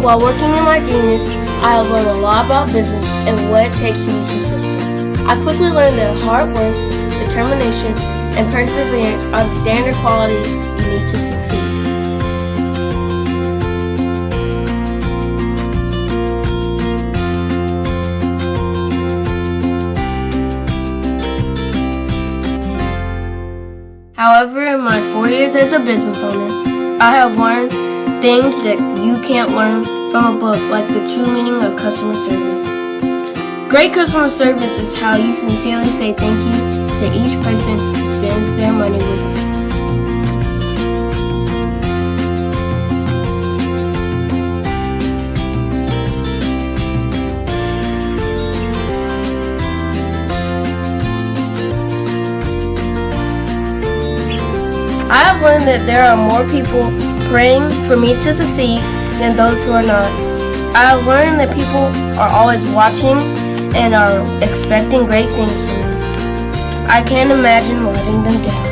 While working in my genius, I have learned a lot about business and what it takes to be successful. I quickly learned that hard work, determination, and perseverance are the standard qualities you need to succeed. However, in my 4 years as a business owner, I have learned things that you can't learn from a book, like the true meaning of customer service. Great customer service is how you sincerely say thank you to each person who spends their money with you. I have learned that there are more people praying for me to succeed than those who are not. I have learned that people are always watching and are expecting great things from me. I can't imagine letting them down.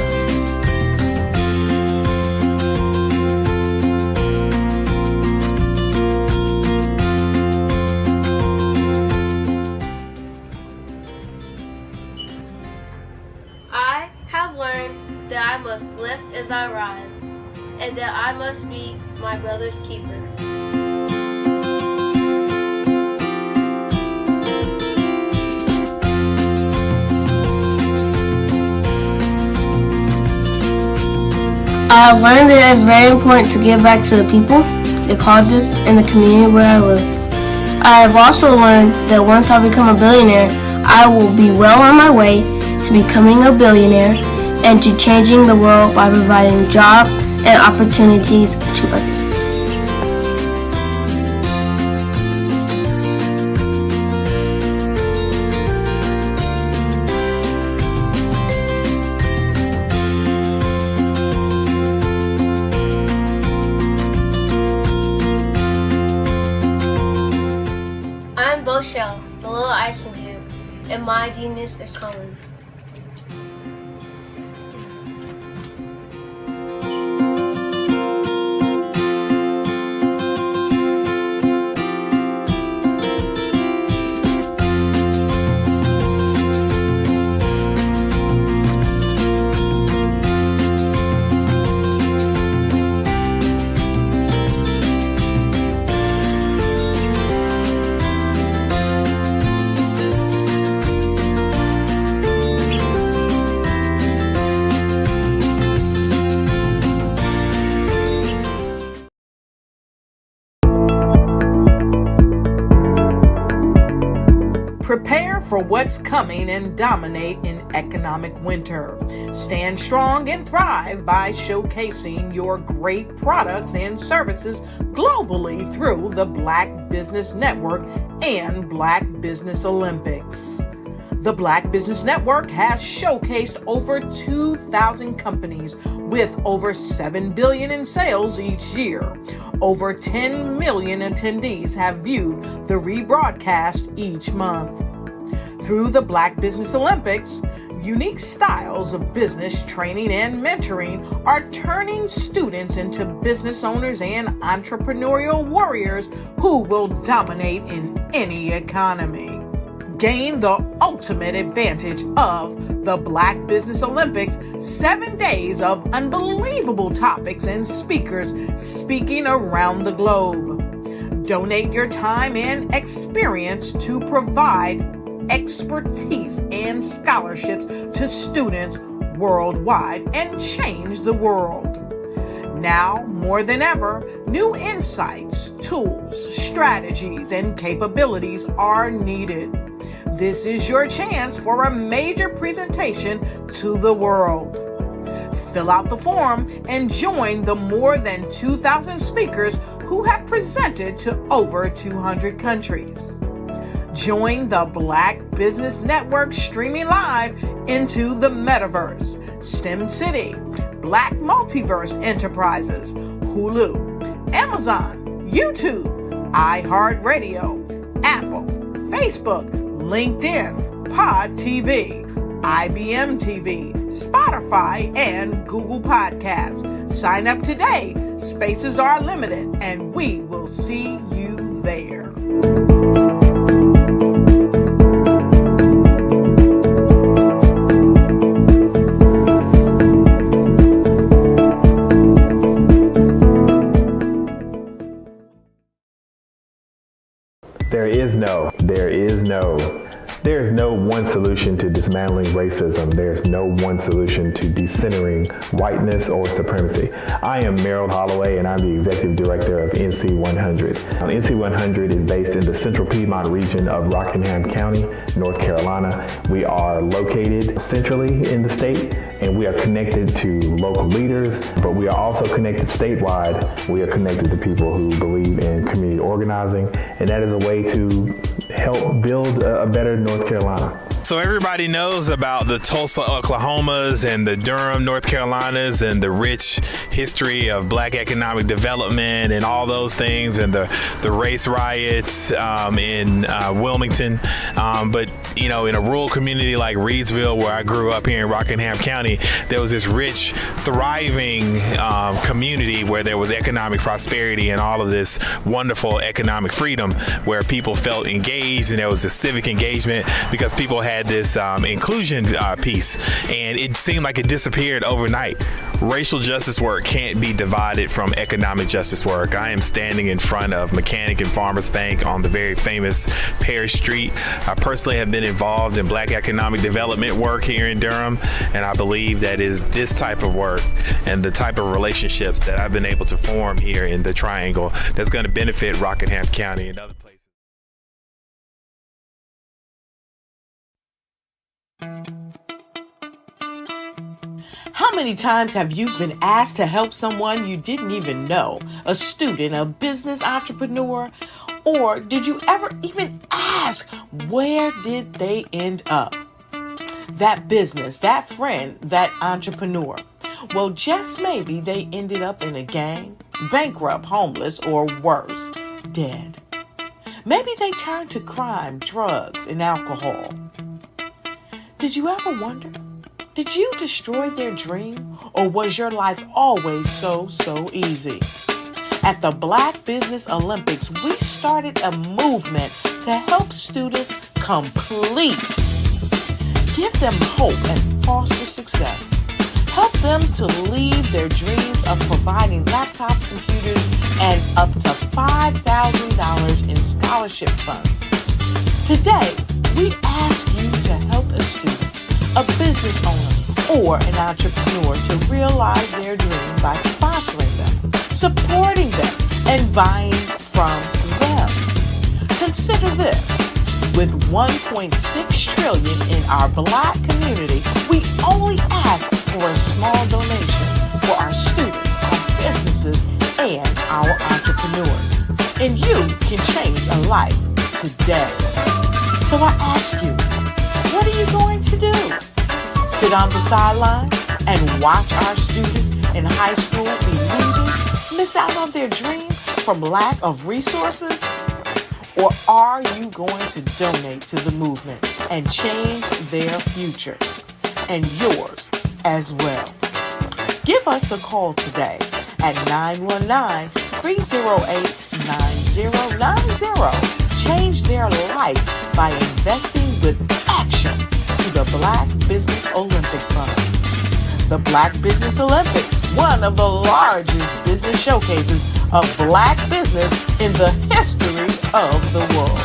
I have learned that I must lift as I rise, and that I must be my brother's keeper. I have learned that it is very important to give back to the people, the colleges, and the community where I live. I have also learned that once I become a billionaire, I will be well on my way to becoming a billionaire and to changing the world by providing jobs and opportunities to others. I'm Boshell, the little icing dude, and my genius is coming. Prepare for what's coming and dominate in economic winter. Stand strong and thrive by showcasing your great products and services globally through the Black Business Network and Black Business Olympics. The Black Business Network has showcased over 2,000 companies with over $7 billion in sales each year. Over 10 million attendees have viewed the rebroadcast each month. Through the Black Business Olympics, unique styles of business training and mentoring are turning students into business owners and entrepreneurial warriors who will dominate in any economy. Gain the ultimate advantage of the Black Business Olympics, 7 days of unbelievable topics and speakers speaking around the globe. Donate your time and experience to provide expertise and scholarships to students worldwide and change the world. Now, more than ever, new insights, tools, strategies, and capabilities are needed. This is your chance for a major presentation to the world. Fill out the form and join the more than 2,000 speakers who have presented to over 200 countries. Join the Black Business Network streaming live into the Metaverse, STEM City, Black Multiverse Enterprises, Hulu, Amazon, YouTube, iHeartRadio, Apple, Facebook, LinkedIn, Pod TV, IBM TV, Spotify, and Google Podcasts. Sign up today. Spaces are limited, and we will see you There's no one solution to dismantling racism. There's no one solution to decentering whiteness or supremacy. I am Merrill Holloway, and I'm the executive director of NC 100. NC 100 is based in the Central Piedmont region of Rockingham County, North Carolina. We are located centrally in the state, and we are connected to local leaders, but we are also connected statewide. We are connected to people who believe in community organizing, and that is a way to help build a better North Carolina. So everybody knows about the Tulsa, Oklahomas and the Durham, North Carolinas, and the rich history of black economic development and all those things, and the race riots in Wilmington. But, you know, in a rural community like Reidsville, where I grew up here in Rockingham County, there was this rich, thriving community where there was economic prosperity and all of this wonderful economic freedom, where people felt engaged and there was this civic engagement because people had this inclusion piece, and it seemed like it disappeared overnight. Racial justice work can't be divided from economic justice work. I am standing in front of Mechanic and Farmers Bank on the very famous Parish Street. I personally have been involved in black economic development work here in Durham, and I believe that is this type of work and the type of relationships that I've been able to form here in the Triangle that's going to benefit Rockingham County and other places. How many times have you been asked to help someone you didn't even know, a student, a business entrepreneur? Or did you ever even ask, where did they end up? That business, that friend, that entrepreneur. Well, just maybe they ended up in a gang, bankrupt, homeless, or worse, dead. Maybe they turned to crime, drugs, and alcohol. Did you ever wonder? Did you destroy their dream, or was your life always so easy? At the Black Business Olympics, we started a movement to help students complete. Give them hope and foster success. Help them to leave their dreams of providing laptops, computers, and up to $5,000 in scholarship funds. Today, we ask you to help a student, a business owner, or an entrepreneur to realize their dreams by sponsoring them, supporting them, and buying from them. Consider this. With $1.6 trillion in our black community, we only ask for a small donation for our students, our businesses, and our entrepreneurs. And you can change a life today. So I ask you, what are you going to do? Sit on the sidelines and watch our students in high school be losers, miss out on their dream from lack of resources? Or are you going to donate to the movement and change their future and yours as well? Give us a call today at 919-308-9090. Change their life by investing with action to the Black Business Olympic Fund. The Black Business Olympics, one of the largest business showcases of black business in the history of the world.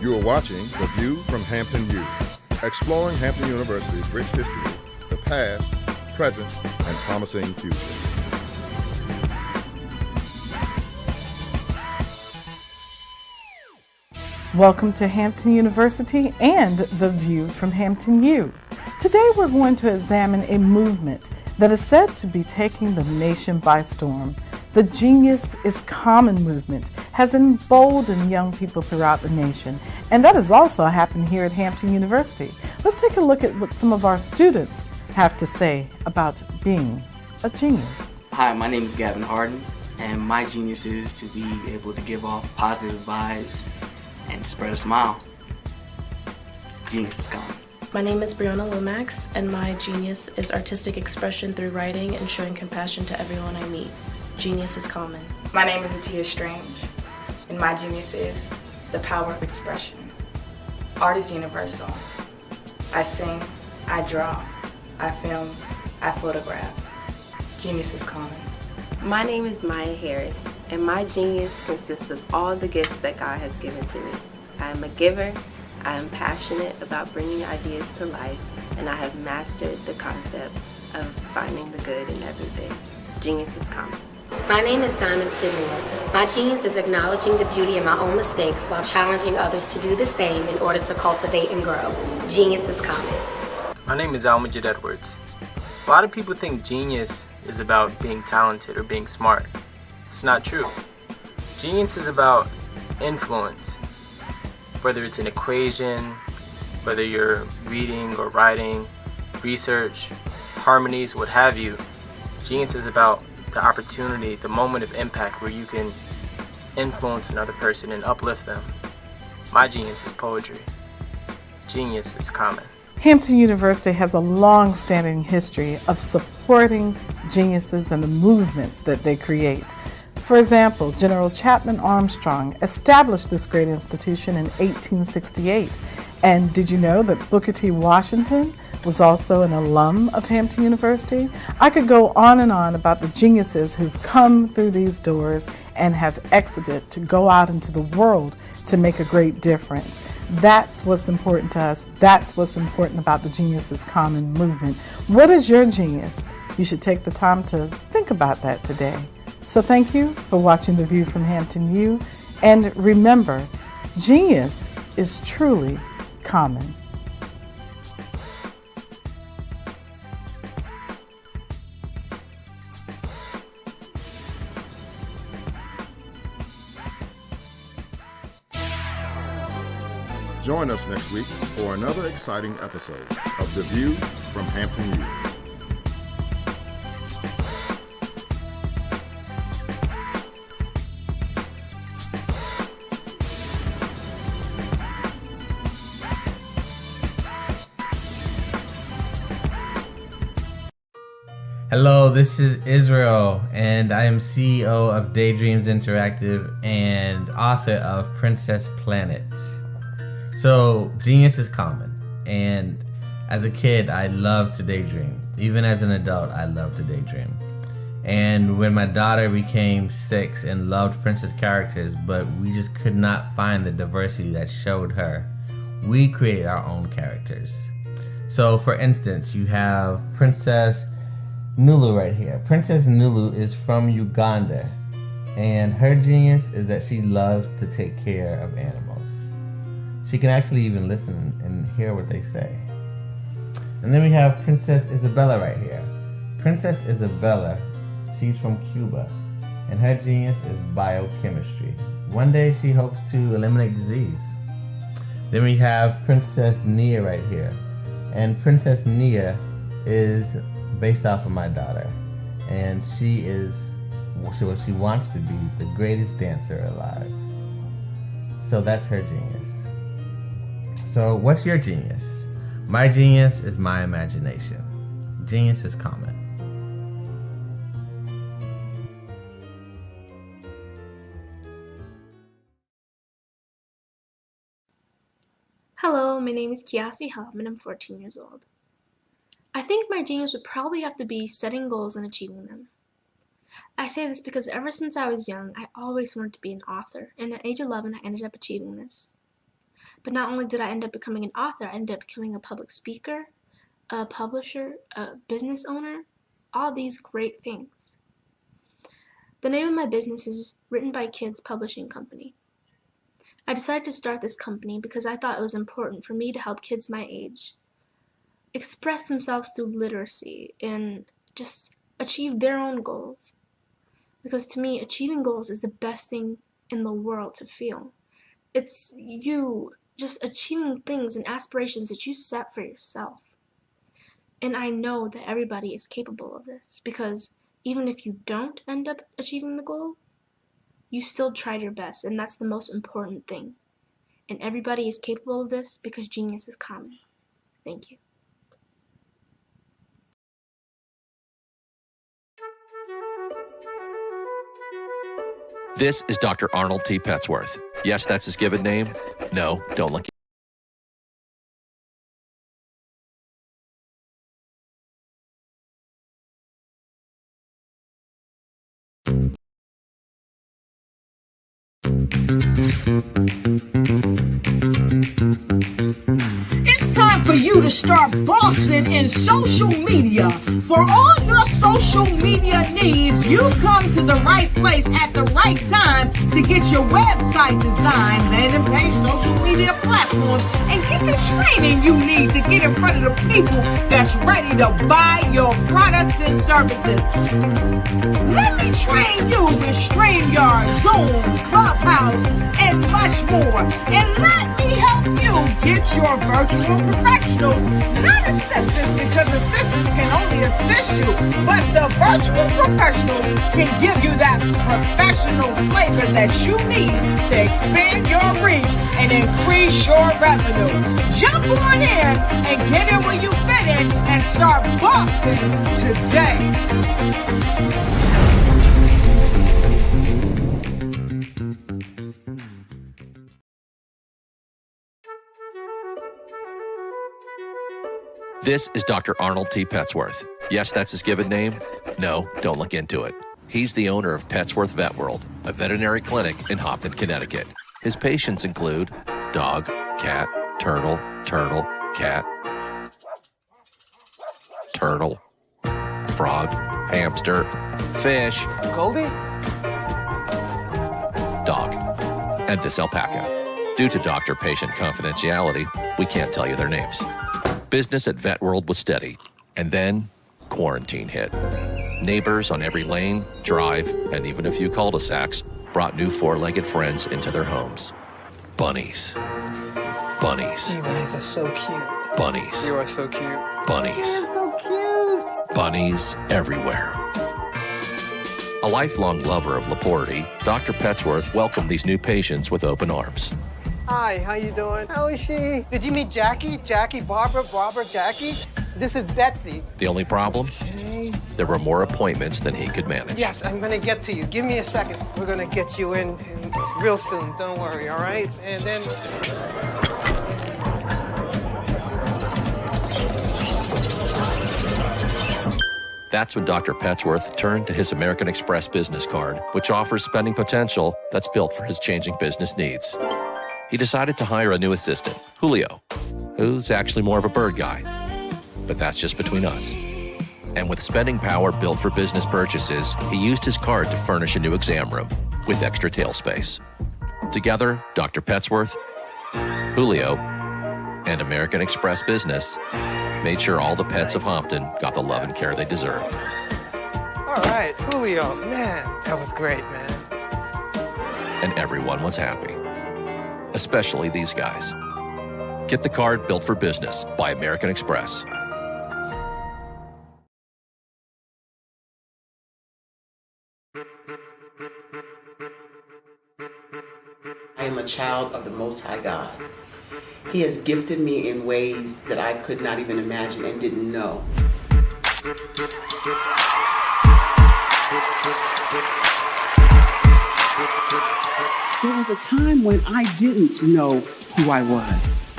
You are watching The View from Hampton U, exploring Hampton University's rich history, the past, present, and promising future. Welcome to Hampton University and The View from Hampton U. Today we're going to examine a movement that is said to be taking the nation by storm. The Genius is Common movement has emboldened young people throughout the nation, and that has also happened here at Hampton University. Let's take a look at what some of our students have to say about being a genius. Hi, my name is Gavin Harden, and my genius is to be able to give off positive vibes and spread a smile. Genius is common. My name is Brianna Lomax, and my genius is artistic expression through writing and showing compassion to everyone I meet. Genius is common. My name is Atia Strange, and my genius is the power of expression. Art is universal. I sing, I draw, I film, I photograph. Genius is common. My name is Maya Harris, and my genius consists of all the gifts that God has given to me. I am a giver, I am passionate about bringing ideas to life, and I have mastered the concept of finding the good in everything. Genius is common. My name is Diamond Sigmund. My genius is acknowledging the beauty in my own mistakes while challenging others to do the same in order to cultivate and grow. Genius is common. My name is Almajid Edwards. A lot of people think genius is about being talented or being smart. It's not true. Genius is about influence. Whether it's an equation, whether you're reading or writing, research, harmonies, what have you, genius is about the opportunity, the moment of impact where you can influence another person and uplift them. My genius is poetry. Genius is common. Hampton University has a long-standing history of supporting geniuses and the movements that they create. For example, General Chapman Armstrong established this great institution in 1868. And did you know that Booker T. Washington was also an alum of Hampton University? I could go on and on about the geniuses who've come through these doors and have exited to go out into the world to make a great difference. That's what's important to us. That's what's important about the Genius is Common movement. What is your genius? You should take the time to think about that today. So thank you for watching The View from Hampton U. And remember, genius is truly common. Join us next week for another exciting episode of The View from Hampton U. Hello, this is Israel, and I am CEO of Daydreams Interactive and author of Princess Planet. So, genius is common, and as a kid, I loved to daydream. Even as an adult, I love to daydream. And when my daughter became 6 and loved princess characters, but we just could not find the diversity that showed her, we created our own characters. So, for instance, you have Princess Nulu right here. Princess Nulu is from Uganda, and her genius is that she loves to take care of animals. She can actually even listen and hear what they say. And then we have Princess Isabella right here. Princess Isabella, she's from Cuba, and her genius is biochemistry. One day she hopes to eliminate disease. Then we have Princess Nia right here. And Princess Nia is based off of my daughter, and she is what she wants to be, the greatest dancer alive. So that's her genius. So what's your genius? My genius is my imagination. Genius is common. Hello, my name is Kiasi Helm and I'm 14 years old. I think my genius would probably have to be setting goals and achieving them. I say this because ever since I was young, I always wanted to be an author, and at age 11 I ended up achieving this. But not only did I end up becoming an author, I ended up becoming a public speaker, a publisher, a business owner, all these great things. The name of my business is Written by Kids Publishing Company. I decided to start this company because I thought it was important for me to help kids my age express themselves through literacy and just achieve their own goals. Because to me, achieving goals is the best thing in the world to feel. It's you just achieving things and aspirations that you set for yourself. And I know that everybody is capable of this, because even if you don't end up achieving the goal, you still tried your best, and that's the most important thing. And everybody is capable of this because genius is common. Thank you. This is Dr. Arnold T. Petsworth. Yes, that's his given name. No, don't look. It's time for you to start bossing in social media. For all your social media needs, you've come to the right place at the right time to get your website designed, landing page, social media platforms, and get the training you need to get in front of the people that's ready to buy your products and services. Let me train you with StreamYard, Zoom, Clubhouse, and much more. And let me help you get your virtual professionals, not assistants, because assistants can only assist you, but the virtual professionals can give you that professional flavor that you need to expand your reach and increase your revenue. Jump on in and get in where you fit in and start bossing today. This is Dr. Arnold T. Petsworth. Yes, that's his given name. No, don't look into it. He's the owner of Petsworth Vet World, a veterinary clinic in Hopton, Connecticut. His patients include dog, cat, turtle, cat, turtle, frog, hamster, fish, Goldie, dog, and this alpaca. Due to doctor-patient confidentiality, we can't tell you their names. Business at Vet World was steady, and then quarantine hit. Neighbors on every lane, drive, and even a few cul-de-sacs brought new four-legged friends into their homes. Bunnies. Bunnies. you guys are so cute. Bunnies. You are so cute. Bunnies. You're so cute. Bunnies everywhere. A lifelong lover of Laforte, Dr. Petsworth welcomed these new patients with open arms. Hi, how you doing? How is she? Did you meet Jackie? Jackie, Barbara, Jackie? This is Betsy. The only problem? There were more appointments than he could manage. Yes, I'm gonna get to you. Give me a second. We're gonna get you in real soon. Don't worry, all right? And then... That's when Dr. Petsworth turned to his American Express business card, which offers spending potential that's built for his changing business needs. He decided to hire a new assistant, Julio, who's actually more of a bird guy. But that's just between us. And with spending power built for business purchases, he used his card to furnish a new exam room with extra tail space. Together, Dr. Petsworth, Julio, and American Express Business made sure all the pets of Hopton got the love and care they deserved. All right, Julio, man, that was great, man. And everyone was happy. Especially these guys. Get the card built for business by American Express. I am a child of the Most High God. He has gifted me in ways that I could not even imagine and didn't know. There was a time when I didn't know who I was.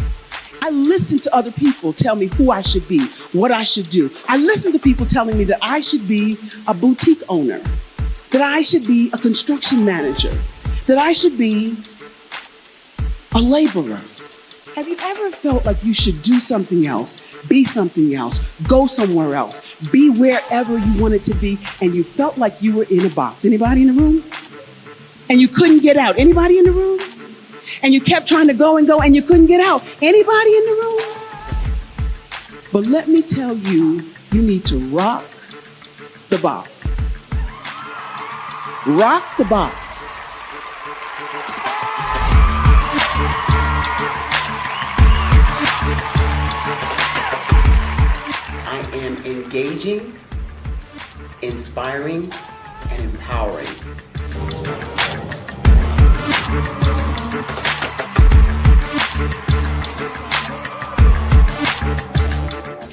I listened to other people tell me who I should be, what I should do. I listened to people telling me that I should be a boutique owner, that I should be a construction manager, that I should be a laborer. Have you ever felt like you should do something else, be something else, go somewhere else, be wherever you wanted to be, and you felt like you were in a box? Anybody in the room? And you couldn't get out. Anybody in the room? And you kept trying to go and you couldn't get out. Anybody in the room? But let me tell you, you need to rock the box. Rock the box. I am engaging, inspiring, and empowering.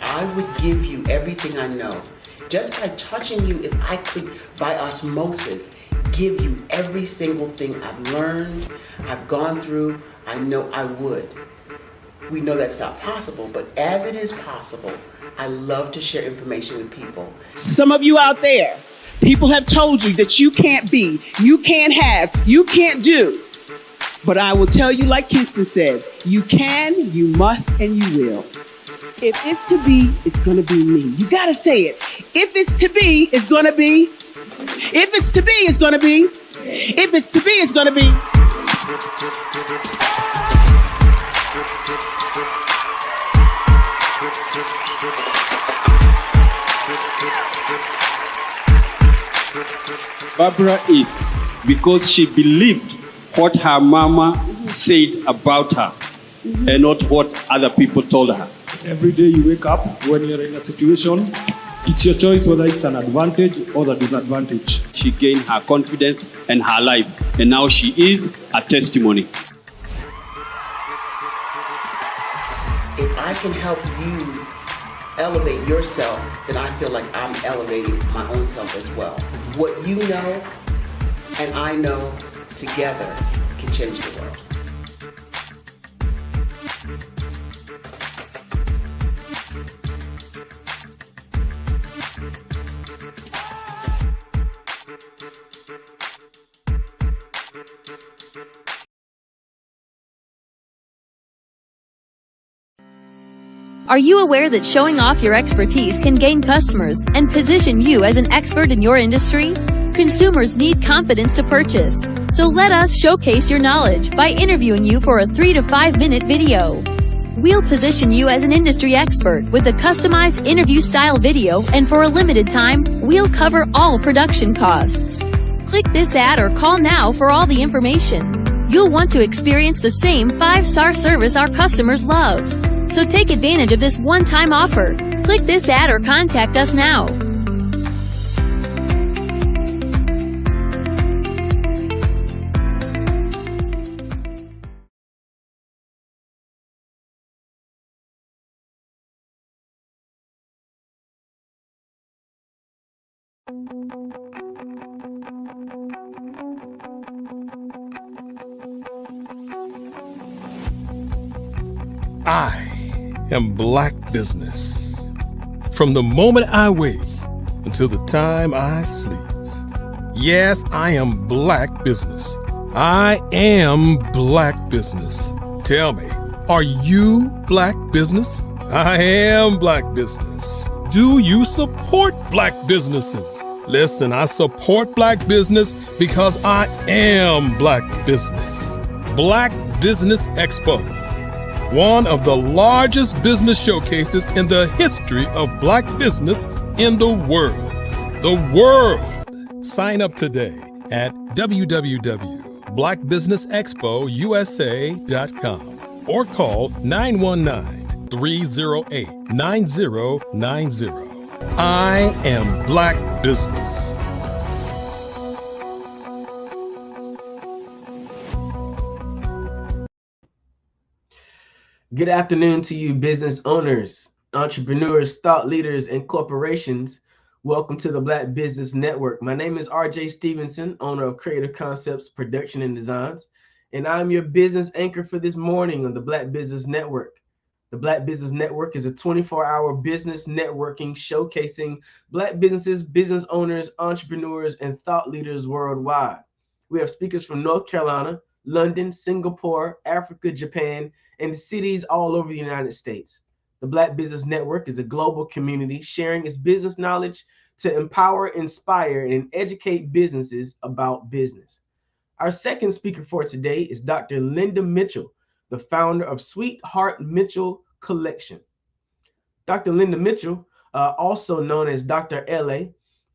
I would give you everything I know. Just by touching you, if I could, by osmosis, give you every single thing I've learned, I've gone through, I know I would. We know that's not possible, but as it is possible, I love to share information with people. Some of you out there, people have told you that you can't be, you can't have, you can't do. But I will tell you, like Kingston said, you can, you must, and you will. If it's to be, it's going to be me. You got to say it. If it's to be, it's going to be. If it's to be, it's going to be. If it's to be, it's going to be. Barbara is because she believed what her mama said about her and not what other people told her. Every day you wake up, when you're in a situation, it's your choice whether it's an advantage or the disadvantage. She gained her confidence and her life, and now she is a testimony. If I can help you elevate yourself, then I feel like I'm elevating my own self as well. What you know and I know together can change the world. Are you aware that showing off your expertise can gain customers and position you as an expert in your industry? Consumers need confidence to purchase, so let us showcase your knowledge by interviewing you for a 3 to 5 minute video. We'll position you as an industry expert with a customized interview style video, and for a limited time, we'll cover all production costs. Click this ad or call now for all the information. You'll want to experience the same 5-star service our customers love. So take advantage of this one-time offer. Click this ad or contact us now. I am Black business. From the moment I wake until the time I sleep. Yes, I am Black business. I am Black business. Tell me, are you Black business? I am Black business. Do you support Black businesses? Listen, I support Black business because I am Black business. Black Business Expo, one of the largest business showcases in the history of Black business in the world. The world! Sign up today at www.blackbusinessexpousa.com or call 919-308-9090. I am Black business. Good afternoon to you, business owners, entrepreneurs, thought leaders, and corporations. Welcome to the Black Business Network. My name is RJ Stevenson, owner of Creative Concepts Production and Designs, and I'm your business anchor for this morning on the Black Business Network. The Black Business Network is a 24-hour business networking showcasing Black businesses, business owners, entrepreneurs, and thought leaders worldwide. We have speakers from North Carolina, London, Singapore, Africa, Japan, and cities all over the United States. The Black Business Network is a global community sharing its business knowledge to empower, inspire, and educate businesses about business. Our second speaker for today is Dr. Linda Mitchell, the founder of Sweetheart Mitchell Collection. Dr. Linda Mitchell, also known as Dr. LA,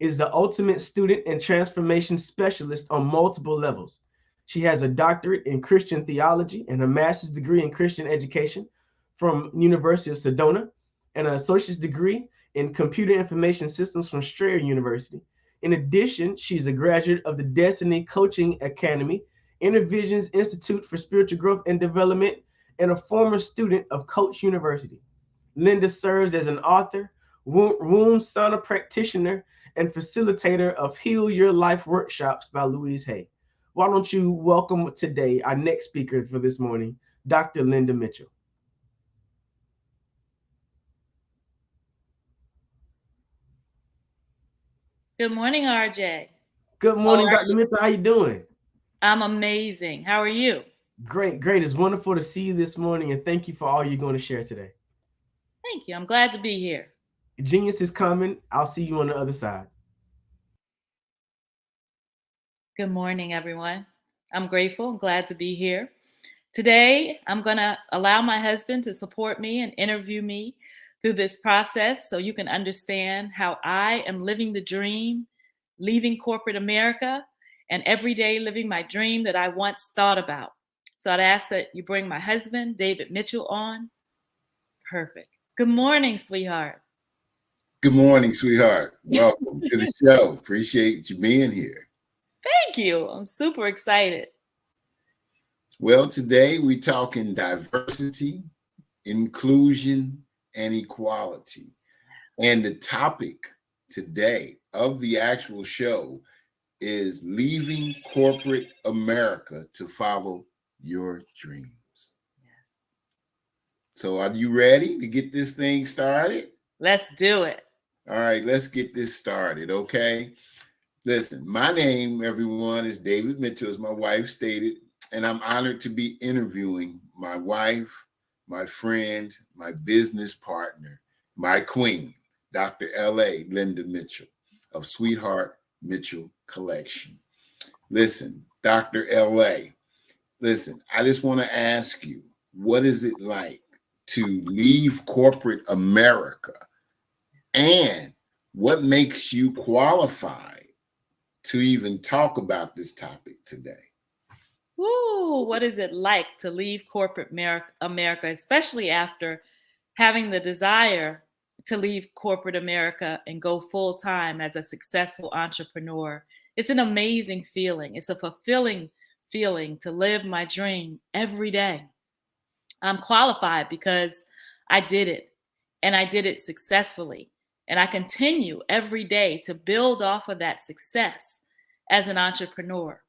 is the ultimate student and transformation specialist on multiple levels. She has a doctorate in Christian theology and a master's degree in Christian education from University of Sedona and an associate's degree in computer information systems from Strayer University. In addition, she's a graduate of the Destiny Coaching Academy, InterVisions Institute for Spiritual Growth and Development, and a former student of Coach University. Linda serves as an author, womb sauna practitioner, and facilitator of Heal Your Life workshops by Louise Hay. Why don't you welcome today our next speaker for this morning, Dr. Linda Mitchell. Good morning, RJ. Good morning, Dr. Mitchell. How you doing? I'm amazing. How are you? Great, great. It's wonderful to see you this morning, and thank you for all you're going to share today. Thank you. I'm glad to be here. Genius is coming. I'll see you on the other side. Good morning, everyone. I'm grateful and glad to be here. Today, I'm going to allow my husband to support me and interview me through this process so you can understand how I am living the dream, leaving corporate America, and every day living my dream that I once thought about. So I'd ask that you bring my husband, David Mitchell, on. Perfect. Good morning, sweetheart. Good morning, sweetheart. Welcome to the show. Appreciate you being here. Thank you. I'm super excited. Well, today we're talking diversity, inclusion, and equality. And the topic today of the actual show is leaving corporate America to follow your dreams. Yes. So are you ready to get this thing started? Let's do it. All right, let's get this started, okay? Listen, my name, everyone, is David Mitchell, as my wife stated, and I'm honored to be interviewing my wife, my friend, my business partner, my queen, Dr. L.A. Linda Mitchell of Sweetheart Mitchell Collection. Listen, Dr. L.A., listen, I just want to ask you, what is it like to leave corporate America? And what makes you qualified to even talk about this topic today? Ooh, what is it like to leave corporate America, especially after having the desire to leave corporate America and go full time as a successful entrepreneur? It's an amazing feeling. It's a fulfilling feeling to live my dream every day. I'm qualified because I did it, and I did it successfully. And I continue every day to build off of that success as an entrepreneur.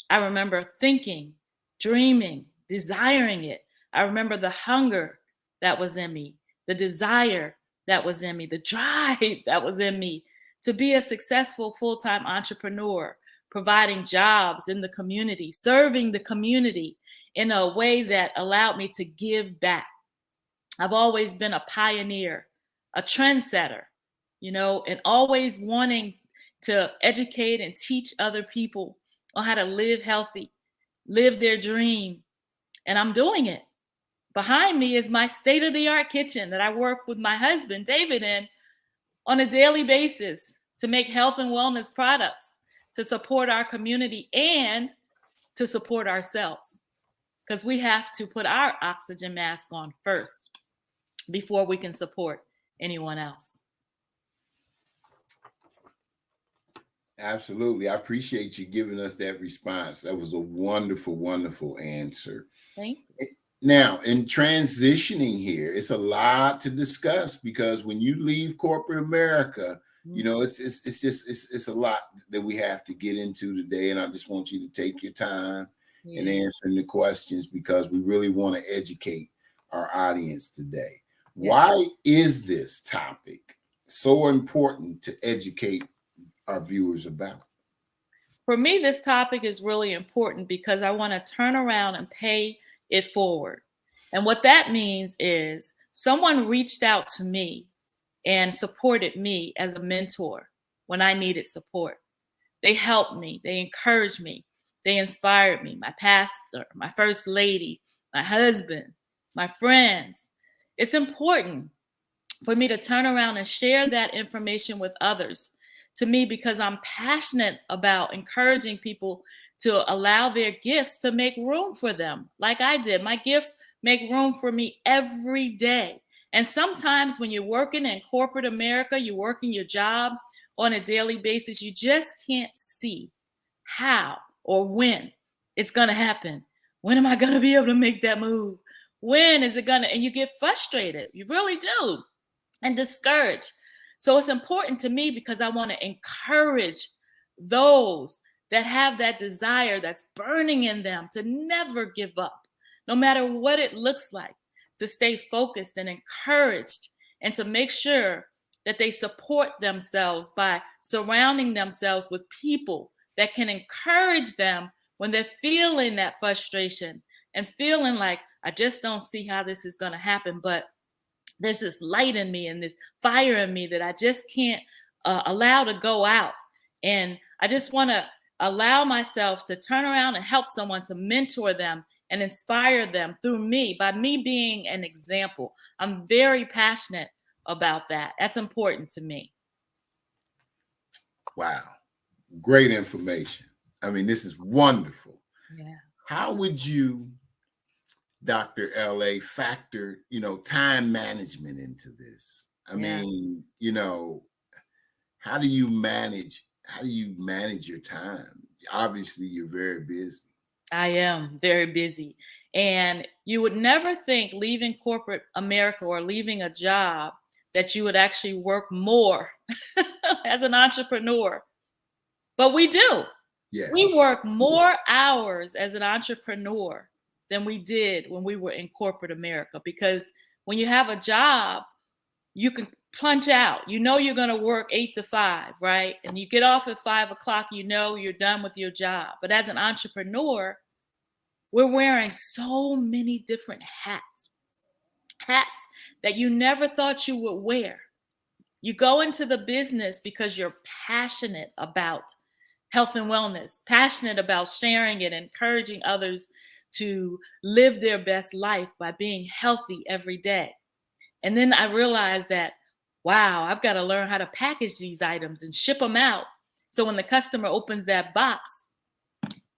I remember thinking, dreaming, desiring it. I remember the hunger that was in me, the desire that was in me, the drive that was in me to be a successful full-time entrepreneur, providing jobs in the community, serving the community in a way that allowed me to give back. I've always been a pioneer, a trendsetter, you know, and always wanting to educate and teach other people on how to live healthy, live their dream. And I'm doing it. Behind me is my state-of-the-art kitchen that I work with my husband, David, in on a daily basis to make health and wellness products, to support our community and to support ourselves. Because we have to put our oxygen mask on first before we can support anyone else. Absolutely. I appreciate you giving us that response. That was a wonderful, wonderful answer. Thank you. Now, in transitioning here, it's a lot to discuss because when you leave corporate America, you know, it's a lot that we have to get into today. And I just want you to take your time and answering the questions because we really want to educate our audience today. Why is this topic so important to educate our viewers about? For me, this topic is really important because I want to turn around and pay it forward. And what that means is someone reached out to me and supported me as a mentor when I needed support. They helped me, they encouraged me, they inspired me, my pastor, my first lady, my husband, my friends. It's important for me to turn around and share that information with others to me because I'm passionate about encouraging people to allow their gifts to make room for them, like I did. My gifts make room for me every day. And sometimes when you're working in corporate America, you're working your job on a daily basis, you just can't see how or when it's going to happen. When am I going to be able to make that move? When is it going to? And you get frustrated. You really do. And discouraged. So it's important to me because I want to encourage those that have that desire that's burning in them to never give up, no matter what it looks like, to stay focused and encouraged, and to make sure that they support themselves by surrounding themselves with people that can encourage them when they're feeling that frustration and feeling like, I just don't see how this is going to happen, but there's this light in me and this fire in me that I just can't allow to go out. And I just want to allow myself to turn around and help someone, to mentor them and inspire them through me, by me being an example. I'm very passionate about that. That's important to me. Wow. Great information. I mean, this is wonderful. Yeah. How would you, Dr. L.A., factor, time management into this? I mean, how do you manage your time? Obviously, you're very busy. I am very busy. And you would never think leaving corporate America or leaving a job that you would actually work more as an entrepreneur. But we do. Yes. We work more hours as an entrepreneur than we did when we were in corporate America, because when you have a job, you can punch out. You're going to work 8 to 5, right? And you get off at 5 o'clock, you're done with your job. But as an entrepreneur, we're wearing so many different hats that you never thought you would wear. You go into the business because you're passionate about health and wellness, passionate about sharing and encouraging others to live their best life by being healthy every day. And then I realized that, wow, I've got to learn how to package these items and ship them out. So when the customer opens that box,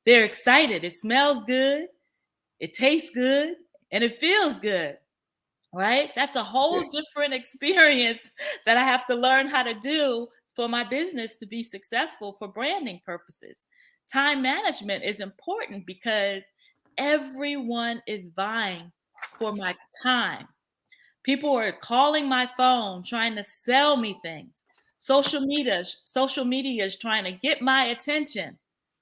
they're excited. It smells good, it tastes good, and it feels good, right? That's a whole different experience that I have to learn how to do for my business to be successful for branding purposes. Time management is important because everyone is vying for my time. People are calling my phone, trying to sell me things. Social media is trying to get my attention,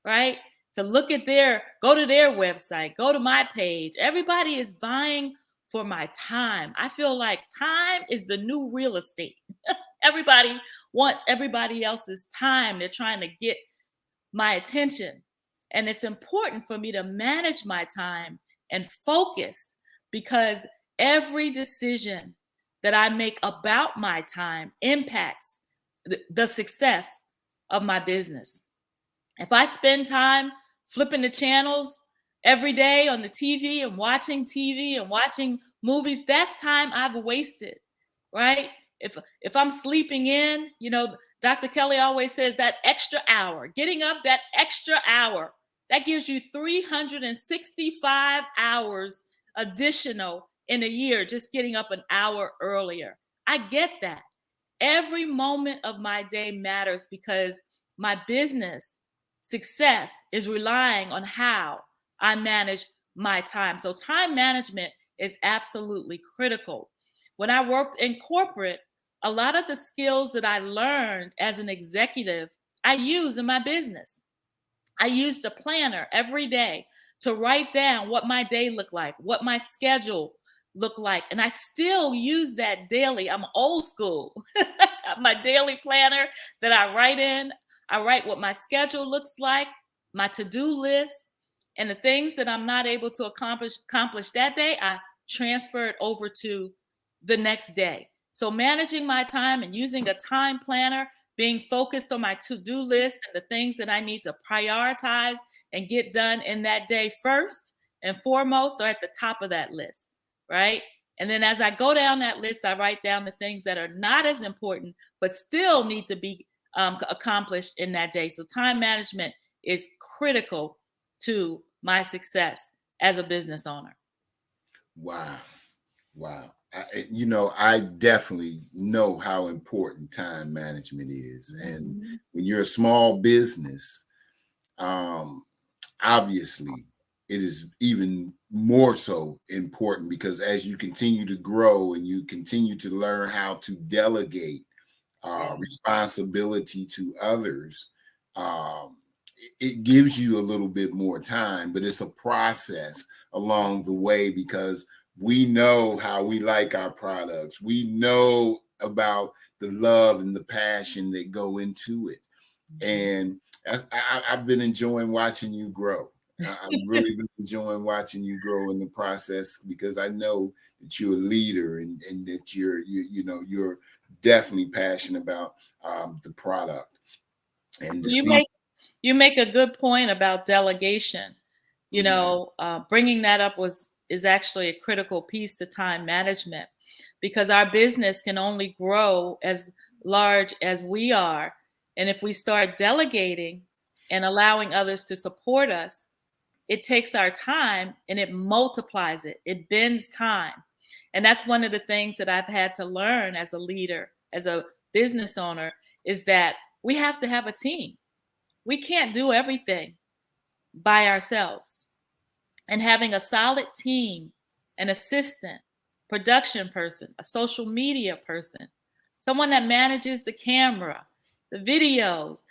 right? To go to their website, go to my page. Everybody is vying for my time. I feel like time is the new real estate. Everybody wants everybody else's time. They're trying to get my attention. And it's important for me to manage my time and focus, because every decision that I make about my time impacts the success of my business. If I spend time flipping the channels every day on the TV and watching movies, that's time I've wasted, right? If I'm sleeping in, Dr. Kelly always says that extra hour, getting up that extra hour, that gives you 365 hours additional in a year, just getting up an hour earlier. I get that. Every moment of my day matters because my business success is relying on how I manage my time. So time management is absolutely critical. When I worked in corporate, a lot of the skills that I learned as an executive, I use in my business. I used a planner every day to write down what my day looked like, what my schedule looked like. And I still use that daily. I'm old school. My daily planner that I write in, I write what my schedule looks like, my to-do list, and the things that I'm not able to accomplish that day, I transfer it over to the next day. So managing my time and using a time planner, being focused on my to-do list and the things that I need to prioritize and get done in that day first and foremost, are at the top of that list, right? And then as I go down that list, I write down the things that are not as important, but still need to be accomplished in that day. So time management is critical to my success as a business owner. Wow. I definitely know how important time management is. And when you're a small business, obviously it is even more so important, because as you continue to grow and you continue to learn how to delegate responsibility to others, it gives you a little bit more time, but it's a process along the way, because we know how we like our products. We know about the love and the passion that go into it. And I've been enjoying watching you grow. I've really been enjoying watching you grow in the process, because I know that you're a leader and that you're definitely passionate about the product. And you make a good point about delegation. Bringing that up is actually a critical piece to time management, because our business can only grow as large as we are. And if we start delegating and allowing others to support us, it takes our time and it multiplies it. It bends time. And that's one of the things that I've had to learn as a leader, as a business owner, is that we have to have a team. We can't do everything by ourselves. And having a solid team, an assistant, production person, a social media person, someone that manages the camera, the videos.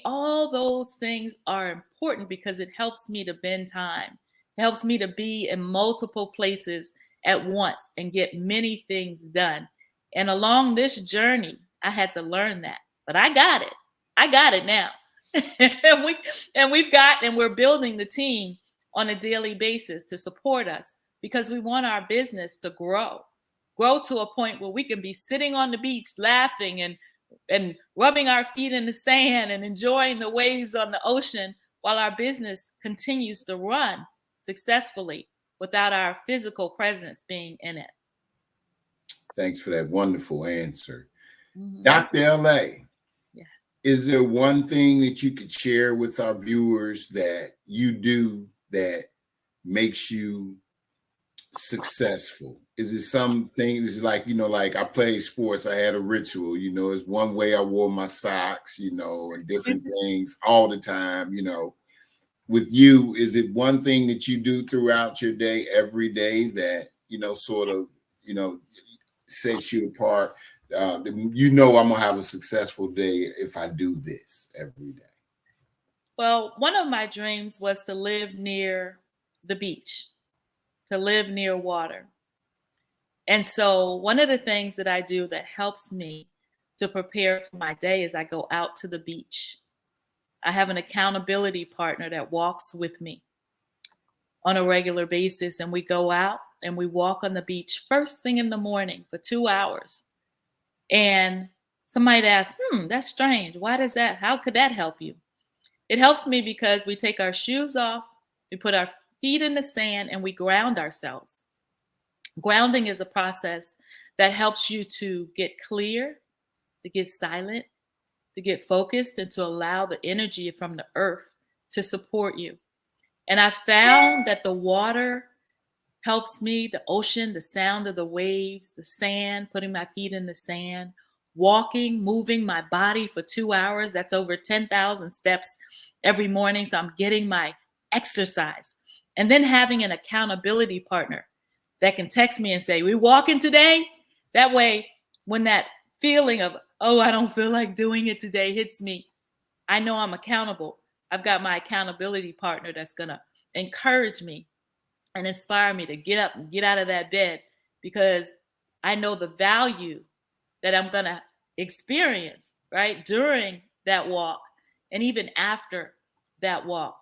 All those things are important, because it helps me to bend time. It helps me to be in multiple places at once and get many things done. And along this journey, I had to learn that. But I got it. I got it now. and we're building the team on a daily basis to support us, because we want our business to grow to a point where we can be sitting on the beach laughing and rubbing our feet in the sand and enjoying the waves on the ocean, while our business continues to run successfully without our physical presence being in it. Thanks for that wonderful answer. Dr. L.A., is there one thing that you could share with our viewers that you do that makes you successful? Is it something, is like, like I play sports, I had a ritual, it's one way I wore my socks, and different things all the time, With you, is it one thing that you do throughout your day, every day, that, sets you apart? I'm gonna have a successful day if I do this every day. Well, one of my dreams was to live near the beach, to live near water. And so one of the things that I do that helps me to prepare for my day is I go out to the beach. I have an accountability partner that walks with me on a regular basis, and we go out and we walk on the beach first thing in the morning for 2 hours. And somebody asked, that's strange. Why does that? How could that help you? It helps me because we take our shoes off, we put our feet in the sand, and we ground ourselves. Grounding is a process that helps you to get clear, to get silent, to get focused, and to allow the energy from the earth to support you. And I found that the water helps me, the ocean, the sound of the waves, the sand, putting my feet in the sand, walking, moving my body for 2 hours. That's over 10,000 steps every morning. So I'm getting my exercise. And then having an accountability partner that can text me and say, we walking today? That way, when that feeling of, I don't feel like doing it today hits me, I know I'm accountable. I've got my accountability partner that's going to encourage me and inspire me to get up and get out of that bed, because I know the value that I'm going to experience, right, during that walk and even after that walk.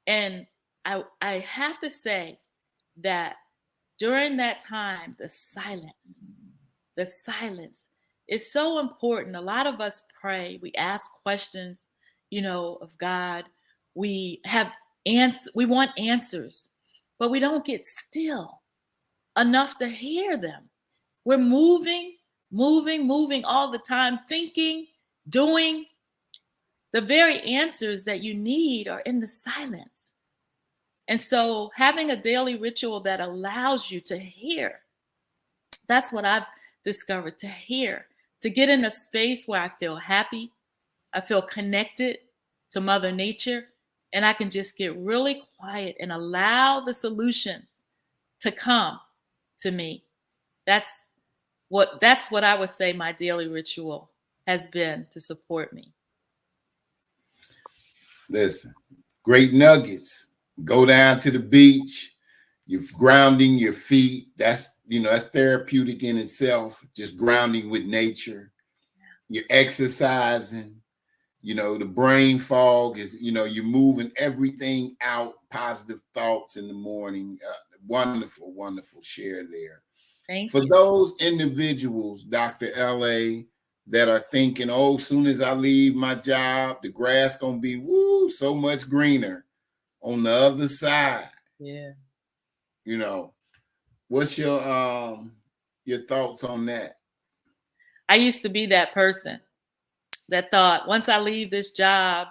And I have to say that during that time, the silence is so important. A lot of us pray, we ask questions, of God. We want answers, but we don't get still enough to hear them. We're moving all the time, thinking, doing, the very answers that you need are in the silence. And so having a daily ritual that allows you to hear, that's what I've discovered, to hear, to get in a space where I feel happy, I feel connected to Mother Nature, and I can just get really quiet and allow the solutions to come to me. That's what I would say my daily ritual has been to support me. Listen, great nuggets. Go down to the beach. You're grounding your feet. That's therapeutic in itself. Just grounding with nature. You're exercising. The brain fog is, you're moving everything out. Positive thoughts in the morning. Wonderful, wonderful share there. Thank you. For you. those individuals, Dr. L.A., that are thinking, oh, as soon as I leave my job, the grass gonna be so much greener on the other side. Yeah. What's your thoughts on that? I used to be that person that thought, once I leave this job,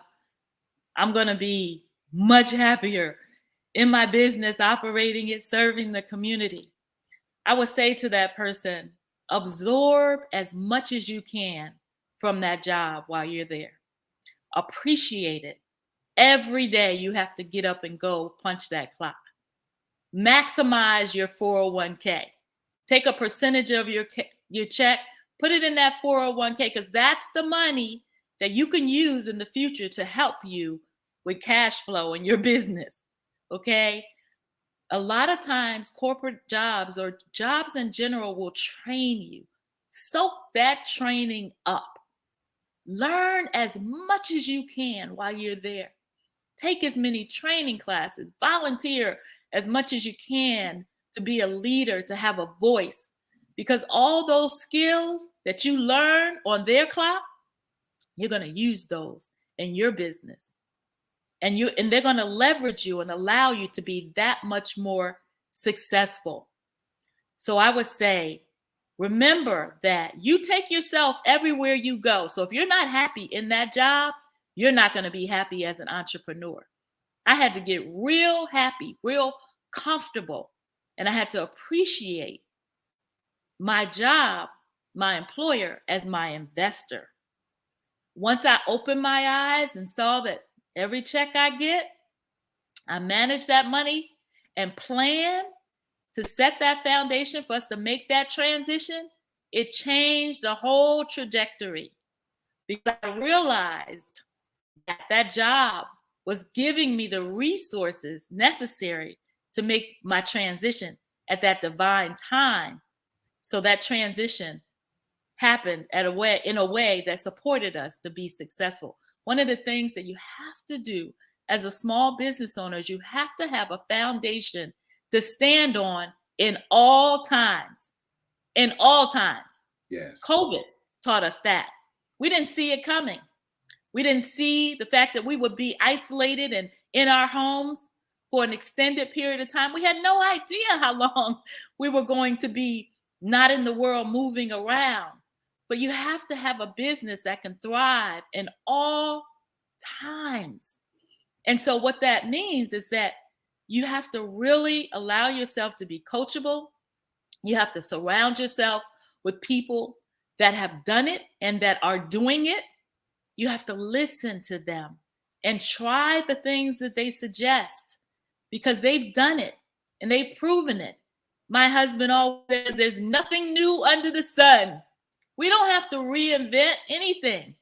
I'm gonna be much happier in my business, operating it, serving the community. I would say to that person, absorb as much as you can from that job while you're there. Appreciate it. Every day you have to get up and go punch that clock. Maximize your 401k. Take a percentage of your check, put it in that 401k, because that's the money that you can use in the future to help you with cash flow in your business. Okay? A lot of times corporate jobs or jobs in general will train you. Soak that training up. Learn as much as you can while you're there. Take as many training classes. Volunteer as much as you can to be a leader, to have a voice. Because all those skills that you learn on their clock, you're going to use those in your business. And they're going to leverage you and allow you to be that much more successful. So I would say, remember that you take yourself everywhere you go. So if you're not happy in that job, you're not going to be happy as an entrepreneur. I had to get real happy, real comfortable, and I had to appreciate my job, my employer, as my investor. Once I opened my eyes and saw that every check I get, I manage that money and plan to set that foundation for us to make that transition, it changed the whole trajectory. Because I realized that that job was giving me the resources necessary to make my transition at that divine time. So that transition happened in a way that supported us to be successful. One of the things that you have to do as a small business owner is you have to have a foundation to stand on in all times. In all times. Yes. COVID taught us that. We didn't see it coming. We didn't see the fact that we would be isolated and in our homes for an extended period of time. We had no idea how long we were going to be not in the world, moving around. But you have to have a business that can thrive in all times. And so what that means is that you have to really allow yourself to be coachable. You have to surround yourself with people that have done it and that are doing it. You have to listen to them and try the things that they suggest because they've done it and they've proven it. My husband always says there's nothing new under the sun. We don't have to reinvent anything.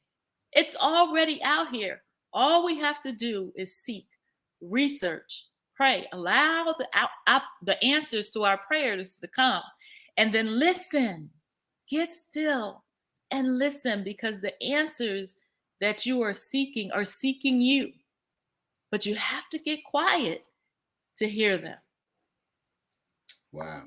It's already out here. All we have to do is seek, research, pray, allow the answers to our prayers to come, and then listen. Get still and listen, because the answers that you are seeking you. But you have to get quiet to hear them. Wow.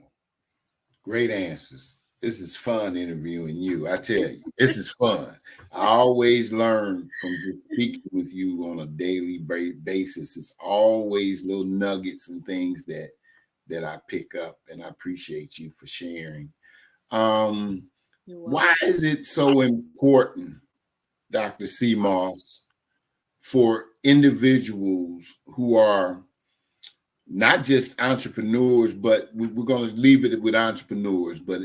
Great answers. This is fun interviewing you. I tell you, this is fun. I always learn from speaking with you on a daily basis. It's always little nuggets and things that I pick up, and I appreciate you for sharing. Why is it so important, Dr. C. Moss, for individuals who are not just entrepreneurs, but we're going to leave it with entrepreneurs, but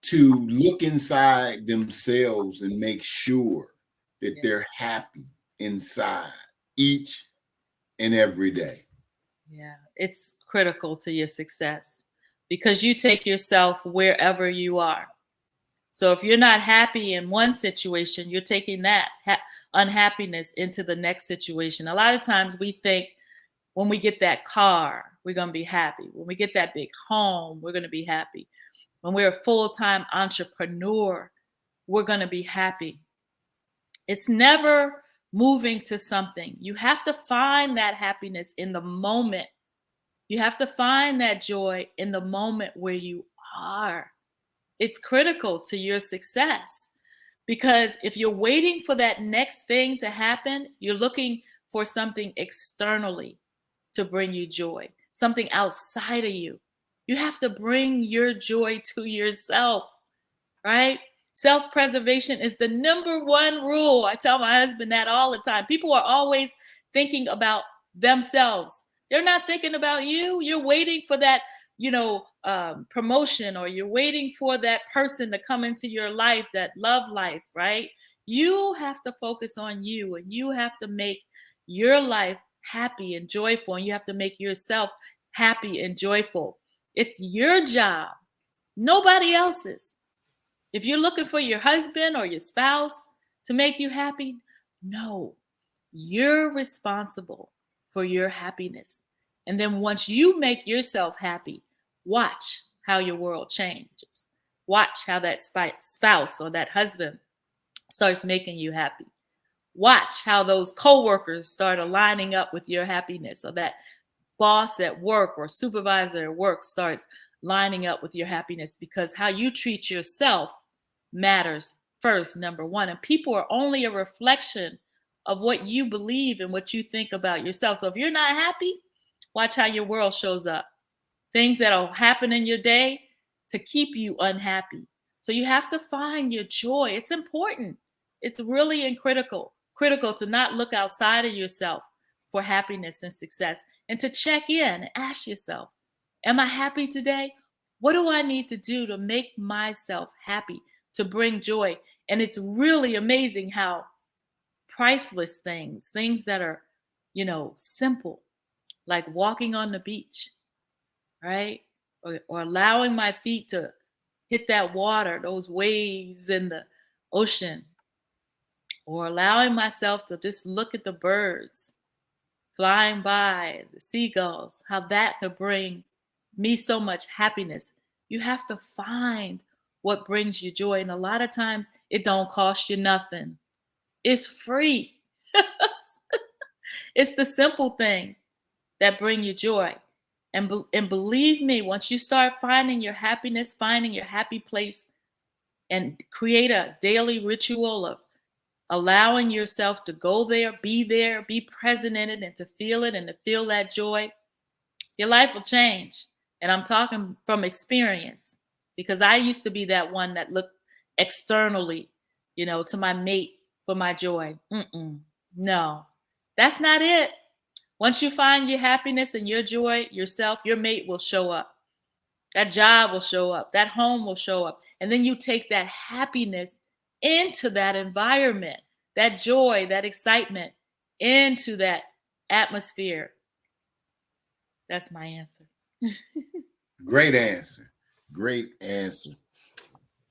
to look inside themselves and make sure that they're happy inside each and every day? Yeah, it's critical to your success because you take yourself wherever you are. So if you're not happy in one situation, you're taking that unhappiness into the next situation. A lot of times we think when we get that car, we're going to be happy. When we get that big home, we're going to be happy. When we're a full-time entrepreneur, we're going to be happy. It's never moving to something. You have to find that happiness in the moment. You have to find that joy in the moment where you are. It's critical to your success because if you're waiting for that next thing to happen, you're looking for something externally to bring you joy, something outside of you. You have to bring your joy to yourself, right? Self-preservation is the number one rule. I tell my husband that all the time. People are always thinking about themselves. They're not thinking about you. You're waiting for that, promotion, or you're waiting for that person to come into your life, that love life, right? You have to focus on you, and you have to make your life happy and joyful, and you have to make yourself happy and joyful. It's your job, nobody else's. If you're looking for your husband or your spouse to make you happy, no, you're responsible for your happiness. And then once you make yourself happy, watch how your world changes. Watch how that spouse or that husband starts making you happy. Watch how those coworkers start aligning up with your happiness, or that boss at work or supervisor at work starts lining up with your happiness, because how you treat yourself matters first, number one. And people are only a reflection of what you believe and what you think about yourself. So if you're not happy, watch how your world shows up. Things that'll happen in your day to keep you unhappy. So you have to find your joy. It's important. It's really critical to not look outside of yourself for happiness and success, and to check in and ask yourself, am I happy today? What do I need to do to make myself happy, to bring joy? And it's really amazing how priceless things that are, simple, like walking on the beach, right? Or allowing my feet to hit that water, those waves in the ocean, or allowing myself to just look at the birds flying by, the seagulls, how that could bring me so much happiness. You have to find what brings you joy. And a lot of times it don't cost you nothing. It's free. It's the simple things that bring you joy. And believe me, once you start finding your happiness, finding your happy place, and create a daily ritual of allowing yourself to go there, be present in it, and to feel it and to feel that joy, your life will change. And I'm talking from experience, because I used to be that one that looked externally, to my mate for my joy. No, that's not it. Once you find your happiness and your joy yourself, your mate will show up. That job will show up. That home will show up. And then you take that happiness into that environment, that joy, that excitement, into that atmosphere. That's my answer. Great answer. Great answer.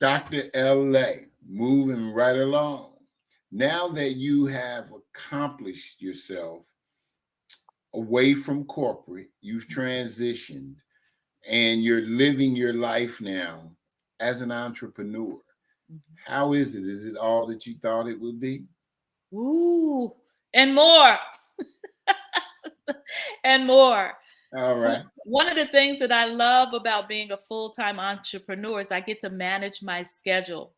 Dr. L.A., moving right along. Now that you have accomplished yourself away from corporate, you've transitioned, and you're living your life now as an entrepreneur. How is it? Is it all that you thought it would be? Ooh, and more. And more. All right. One of the things that I love about being a full-time entrepreneur is I get to manage my schedule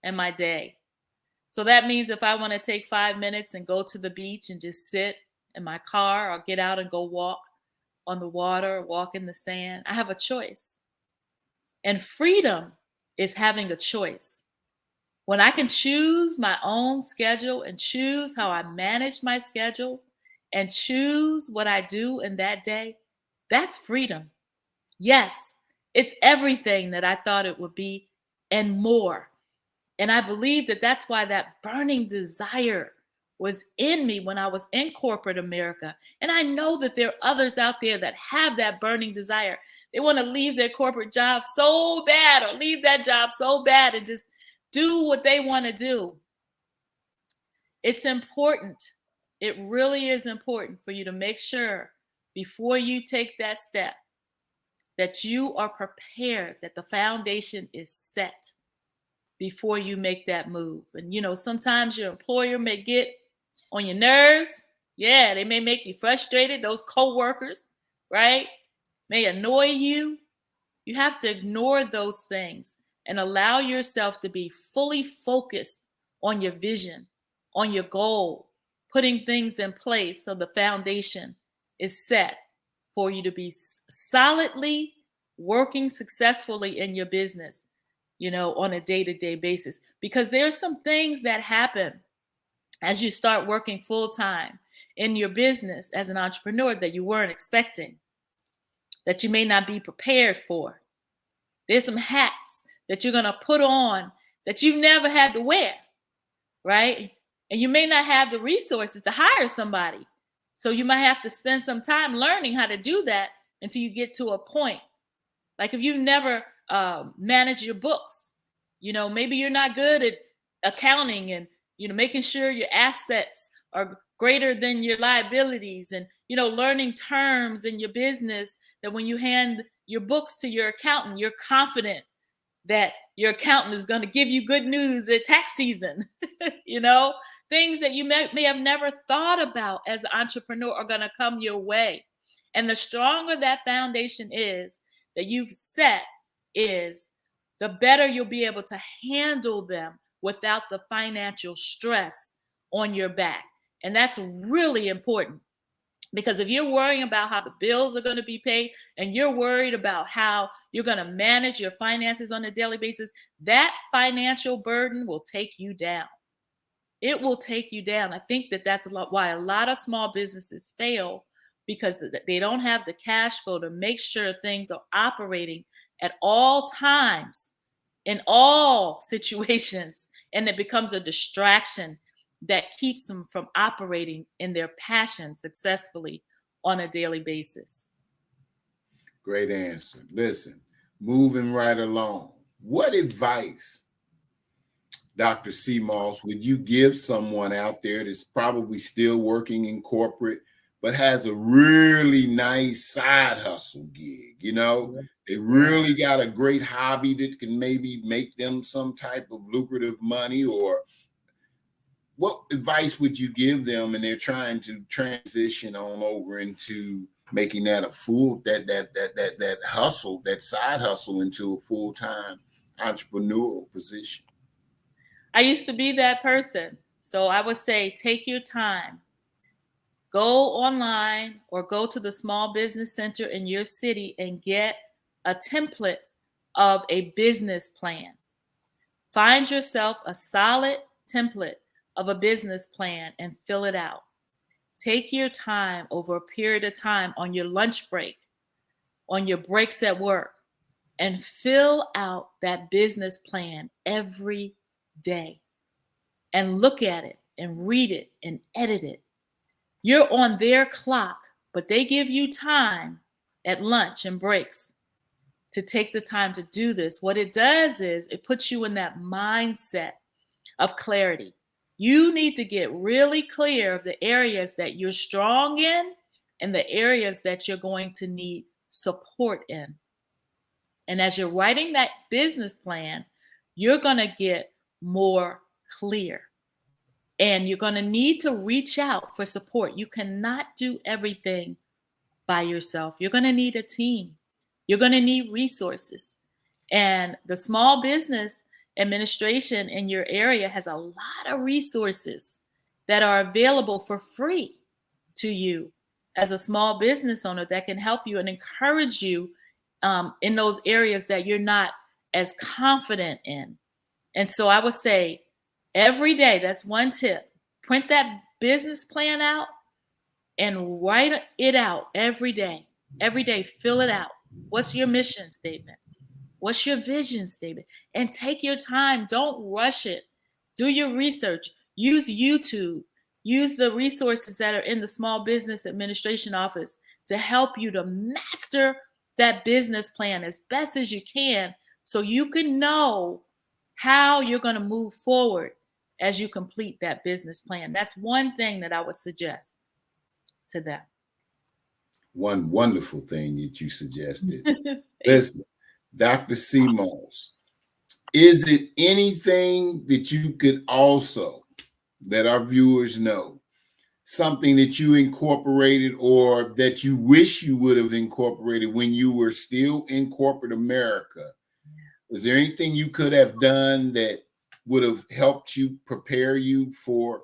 and my day. So that means if I want to take 5 minutes and go to the beach and just sit in my car, or get out and go walk on the water, walk in the sand, I have a choice. And freedom is having a choice. When I can choose my own schedule and choose how I manage my schedule and choose what I do in that day, that's freedom. Yes, it's everything that I thought it would be and more. And I believe that that's why that burning desire was in me when I was in corporate America. And I know that there are others out there that have that burning desire. They want to leave their corporate job so bad, or leave that job so bad and just do what they want to do. It's important. It really is important for you to make sure before you take that step that you are prepared, that the foundation is set before you make that move. And sometimes your employer may get on your nerves. Yeah, they may make you frustrated. Those coworkers, right, may annoy you. You have to ignore those things and allow yourself to be fully focused on your vision, on your goal, putting things in place so the foundation is set for you to be solidly working successfully in your business, on a day-to-day basis. Because there are some things that happen as you start working full-time in your business as an entrepreneur that you weren't expecting, that you may not be prepared for. There's some hats that you're going to put on that you've never had to wear, right? And you may not have the resources to hire somebody. So you might have to spend some time learning how to do that until you get to a point. Like if you've never managed your books, maybe you're not good at accounting and, making sure your assets are greater than your liabilities, and, learning terms in your business that when you hand your books to your accountant, you're confident that your accountant is going to give you good news at tax season. Things that you may have never thought about as an entrepreneur are going to come your way. And the stronger that foundation is that you've set is, the better you'll be able to handle them without the financial stress on your back. And that's really important, because if you're worrying about how the bills are going to be paid and you're worried about how you're going to manage your finances on a daily basis, that financial burden will take you down. It will take you down. I think that that's why a lot of small businesses fail, because they don't have the cash flow to make sure things are operating at all times, in all situations, and it becomes a distraction that keeps them from operating in their passion successfully on a daily basis. Great answer. Listen, moving right along, what advice, Dr. C. Moss, would you give someone out there that's probably still working in corporate but has a really nice side hustle gig? They really got a great hobby that can maybe make them some type of lucrative money. Or what advice would you give them, and they're trying to transition on over into making that a full that hustle, that side hustle, into a full-time entrepreneurial position? I used to be that person. So I would say, take your time. Go online or go to the small business center in your city and get a template of a business plan. Find yourself a solid template of a business plan and fill it out. Take your time over a period of time on your lunch break, on your breaks at work, and fill out that business plan every day. And look at it and read it and edit it. You're on their clock, but they give you time at lunch and breaks to take the time to do this. What it does is it puts you in that mindset of clarity. You need to get really clear of the areas that you're strong in and the areas that you're going to need support in. And as you're writing that business plan, you're going to get more clear. And you're going to need to reach out for support. You cannot do everything by yourself. You're going to need a team. You're going to need resources. And the Small Business Administration in your area has a lot of resources that are available for free to you as a small business owner that can help you and encourage you in those areas that you're not as confident in. And so I would say every day, that's one tip, print that business plan out and write it out every day. Every day, fill it out. What's your mission statement? What's your vision statement? And take your time. Don't rush it. Do your research. Use YouTube. Use the resources that are in the Small Business Administration Office to help you to master that business plan as best as you can so you can know how you're going to move forward as you complete that business plan. That's one thing that I would suggest to them. One wonderful thing that you suggested. Listen, Dr. Simons, is it anything that you could also let our viewers know, something that you incorporated or that you wish you would have incorporated when you were still in corporate America? Is there anything you could have done that would have helped you prepare you for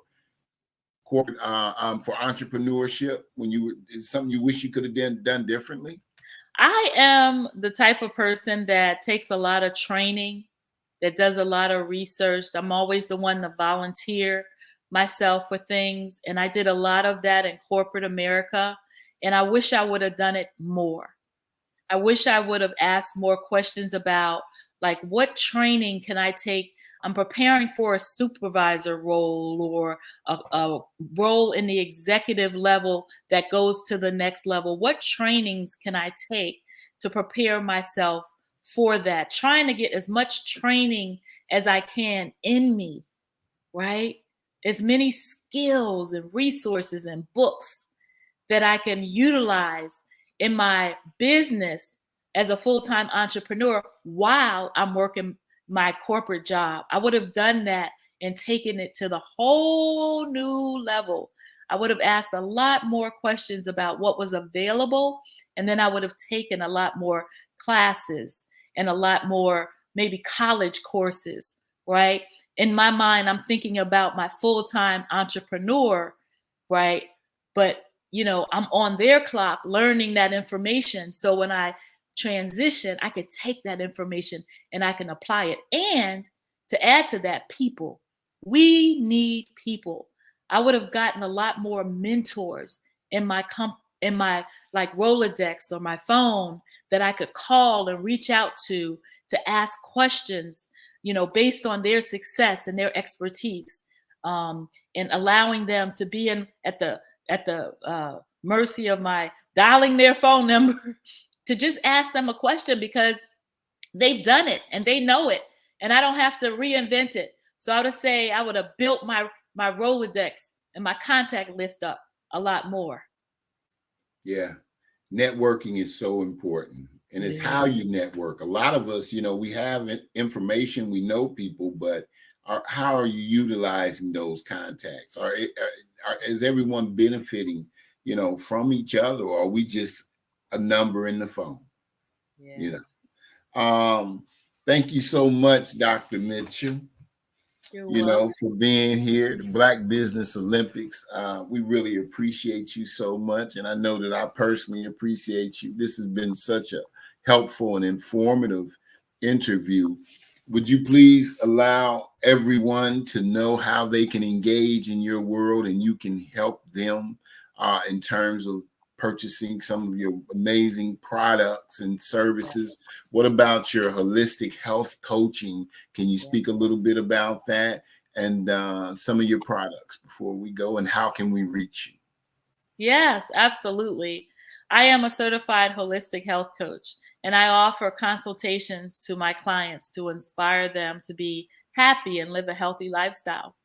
corporate, for entrepreneurship when you were, is something you wish you could have done differently? I am the type of person that takes a lot of training, that does a lot of research. I'm always the one to volunteer myself for things. And I did a lot of that in corporate America. And I wish I would have done it more. I wish I would have asked more questions about, like, what training can I take? I'm preparing for a supervisor role or a role in the executive level that goes to the next level. What trainings can I take to prepare myself for that? Trying to get as much training as I can in me, right? As many skills and resources and books that I can utilize in my business as a full-time entrepreneur while I'm working my corporate job. I would have done that and taken it to the whole new level. I would have asked a lot more questions about what was available, and then I would have taken a lot more classes and a lot more maybe college courses, right? In my mind, I'm thinking about my full-time entrepreneur, right? But, you know, I'm on their clock learning that information. So when I transition, I could take that information and I can apply it. And to add to that, people. We need people. I would have gotten a lot more mentors in my like Rolodex or my phone that I could call and reach out to ask questions, you know, based on their success and their expertise, and allowing them to be at the mercy of my dialing their phone number to just ask them a question because they've done it and they know it, and I don't have to reinvent it. So I would say I would have built my Rolodex and my contact list up a lot more. Yeah. Networking is so important. And it's how you network. A lot of us, you know, we have information, we know people, but how are you utilizing those contacts? Is everyone benefiting, you know, from each other, or are we just a number in the phone? Yeah. You know. Thank you so much, Dr. Mitchell. You know, for being here, the Black Business Olympics. We really appreciate you so much. And I know that I personally appreciate you. This has been such a helpful and informative interview. Would you please allow everyone to know how they can engage in your world and you can help them in terms of purchasing some of your amazing products and services? What about your holistic health coaching? Can you speak a little bit about that and some of your products before we go, and how can we reach you? Yes, absolutely. I am a certified holistic health coach, and I offer consultations to my clients to inspire them to be happy and live a healthy lifestyle.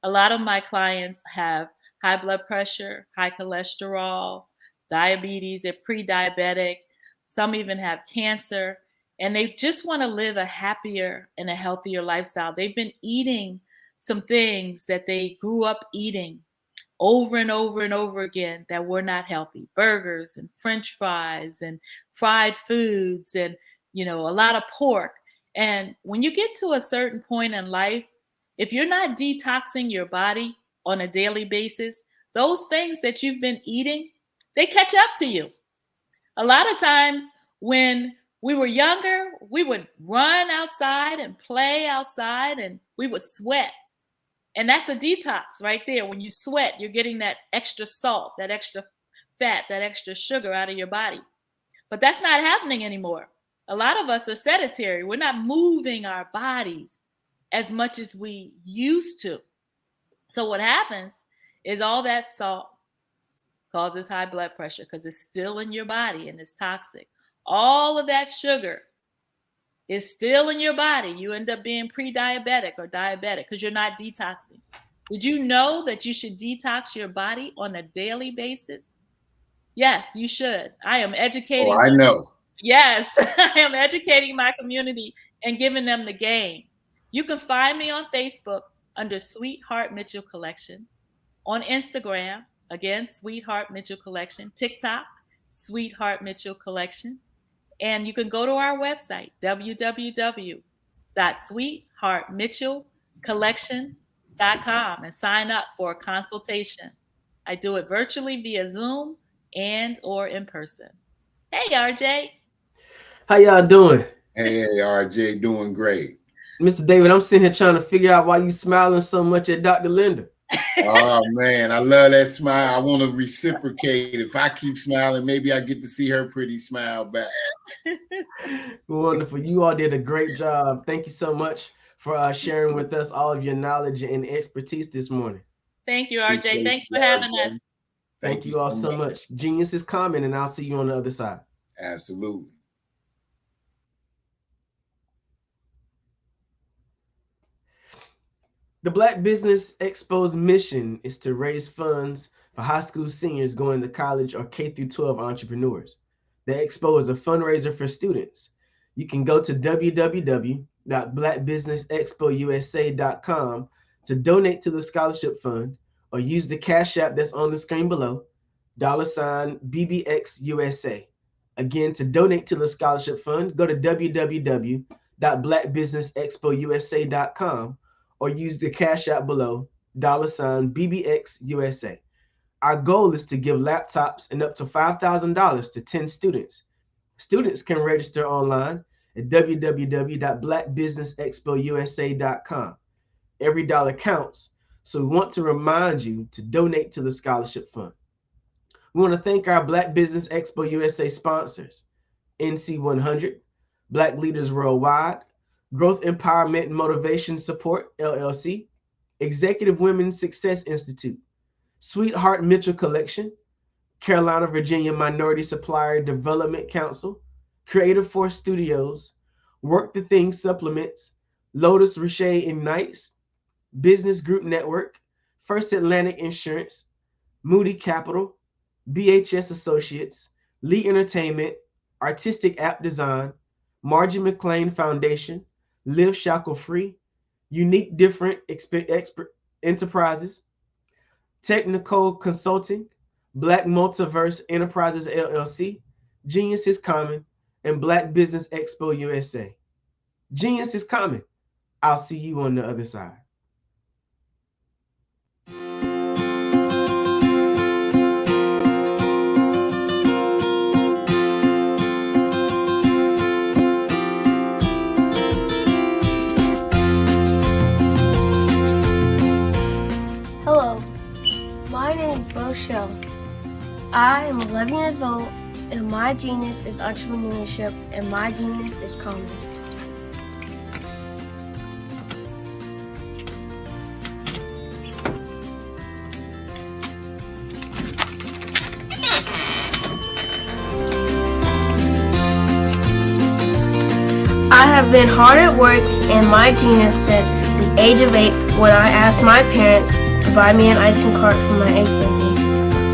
A lot of my clients have high blood pressure, high cholesterol, diabetes, they're pre-diabetic, some even have cancer, and they just want to live a happier and a healthier lifestyle. They've been eating some things that they grew up eating over and over and over again that were not healthy. Burgers and French fries and fried foods and, you know, a lot of pork. And when you get to a certain point in life, if you're not detoxing your body on a daily basis, those things that you've been eating, they catch up to you. A lot of times when we were younger, we would run outside and play outside, and we would sweat. And that's a detox right there. When you sweat, you're getting that extra salt, that extra fat, that extra sugar out of your body. But that's not happening anymore. A lot of us are sedentary. We're not moving our bodies as much as we used to. So what happens is all that salt causes high blood pressure because it's still in your body and it's toxic. All of that sugar is still in your body. You end up being pre-diabetic or diabetic because you're not detoxing. Did you know that you should detox your body on a daily basis? Yes, you should. I am educating. Oh, I know. Yes, I am educating my community and giving them the game. You can find me on Facebook under Sweetheart Mitchell Collection, on Instagram, again, Sweetheart Mitchell Collection, TikTok, Sweetheart Mitchell Collection. And you can go to our website, www.sweetheartmitchellcollection.com, and sign up for a consultation. I do it virtually via Zoom and or in person. Hey, RJ. How y'all doing? Hey, RJ, doing great. Mr. David, I'm sitting here trying to figure out why you smiling so much at Dr. Linda. Oh, man, I love that smile. I want to reciprocate. If I keep smiling, maybe I get to see her pretty smile back. Wonderful. You all did a great job. Thank you so much for sharing with us all of your knowledge and expertise this morning. Thank you, RJ. Thanks for having us. Thank you all so much. Genius is coming, and I'll see you on the other side. Absolutely. The Black Business Expo's mission is to raise funds for high school seniors going to college or K-12 entrepreneurs. The Expo is a fundraiser for students. You can go to www.blackbusinessexpousa.com to donate to the scholarship fund, or use the Cash App that's on the screen below, $BBXUSA. Again, to donate to the scholarship fund, go to www.blackbusinessexpousa.com or use the Cash App below, $BBXUSA. Our goal is to give laptops and up to $5,000 to 10 students. Students can register online at www.blackbusinessexpousa.com. Every dollar counts, so we want to remind you to donate to the scholarship fund. We want to thank our Black Business Expo USA sponsors: NC100, Black Leaders Worldwide, Growth Empowerment and Motivation Support, LLC, Executive Women's Success Institute, Sweetheart Mitchell Collection, Carolina, Virginia Minority Supplier Development Council, Creative Force Studios, Work the Thing Supplements, Lotus Richey Ignites, Business Group Network, First Atlantic Insurance, Moody Capital, BHS Associates, Lee Entertainment, Artistic App Design, Margie McLean Foundation, Live Shackle Free, Unique Different Enterprises, Technical Consulting, Black Multiverse Enterprises LLC, Genius is Common, and Black Business Expo USA. Genius is coming. I'll see you on the other side. Hello, my name is Rochelle. I am 11 years old, and my genius is entrepreneurship, and my genius is common. I have been hard at work, and my genius since the age of 8 when I asked my parents to buy me an ice cream cart for my 8th birthday.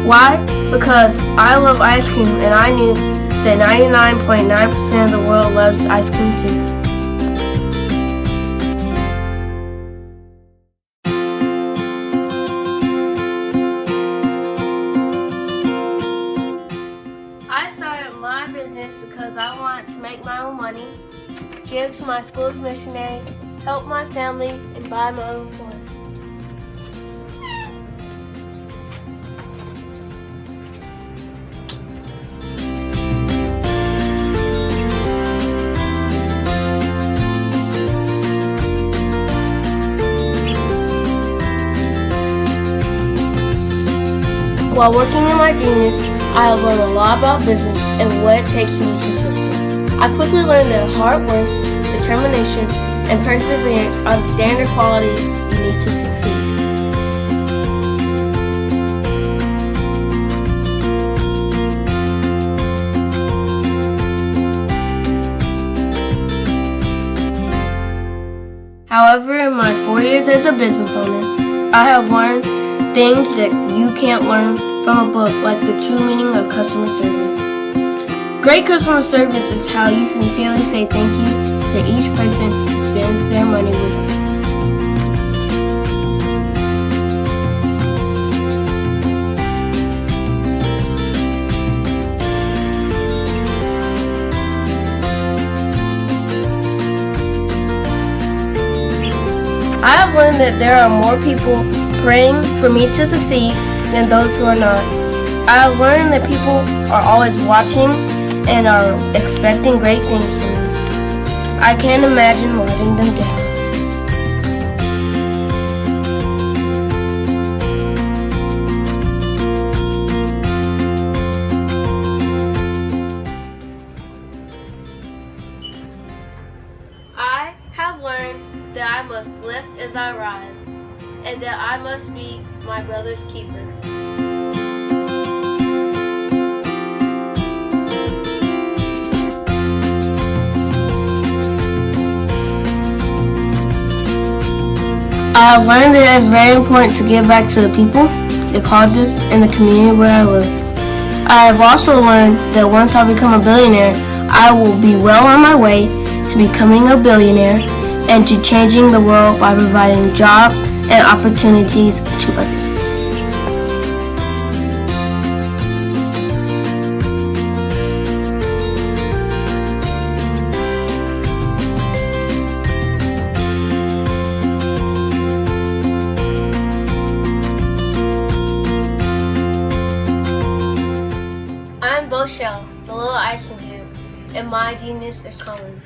Why? Because I love ice cream, and I knew that 99.9% of the world loves ice cream too. I started my business because I wanted to make my own money, give to my school's missionary, help my family, and buy my own toys. While working in my genius, I have learned a lot about business and what it takes to be successful. I quickly learned that hard work, determination, and perseverance are the standard qualities you need to succeed. However, in my 4 years as a business owner, I have learned things that you can't learn from a book, like the true meaning of customer service. Great customer service is how you sincerely say thank you to each person who spends their money with you. I have learned that there are more people praying for me to succeed than those who are not. I have learned that people are always watching and are expecting great things from me. I can't imagine letting them down. I have learned that I must lift as I rise, and that I must be my brother's keeper. I have learned that it is very important to give back to the people, the causes, and the community where I live. I have also learned that once I become a billionaire, I will be well on my way to becoming a billionaire and to changing the world by providing jobs and opportunities to others. I'm Boshell, the little icing dude, and my genius is coming.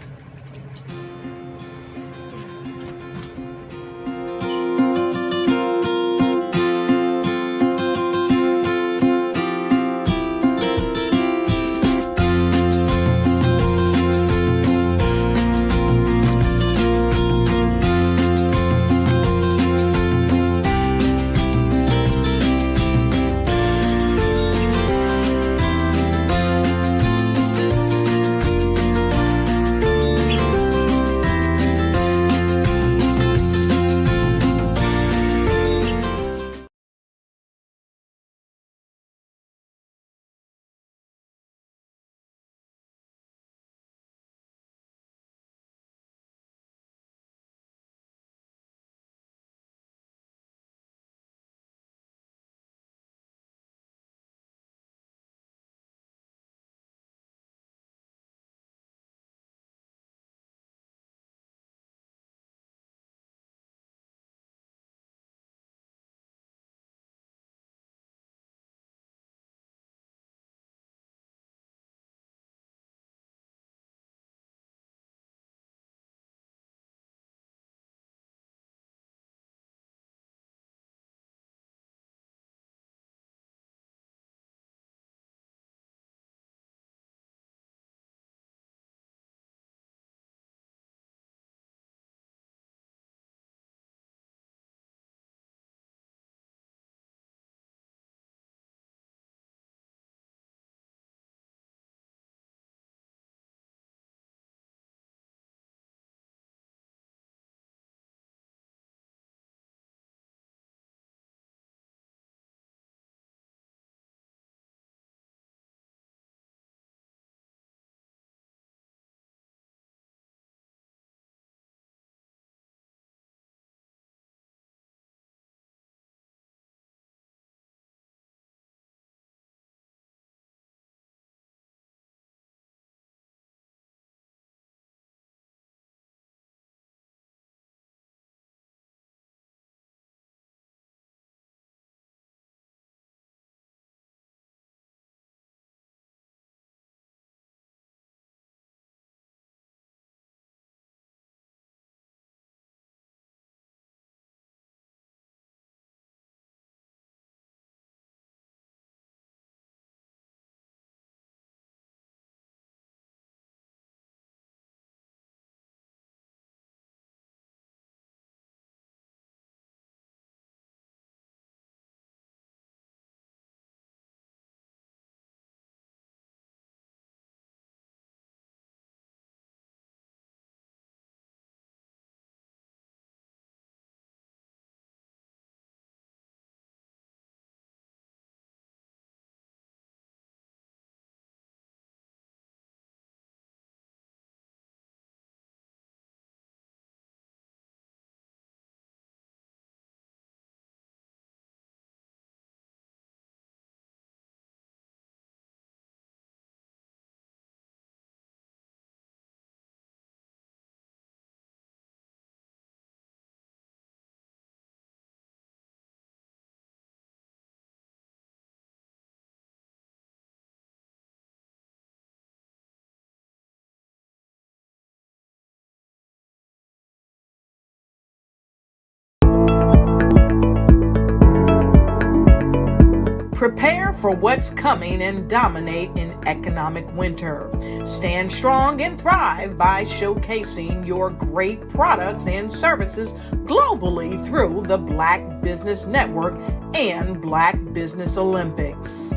Prepare for what's coming and dominate in economic winter. Stand strong and thrive by showcasing your great products and services globally through the Black Business Network and Black Business Olympics.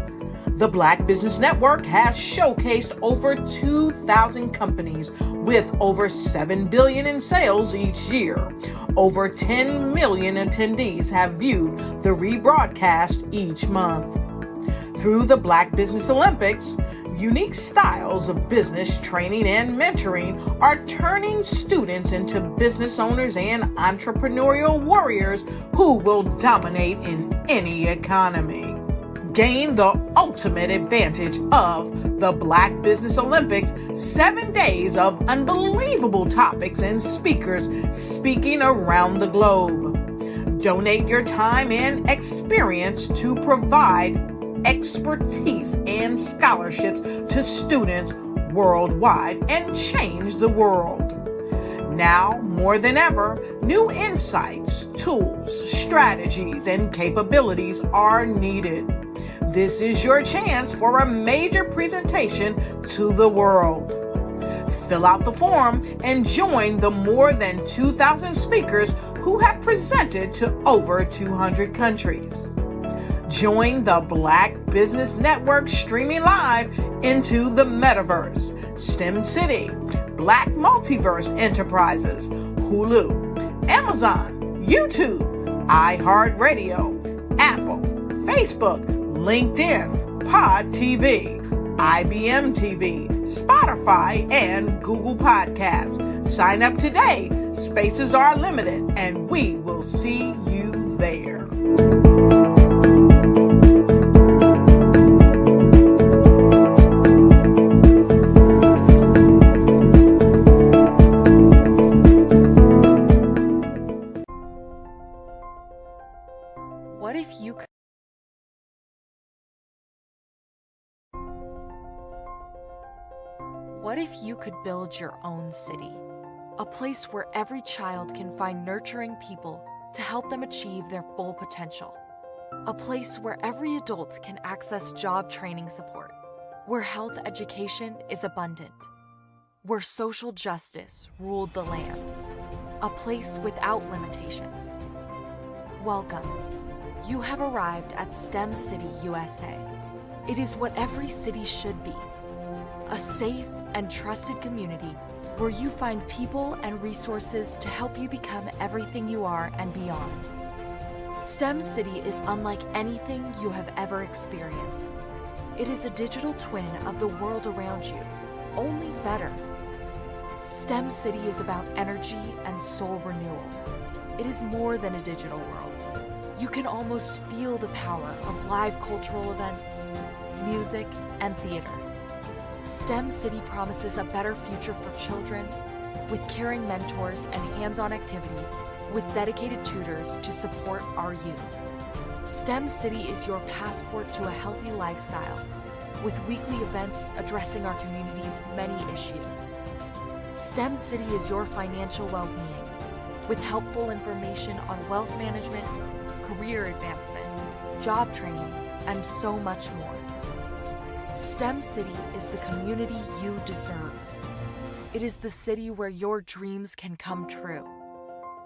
The Black Business Network has showcased over 2,000 companies with over $7 billion in sales each year. Over 10 million attendees have viewed the rebroadcast each month. Through the Black Business Olympics, unique styles of business training and mentoring are turning students into business owners and entrepreneurial warriors who will dominate in any economy. Gain the ultimate advantage of the Black Business Olympics, 7 days of unbelievable topics and speakers speaking around the globe. Donate your time and experience to provide expertise and scholarships to students worldwide and change the world. Now, more than ever, new insights, tools, strategies, and capabilities are needed. This is your chance for a major presentation to the world. Fill out the form and join the more than 2,000 speakers who have presented to over 200 countries. Join the Black Business Network streaming live into the metaverse, STEM City, Black Multiverse Enterprises, Hulu, Amazon, YouTube, iHeartRadio, Apple, Facebook, LinkedIn, Pod TV, IBM TV, Spotify, and Google Podcasts. Sign up today. Spaces are limited, and we will see you there. What if you could What if you could build your own city? A place where every child can find nurturing people to help them achieve their full potential. A place where every adult can access job training support. Where health education is abundant. Where social justice ruled the land. A place without limitations. Welcome. You have arrived at STEM City, USA. It is what every city should be. A safe and trusted community where you find people and resources to help you become everything you are and beyond. STEM City is unlike anything you have ever experienced. It is a digital twin of the world around you, only better. STEM City is about energy and soul renewal. It is more than a digital world. You can almost feel the power of live cultural events, music, and theater. STEM City promises a better future for children with caring mentors and hands-on activities with dedicated tutors to support our youth. STEM City is your passport to a healthy lifestyle with weekly events addressing our community's many issues. STEM City is your financial well-being with helpful information on wealth management, career advancement, job training, and so much more. STEM City is the community you deserve. It is the city where your dreams can come true.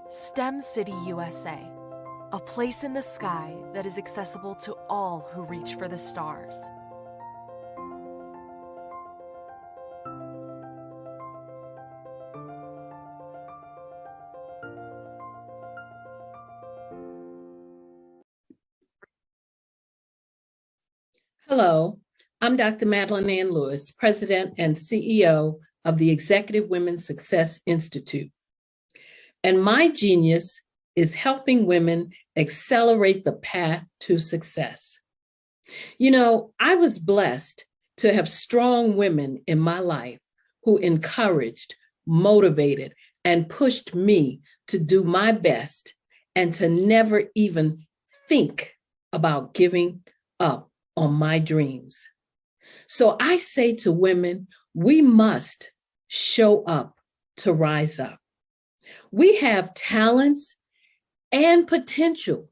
STEM City USA, a place in the sky that is accessible to all who reach for the stars. Hello, I'm Dr. Madeline Ann Lewis, President and CEO of the Executive Women's Success Institute. And my genius is helping women accelerate the path to success. You know, I was blessed to have strong women in my life who encouraged, motivated, and pushed me to do my best and to never even think about giving up on my dreams. So I say to women, we must show up to rise up. We have talents and potential,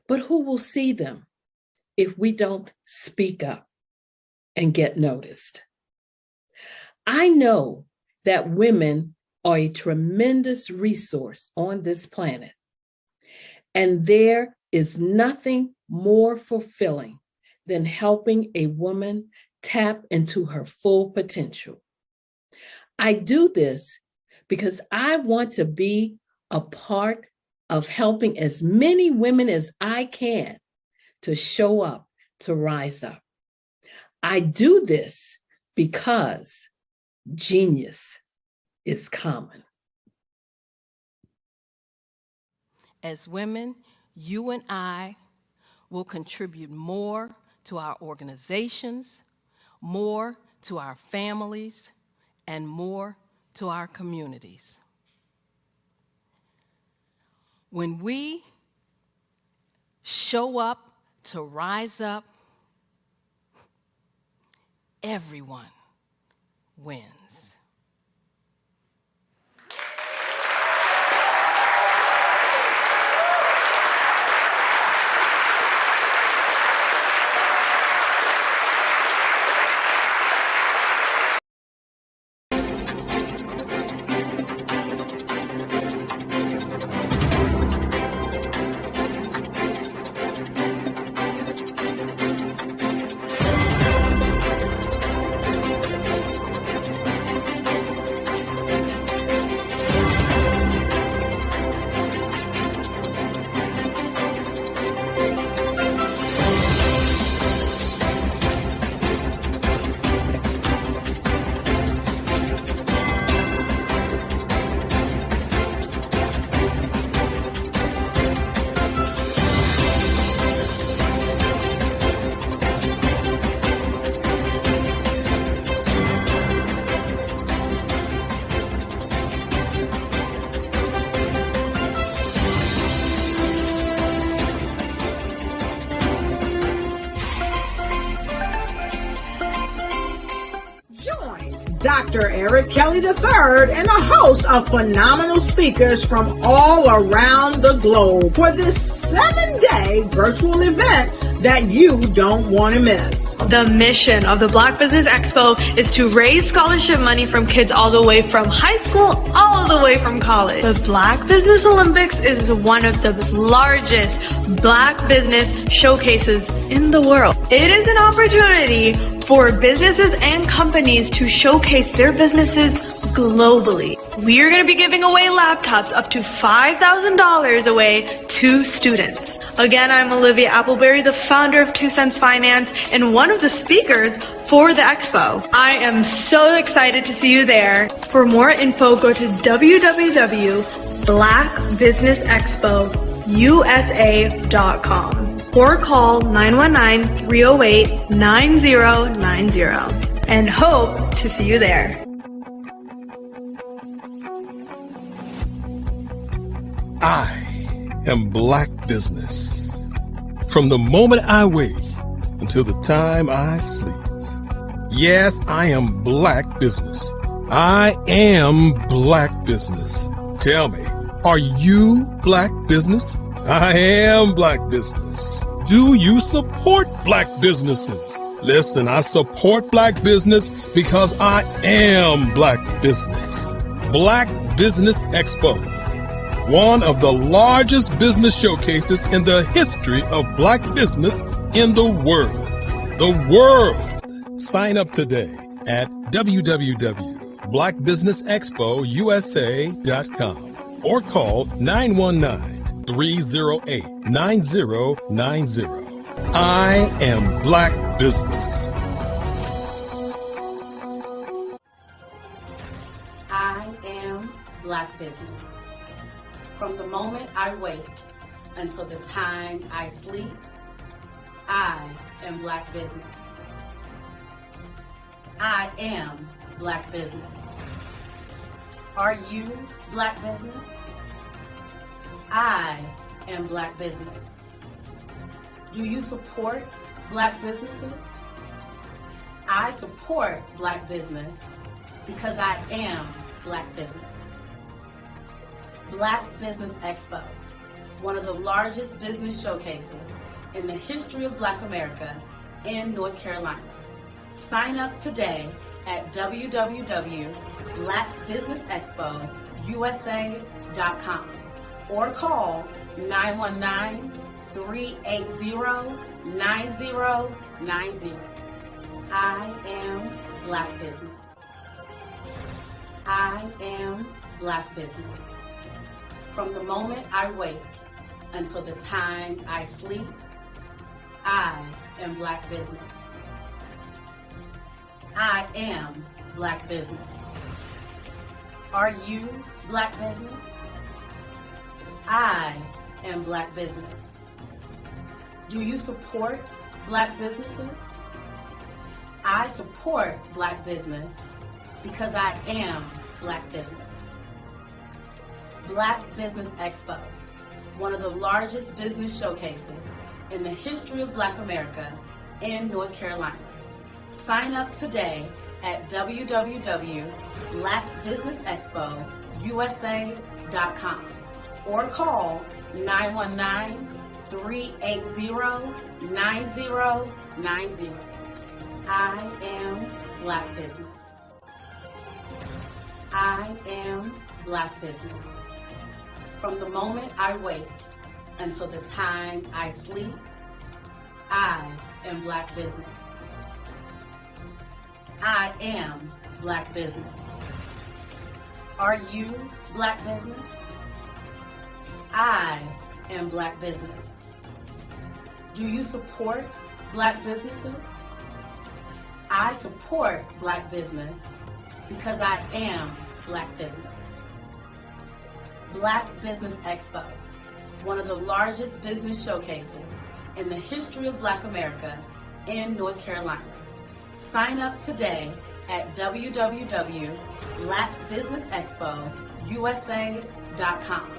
but who will see them? if we don't speak up and get noticed. I know that women are a tremendous resource on this planet, and there is nothing more fulfilling than helping a woman tap into her full potential. I do this because I want to be a part of helping as many women as I can to show up, to rise up. I do this because genius is common. As women, you and I will contribute more to our organizations, more to our families, and more to our communities. When we show up to rise up, everyone wins. Dr. Eric Kelly III and a host of phenomenal speakers from all around the globe for this 7-day virtual event that you don't want to miss. The mission of the Black Business Expo is to raise scholarship money from kids all the way from high school all the way from college. The Black Business Olympics is one of the largest Black business showcases in the world. It is an opportunity for businesses and companies to showcase their businesses globally. We are going to be giving away laptops up to $5,000 away to students. Again, I'm Olivia Appleberry, the founder of 2 Cents Finance and one of the speakers for the expo. I am so excited to see you there. For more info, go to www.blackbusinessexpousa.com or call 919-308-9090 and hope to see you there. I am Black business. From the moment I wake until the time I sleep. Yes, I am Black business. I am Black business. Tell me, are you Black business? I am Black business. Do you support Black businesses? Listen, I support Black business because I am Black business. Black Business Expo, one of the largest business showcases in the history of Black business in the world. The world! Sign up today at www.blackbusinessexpousa.com or call 919-308-9090. I am Black business. I am Black business. From the moment I wake until the time I sleep, I am Black business. I am Black business. Are you Black business? I am Black business. Do you support Black businesses? I support Black business because I am Black business. Black Business Expo, one of the largest business showcases in the history of Black America in North Carolina. Sign up today at www.blackbusinessexpousa.com or call 919-380-9090. I am Black Business. I am Black Business. From the moment I wake until the time I sleep, I am Black Business. I am Black Business. Are you Black Business? I am Black Business. Do you support Black businesses? I support Black business because I am Black Business. Black Business Expo, one of the largest business showcases in the history of Black America in North Carolina. Sign up today at www.blackbusinessexpousa.com or call 919-380-9090. I am Black Business. I am Black Business. From the moment I wake until the time I sleep, I am Black Business. I am Black Business. Are you Black Business? I am Black Business. Do you support Black businesses? I support Black business because I am Black Business. Black Business Expo, one of the largest business showcases in the history of Black America in North Carolina. Sign up today at www.blackbusinessexpousa.com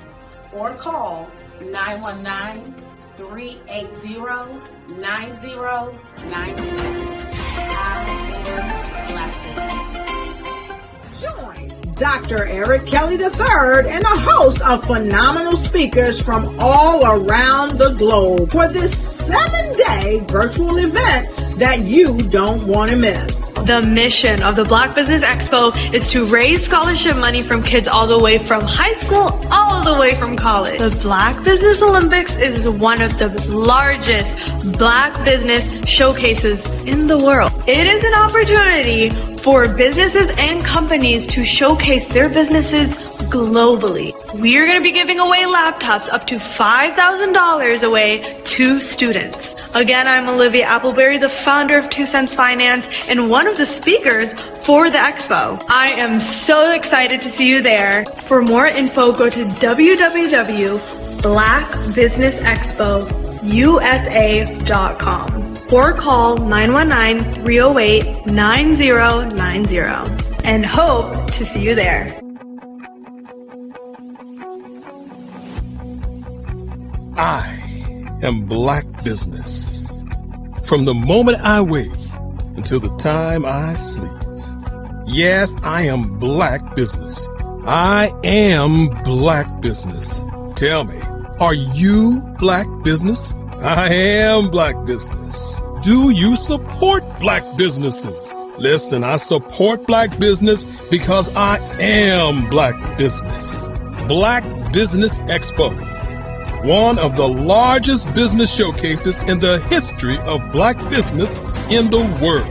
or call 919-380-9090. Join Dr. Eric Kelly III and a host of phenomenal speakers from all around the globe for this 7-day virtual event that you don't want to miss. The mission of the Black Business Expo is to raise scholarship money from kids all the way from high school, all the way from college. The Black Business Olympics is one of the largest Black business showcases in the world. It is an opportunity for businesses and companies to showcase their businesses globally. We are going to be giving away laptops up to $5,000 away to students. Again, I'm Olivia Appleberry, the founder of 2 Cents Finance and one of the speakers for the expo. I am so excited to see you there. For more info, go to www.blackbusinessexpousa.com or call 919-308-9090 and hope to see you there. I am Black Business. From the moment I wake until the time I sleep. Yes, I am Black Business. I am Black Business. Tell me, are you Black Business? I am Black Business. Do you support Black businesses? Listen, I support Black business because I am Black Business. Black Business Expo, one of the largest business showcases in the history of Black business in the world.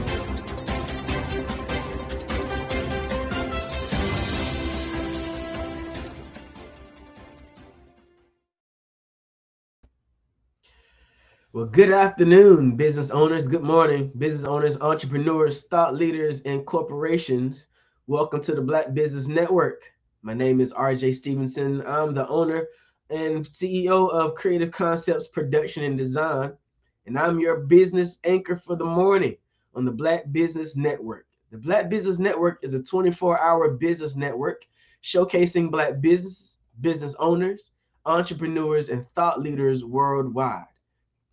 Well, good afternoon, business owners. Good morning, business owners, entrepreneurs, thought leaders, and corporations. Welcome to the Black Business Network. My name is RJ Stevenson. I'm the owner and CEO of Creative Concepts Production and Design, and I'm your business anchor for the morning on the Black Business Network. The Black Business Network is a 24-hour business network showcasing Black business owners, entrepreneurs, and thought leaders worldwide.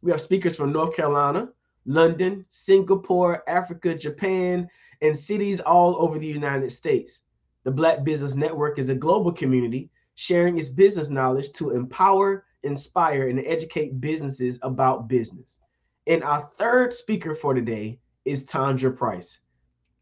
We have speakers from North Carolina, London, Singapore, Africa, Japan, and cities all over the United States. The Black Business Network is a global community sharing its business knowledge to empower, inspire, and educate businesses about business. And our third speaker for today is Tondra Price.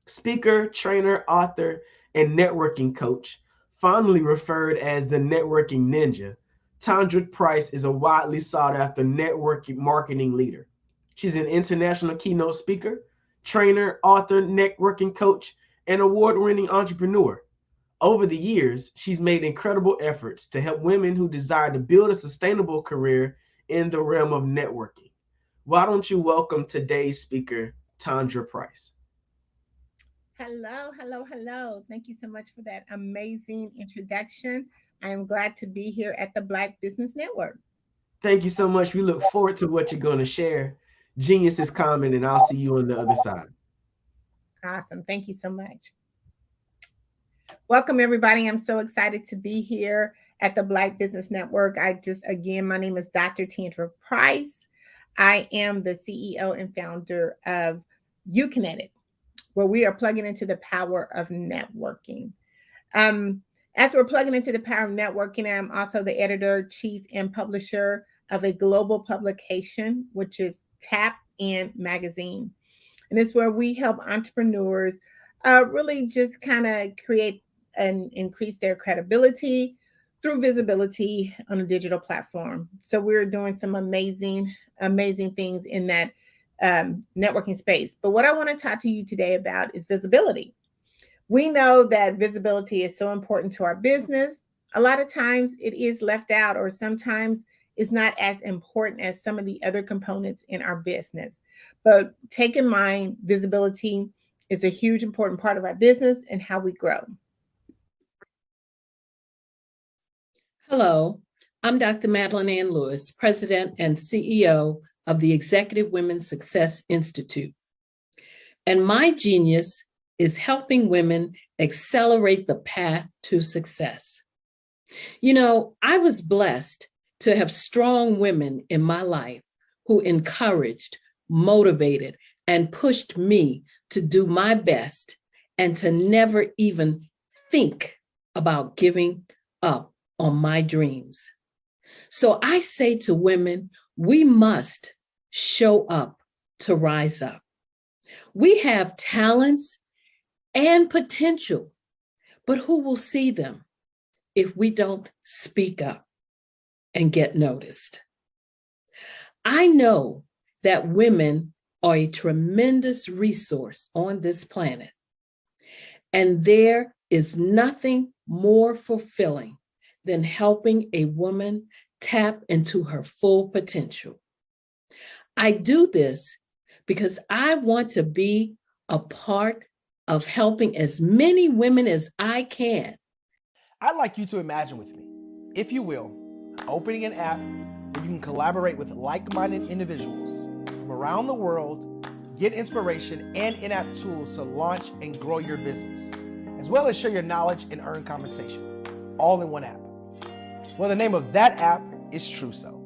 Speaker, trainer, author, and networking coach, fondly referred as the networking ninja, Tondra Price is a widely sought after networking marketing leader. She's an international keynote speaker, trainer, author, networking coach, and award-winning entrepreneur. Over the years, she's made incredible efforts to help women who desire to build a sustainable career in the realm of networking. Why don't you welcome today's speaker, Tondra Price? Hello, hello, hello. Thank you so much for that amazing introduction. I am glad to be here at the Black Business Network. Thank you so much. We look forward to what you're going to share. Genius is coming, and I'll see you on the other side. Awesome. Thank you so much. Welcome, everybody. I'm so excited to be here at the Black Business Network. Again, my name is Dr. Tondra Price. I am the CEO and founder of Ukinetic, where we are plugging into the power of networking. As we're plugging into the power of networking, I'm also the editor, chief, and publisher of a global publication, which is Tap In Magazine. And it's where we help entrepreneurs really just kind of create and increase their credibility through visibility on a digital platform. So we're doing some amazing things in that networking space. But what I want to talk to you today about is visibility. We know that visibility is so important to our business. A lot of times it is left out, or sometimes is not as important as some of the other components in our business. But take in mind, visibility is a huge important part of our business and how we grow. Hello, I'm Dr. Madeline Ann Lewis, President and CEO of the Executive Women's Success Institute. And my genius is helping women accelerate the path to success. You know, I was blessed to have strong women in my life who encouraged, motivated, and pushed me to do my best and to never even think about giving up on my dreams. So I say to women, we must show up to rise up. We have talents and potential, but who will see them if we don't speak up and get noticed? I know that women are a tremendous resource on this planet, and there is nothing more fulfilling than helping a woman tap into her full potential. I do this because I want to be a part of helping as many women as I can. I'd like you to imagine with me, if you will, opening an app where you can collaborate with like-minded individuals from around the world, get inspiration and in-app tools to launch and grow your business, as well as share your knowledge and earn compensation, all in one app. Well, the name of that app is Truso,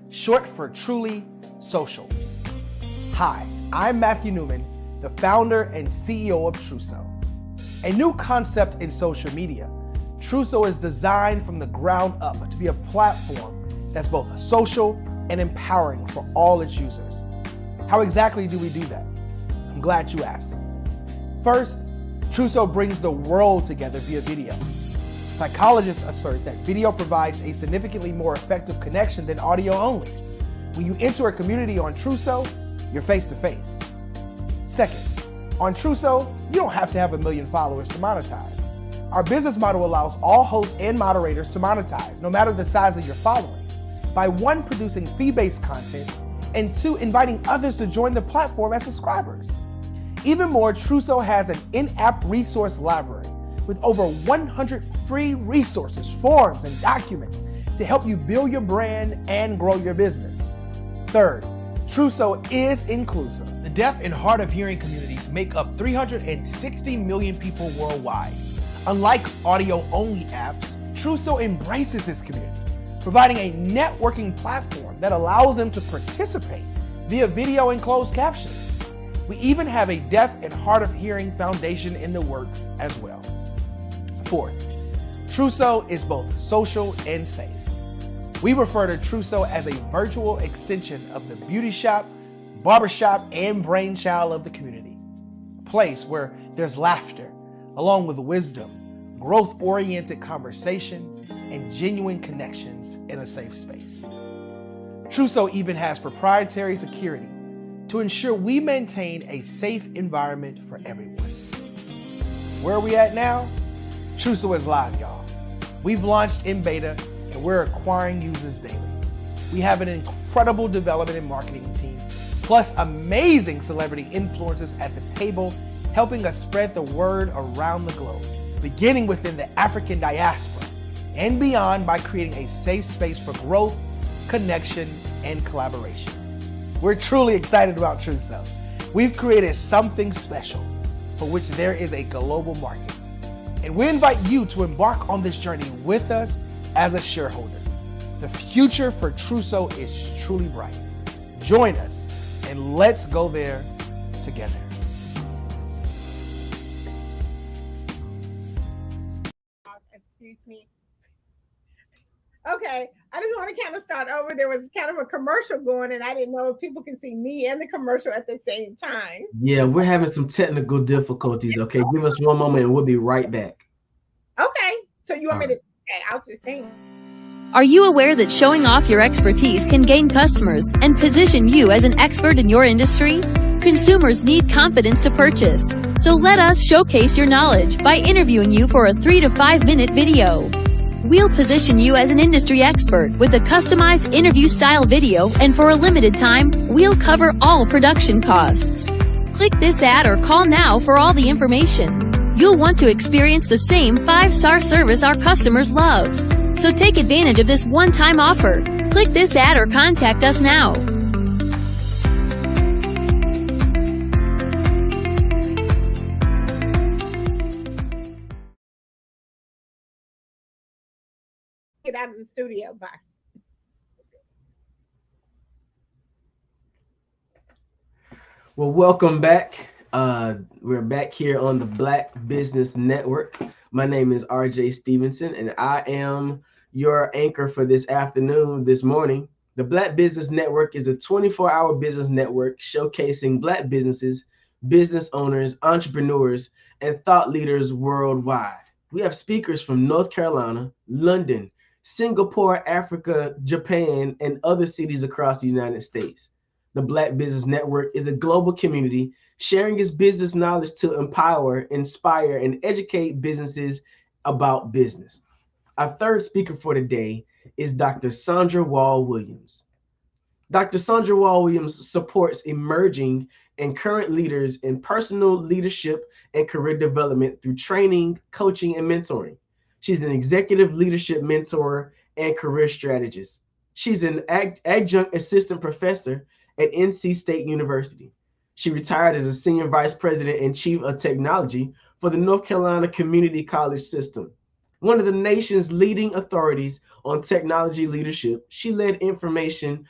short for Truly Social. Hi, I'm Matthew Newman, the founder and CEO of Truso. A new concept in social media, Truso is designed from the ground up to be a platform that's both social and empowering for all its users. How exactly do we do that? I'm glad you asked. First, Truso brings the world together via video. Psychologists assert that video provides a significantly more effective connection than audio only. When you enter a community on Truso, you're face-to-face. Second, on Truso, you don't have to have 1 million followers to monetize. Our business model allows all hosts and moderators to monetize, no matter the size of your following, by 1, producing fee-based content, and 2, inviting others to join the platform as subscribers. Even more, Truso has an in-app resource library with over 100 free resources, forms, and documents to help you build your brand and grow your business. Third, Truso is inclusive. The deaf and hard of hearing communities make up 360 million people worldwide. Unlike audio-only apps, Truso embraces this community, providing a networking platform that allows them to participate via video and closed captions. We even have a deaf and hard of hearing foundation in the works as well. Fourth, Truso is both social and safe. We refer to Trousseau as a virtual extension of the beauty shop, barbershop, and brainchild of the community. A place where there's laughter, along with wisdom, growth-oriented conversation, and genuine connections in a safe space. Trousseau even has proprietary security to ensure we maintain a safe environment for everyone. Where are we at now? Trousseau is live, y'all. We've launched in beta and we're acquiring users daily. We have an incredible development and marketing team, plus amazing celebrity influencers at the table, helping us spread the word around the globe, beginning within the African diaspora and beyond by creating a safe space for growth, connection, and collaboration. We're truly excited about Trousseau. We've created something special for which there is a global market. And we invite you to embark on this journey with us as a shareholder. The future for Trousseau is truly bright. Join us and let's go there together. Excuse me. Okay, I just want to kind of start over. There was kind of a commercial going, and I didn't know if people can see me and the commercial at the same time. Yeah, we're having some technical difficulties. Okay, give us one moment and we'll be right back. Okay, so you want me to? Okay, I'll just say. Are you aware that showing off your expertise can gain customers and position you as an expert in your industry? Consumers need confidence to purchase, so let us showcase your knowledge by interviewing you for a 3 to 5 minute video. We'll position you as an industry expert with a customized interview-style video, and for a limited time, we'll cover all production costs. Click this ad or call now for all the information. You'll want to experience the same 5-star service our customers love. So take advantage of this one-time offer. Click this ad or contact us now. Get out of the studio. Bye. Well, welcome back. We're back here on the Black Business Network. My name is RJ Stevenson, and I am your anchor for this afternoon, this morning. The Black Business Network is a 24-hour business network showcasing Black businesses, business owners, entrepreneurs, and thought leaders worldwide. We have speakers from North Carolina, London, Singapore, Africa, Japan, and other cities across the United States. The Black Business Network is a global community sharing its business knowledge to empower, inspire, and educate businesses about business. Our third speaker for today is Dr. Sandra Wall-Williams. Dr. Sandra Wall-Williams supports emerging and current leaders in personal leadership and career development through training, coaching, and mentoring. She's an executive leadership mentor and career strategist. She's an adjunct assistant professor at NC State University. She retired as a senior vice president and chief of technology for the North Carolina Community College System. One of the nation's leading authorities on technology leadership, she led information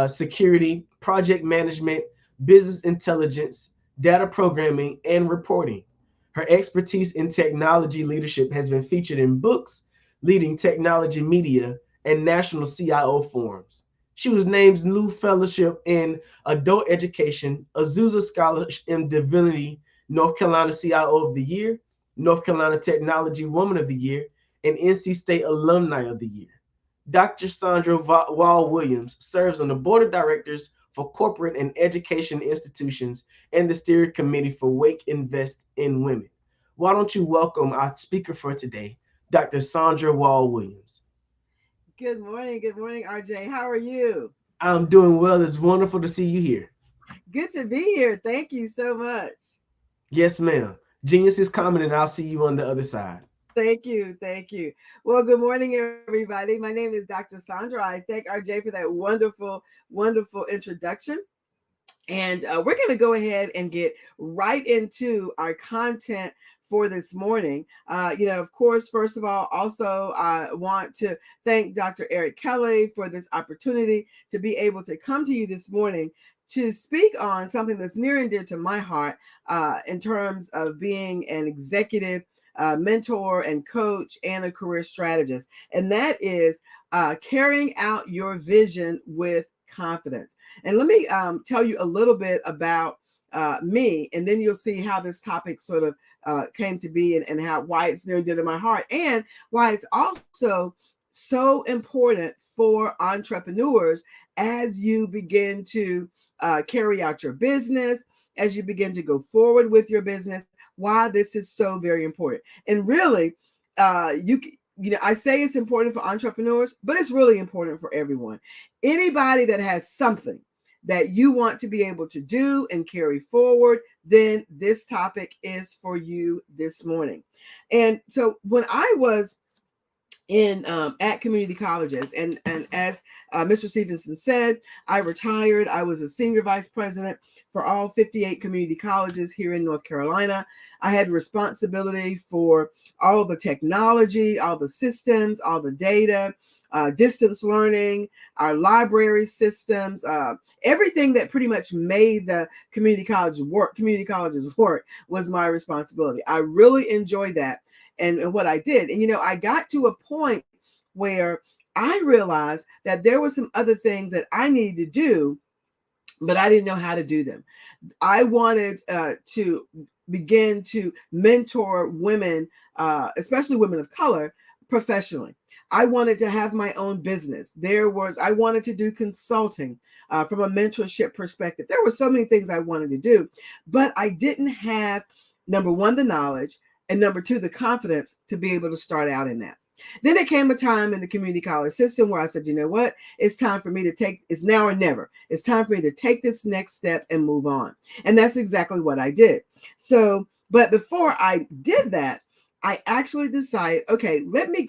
security, project management, business intelligence, data programming, and reporting. Her expertise in technology leadership has been featured in books, leading technology media, and national CIO forums. She was named New Fellowship in Adult Education, Azusa Scholarship in Divinity, North Carolina CIO of the Year, North Carolina Technology Woman of the Year, and NC State Alumni of the Year. Dr. Sandra Wall-Williams serves on the board of directors for corporate and education institutions and the steering committee for Wake Invest in Women. Why don't you welcome our speaker for today, Dr. Sandra Wall-Williams. Good morning, RJ. How are you? I'm doing well. It's wonderful to see you here. Good to be here. Thank you so much. Yes, ma'am. Genius is coming, and I'll see you on the other side. Thank you. Well, good morning, everybody. My name is Dr. Sandra. I thank RJ for that wonderful introduction. And we're going to go ahead and get right into our content for this morning. Of course, first of all, also I want to thank Dr. Eric Kelly for this opportunity to be able to come to you this morning to speak on something that's near and dear to my heart in terms of being an executive mentor and coach and a career strategist. And that is carrying out your vision with confidence. And let me tell you a little bit about me, and then you'll see how this topic sort of came to be, and why it's near and dear to my heart, and why it's also so important for entrepreneurs as you begin to carry out your business, as you begin to go forward with your business, why this is so very important. And really, I say it's important for entrepreneurs, but it's really important for everyone. Anybody that has something that you want to be able to do and carry forward, then this topic is for you this morning. And so when I was at community colleges, and as Mr. Stevenson said, I retired. I was a senior vice president for all 58 community colleges here in North Carolina. I had responsibility for all the technology, all the systems, all the data, distance learning, our library systems, everything that pretty much made the community colleges work was my responsibility. I really enjoyed that. And what I did. And, I got to a point where I realized that there were some other things that I needed to do, but I didn't know how to do them. I wanted to begin to mentor women, especially women of color, professionally. I wanted to have my own business. I wanted to do consulting from a mentorship perspective. There were so many things I wanted to do, but I didn't have, number one, the knowledge, and number two, the confidence to be able to start out in that. Then there came a time in the community college system where I said, you know what? It's time for me to it's now or never. It's time for me to take this next step and move on. And that's exactly what I did. So, but before I did that, I actually decided, okay, let me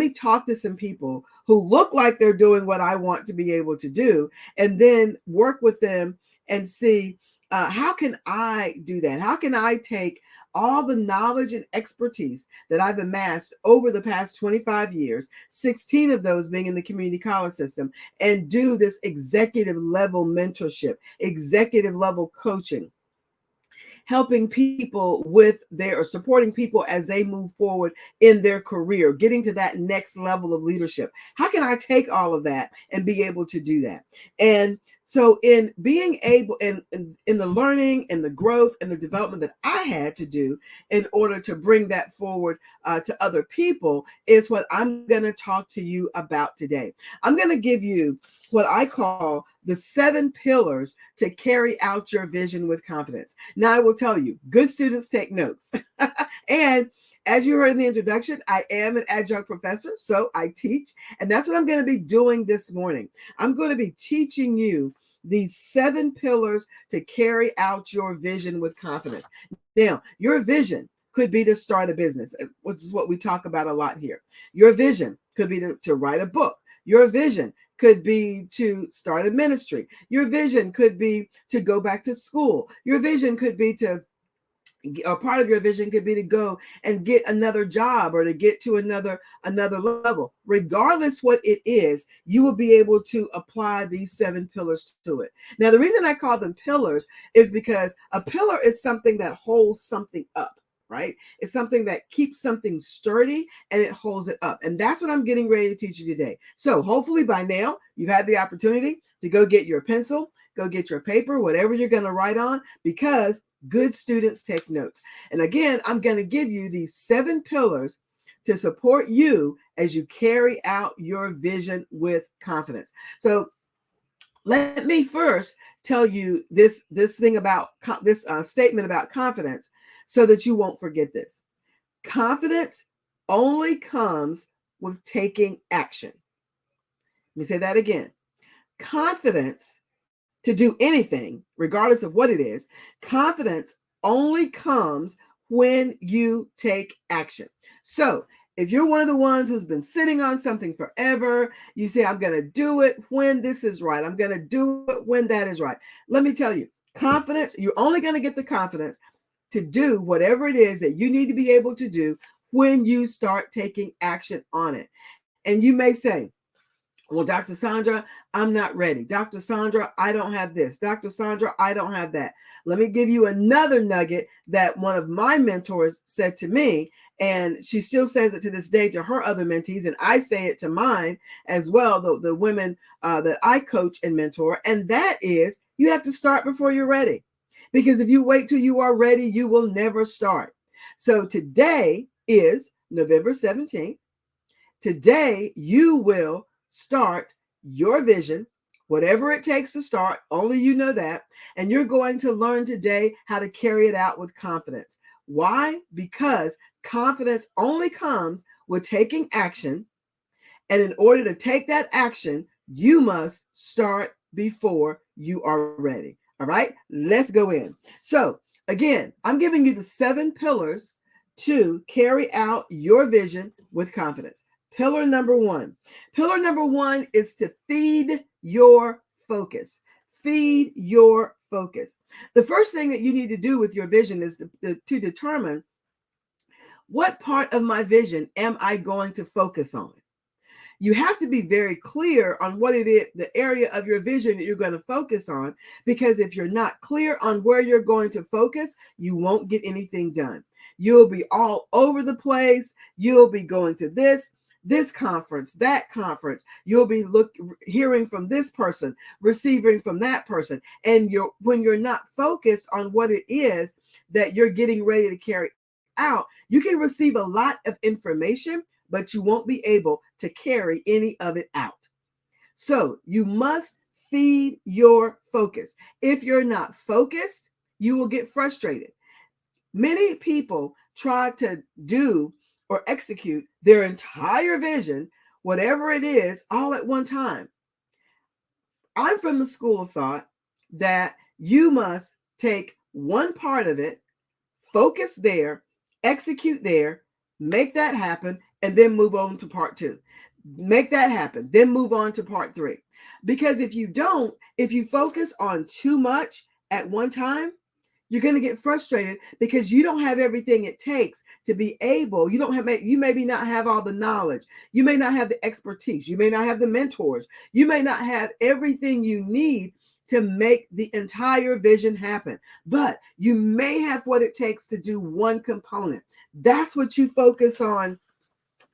talk to some people who look like they're doing what I want to be able to do, and then work with them and see, how can I do that? How can I take all the knowledge and expertise that I've amassed over the past 25 years, 16 of those being in the community college system, and do this executive level mentorship, executive level coaching, helping people supporting people as they move forward in their career, getting to that next level of leadership. How can I take all of that and be able to do that? And so in being able, in the learning and the growth and the development that I had to do in order to bring that forward to other people is what I'm going to talk to you about today. I'm going to give you what I call the 7 pillars to carry out your vision with confidence. Now, I will tell you, good students take notes. And as you heard in the introduction, I am an adjunct professor, so I teach. And that's what I'm going to be doing this morning. I'm going to be teaching you these 7 pillars to carry out your vision with confidence. Now, your vision could be to start a business, which is what we talk about a lot here. Your vision could be to write a book. Your vision could be to start a ministry. Your vision could be to go back to school. Your vision could be or part of your vision could be to go and get another job or to get to another level. Regardless what it is, you will be able to apply these 7 pillars to it. Now, the reason I call them pillars is because a pillar is something that holds something up, right? It's something that keeps something sturdy and it holds it up. And that's what I'm getting ready to teach you today. So hopefully by now you've had the opportunity to go get your pencil, go get your paper, whatever you're going to write on, because good students take notes. And again, I'm going to give you these 7 pillars to support you as you carry out your vision with confidence. So let me first tell you this thing about this statement about confidence so that you won't forget this. Confidence only comes with taking action. Let me say that again. Confidence to do anything, regardless of what it is, confidence only comes when you take action. So if you're one of the ones who's been sitting on something forever, you say, I'm going to do it when this is right. I'm going to do it when that is right. Let me tell you, confidence, you're only going to get the confidence to do whatever it is that you need to be able to do when you start taking action on it. And you may say, Well, Dr. Sandra, I'm not ready. Dr. Sandra, I don't have this. Dr. Sandra, I don't have that. Let me give you another nugget that one of my mentors said to me, and she still says it to this day to her other mentees, and I say it to mine as well, the women that I coach and mentor, and that is you have to start before you're ready. Because if you wait till you are ready, you will never start. So today is November 17th. Today, you will start your vision, whatever it takes to start, only you know that. And you're going to learn today how to carry it out with confidence. Why? Because confidence only comes with taking action. And in order to take that action, you must start before you are ready. All right, let's go in. So again, I'm giving you the 7 pillars to carry out your vision with confidence. Pillar number 1. Pillar number 1 is to feed your focus. Feed your focus. The first thing that you need to do with your vision is to determine what part of my vision am I going to focus on. You have to be very clear on what it is, the area of your vision that you're going to focus on, because if you're not clear on where you're going to focus, you won't get anything done. You'll be all over the place. You'll be going to this conference, that conference. You'll be hearing from this person, receiving from that person. And when you're not focused on what it is that you're getting ready to carry out, you can receive a lot of information, but you won't be able to carry any of it out. So you must feed your focus. If you're not focused, you will get frustrated. Many people try to do or execute their entire vision, whatever it is, all at one time. I'm from the school of thought that you must take one part of it, focus there, execute there, make that happen, and then move on to part 2. Make that happen, then move on to part 3. Because if you focus on too much at one time, you're going to get frustrated because you don't have everything it takes to be able. You maybe not have all the knowledge. You may not have the expertise. You may not have the mentors. You may not have everything you need to make the entire vision happen, but you may have what it takes to do one component. That's what you focus on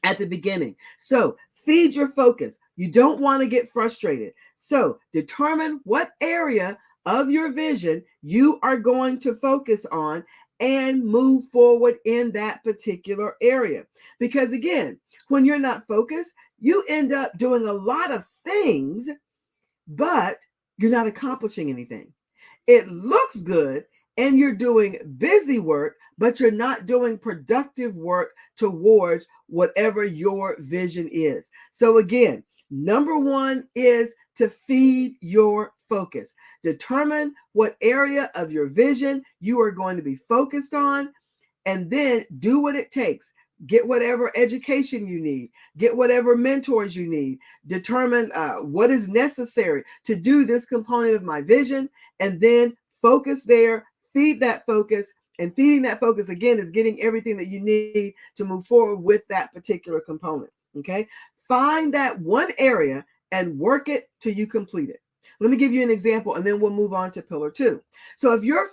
at the beginning. So feed your focus. You don't want to get frustrated. So determine what area of your vision you are going to focus on and move forward in that particular area. Because again, when you're not focused, you end up doing a lot of things, but you're not accomplishing anything. It looks good and you're doing busy work, but you're not doing productive work towards whatever your vision is. So again, number 1 is to feed your focus. Determine what area of your vision you are going to be focused on, and then do what it takes. Get whatever education you need. Get whatever mentors you need. Determine what is necessary to do this component of my vision, and then focus there. Feed that focus. And feeding that focus, again, is getting everything that you need to move forward with that particular component. Okay? Find that one area and work it till you complete it. Let me give you an example, and then we'll move on to pillar 2. So if your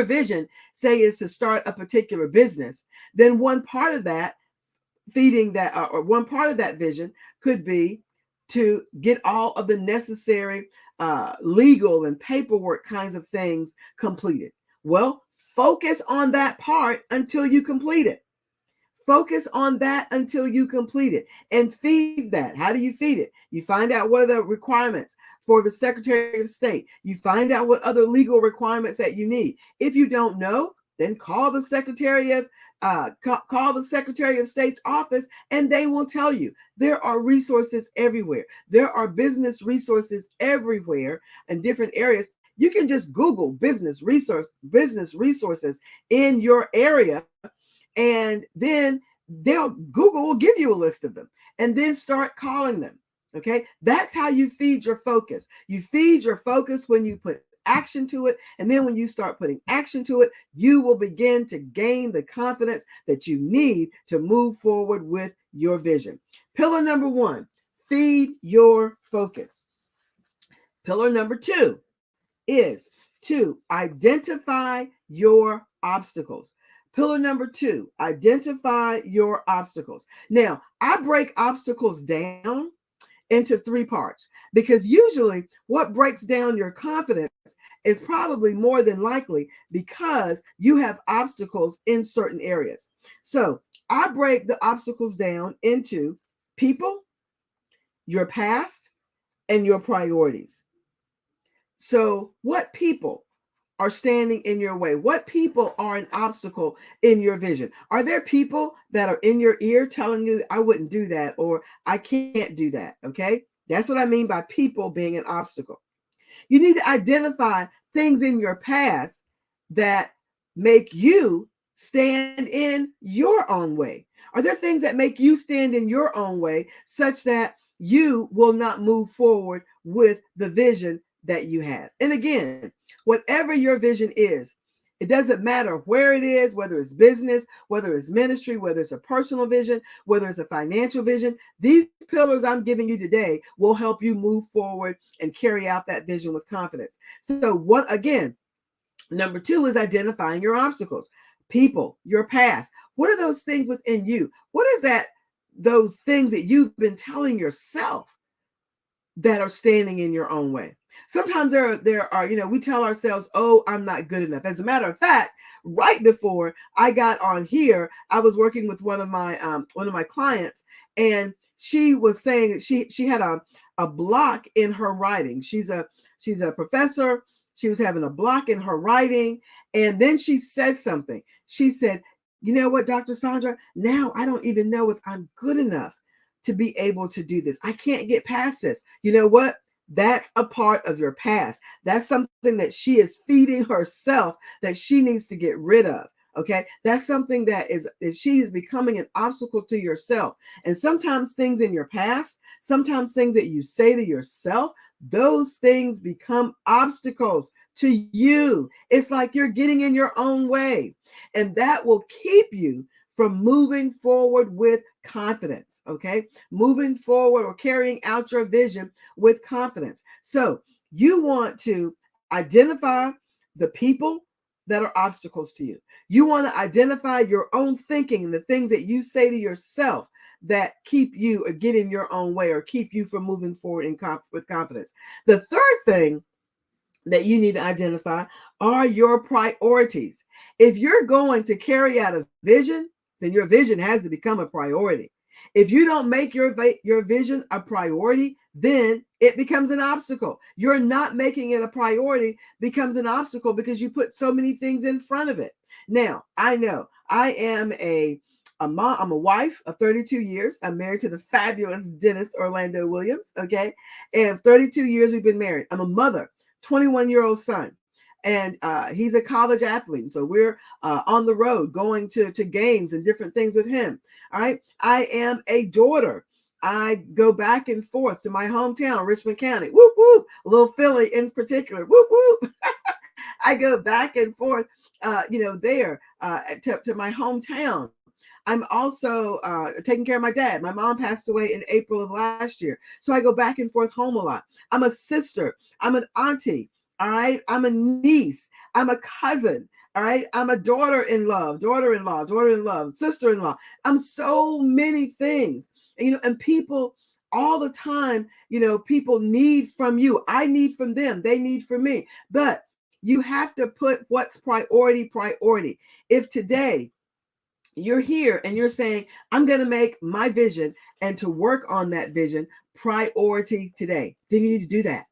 vision, say, is to start a particular business, then one part of that, one part of that vision could be to get all of the necessary legal and paperwork kinds of things completed. Well, focus on that part until you complete it. Focus on that until you complete it and feed that. How do you feed it? You find out what are the requirements for the Secretary of State. You find out what other legal requirements that you need. If you don't know, then call the Secretary of State's office, and they will tell you. There are resources everywhere. There are business resources everywhere in different areas. You can just Google business resources in your area, and then Google will give you a list of them, and then start calling them. Okay, that's how you feed your focus. You feed your focus when you put action to it, and then when you start putting action to it, you will begin to gain the confidence that you need to move forward with your vision. Pillar number 1, Feed your focus. Pillar number 2 is to identify your obstacles. Pillar number 2, identify your obstacles. Now, I break obstacles down into 3 parts because usually what breaks down your confidence is probably more than likely because you have obstacles in certain areas. So I break the obstacles down into people, your past, and your priorities. So what people are standing in your way? What people are an obstacle in your vision? Are there people that are in your ear telling you, I wouldn't do that, or I can't do that? Okay. That's what I mean by people being an obstacle. You need to identify things in your past that make you stand in your own way. Are there things that make you stand in your own way such that you will not move forward with the vision that you have? And again, whatever your vision is, it doesn't matter where it is, whether it's business, whether it's ministry, whether it's a personal vision, whether it's a financial vision. These pillars I'm giving you today will help you move forward and carry out that vision with confidence. So what, again, number 2 is identifying your obstacles. People, your past. What are those things within you? What is that, those things that you've been telling yourself that are standing in your own way? Sometimes there are, we tell ourselves, oh, I'm not good enough. As a matter of fact, right before I got on here, I was working with one of my clients, and she was saying that she had a block in her writing. She's a professor. She was having a block in her writing. And then she said something. She said, you know what, Dr. Sandra, now I don't even know if I'm good enough to be able to do this. I can't get past this. You know what? That's a part of your past. That's something that she is feeding herself that she needs to get rid of. Okay. That's something that she is becoming an obstacle to yourself. And sometimes things in your past, sometimes things that you say to yourself, those things become obstacles to you. It's like you're getting in your own way, and that will keep you from moving forward with confidence. Okay. Moving forward or carrying out your vision with confidence. So you want to identify the people that are obstacles to you. You want to identify your own thinking and the things that you say to yourself that keep you or get in your own way or keep you from moving forward with confidence. The third thing that you need to identify are your priorities. If you're going to carry out a vision, then your vision has to become a priority. If you don't make your vision a priority, then it becomes an obstacle. You're not making it a priority becomes an obstacle because you put so many things in front of it. Now, I know I am a mom. I'm a wife of 32 years. I'm married to the fabulous dentist Orlando Williams. Okay. And 32 years we've been married. I'm a mother, 21-year-old son. And he's a college athlete. So we're on the road going to games and different things with him. All right. I am a daughter. I go back and forth to my hometown, Richmond County. Whoop, whoop. Little Philly in particular. Whoop, whoop. I go back and forth, there to my hometown. I'm also taking care of my dad. My mom passed away in April of last year. So I go back and forth home a lot. I'm a sister. I'm an auntie. All right. I'm a niece. I'm a cousin. All right. I'm a daughter-in-law, sister-in-law. I'm so many things. And people all the time, people need from you. I need from them. They need from me. But you have to put what's priority. If today you're here and you're saying, I'm going to make my vision and to work on that vision priority today, then you need to do that.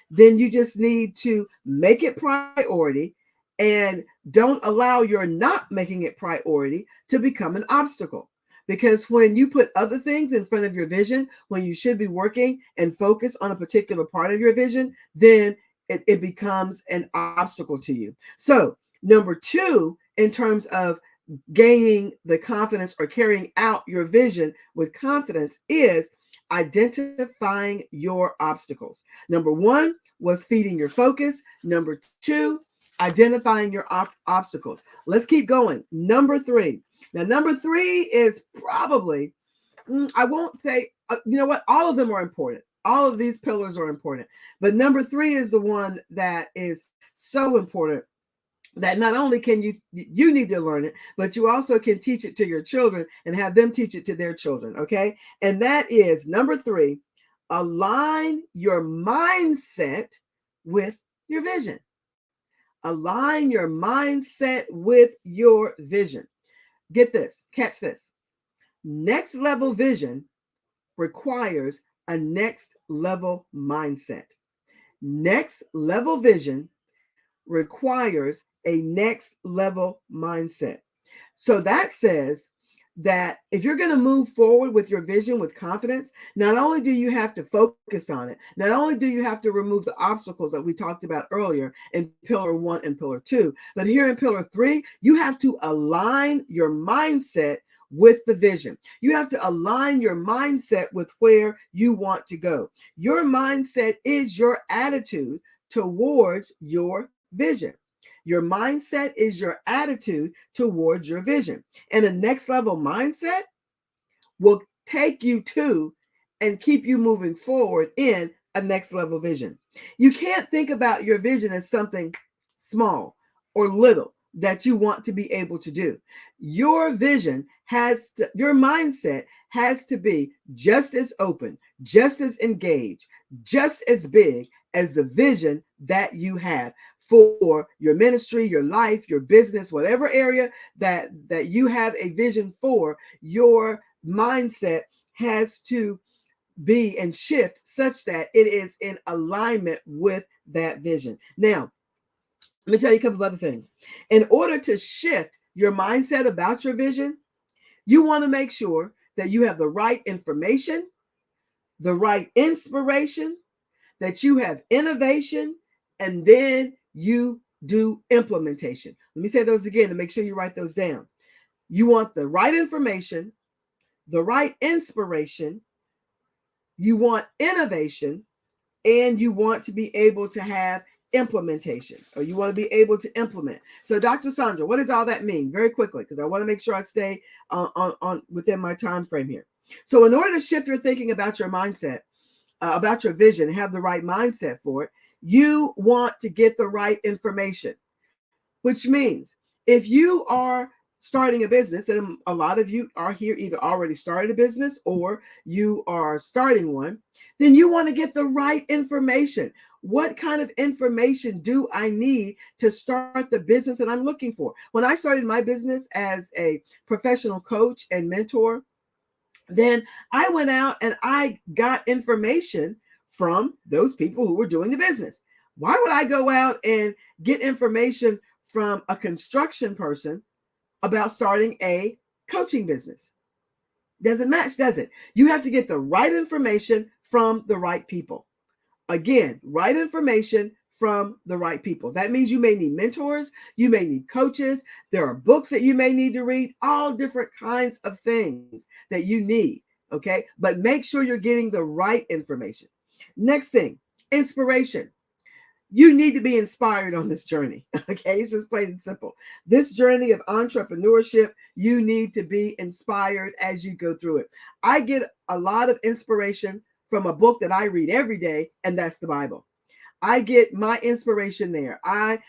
Then you just need to make it priority and don't allow your not making it priority to become an obstacle. Because when you put other things in front of your vision, when you should be working and focus on a particular part of your vision, then it becomes an obstacle to you. So number 2, in terms of gaining the confidence or carrying out your vision with confidence is identifying your obstacles. Number 1 was feeding your focus. Number 2, identifying your obstacles. Let's keep going. Number 3. Now, number 3 is probably, I won't say you know what? All of them are important. All of these pillars are important. But number 3 is the one that is so important, that not only can you need to learn it, but you also can teach it to your children and have them teach it to their children. Okay. And that is number 3, align your mindset with your vision. Align your mindset with your vision. Get this, catch this. Next level vision requires a next level mindset. Next level vision requires a next level mindset. So that says that if you're going to move forward with your vision with confidence, not only do you have to focus on it, not only do you have to remove the obstacles that we talked about earlier in pillar 1 and pillar 2, but here in pillar 3, you have to align your mindset with the vision. You have to align your mindset with where you want to go. Your mindset is your attitude towards your vision. Your mindset is your attitude towards your vision. And a next level mindset will take you to and keep you moving forward in a next level vision. You can't think about your vision as something small or little that you want to be able to do. Your vision your mindset has to be just as open, just as engaged, just as big as the vision that you have for your ministry, your life, your business, whatever area that you have a vision for. Your mindset has to be and shift such that it is in alignment with that vision. Now, let me tell you a couple of other things. In order to shift your mindset about your vision, you want to make sure that you have the right information, the right inspiration, that you have innovation, and then you do implementation. Let me say those again to make sure you write those down. You want the right information, the right inspiration, you want innovation, and you want to be able to have implementation, or you want to be able to implement. So Dr. Sandra, what does all that mean? Very quickly, because I want to make sure I stay on within my time frame here. So in order to shift your thinking about your mindset, about your vision, have the right mindset for it, you want to get the right information, which means if you are starting a business, and a lot of you are here either already started a business or you are starting one, then you want to get the right information. What kind of information do I need to start the business that I'm looking for? When I started my business as a professional coach and mentor, then I went out and I got information from those people who were doing the business. Why would I go out and get information from a construction person about starting a coaching business? Doesn't match, does it? You have to get the right information from the right people. Again, right information from the right people. That means you may need mentors, you may need coaches, there are books that you may need to read, all different kinds of things that you need, okay? But make sure you're getting the right information. Next thing, inspiration. You need to be inspired on this journey, okay? It's just plain and simple. This journey of entrepreneurship, you need to be inspired as you go through it. I get a lot of inspiration from a book that I read every day, and that's the Bible. I get my inspiration there. I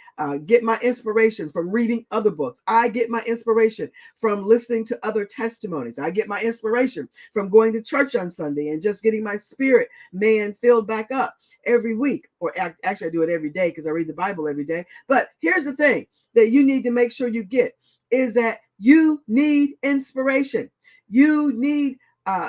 get my inspiration from reading other books. I get my inspiration from listening to other testimonies. I get my inspiration from going to church on Sunday and just getting my spirit, man, filled back up every week. Or actually, I do it every day because I read the Bible every day. But here's the thing that you need to make sure you get is that you need inspiration. You need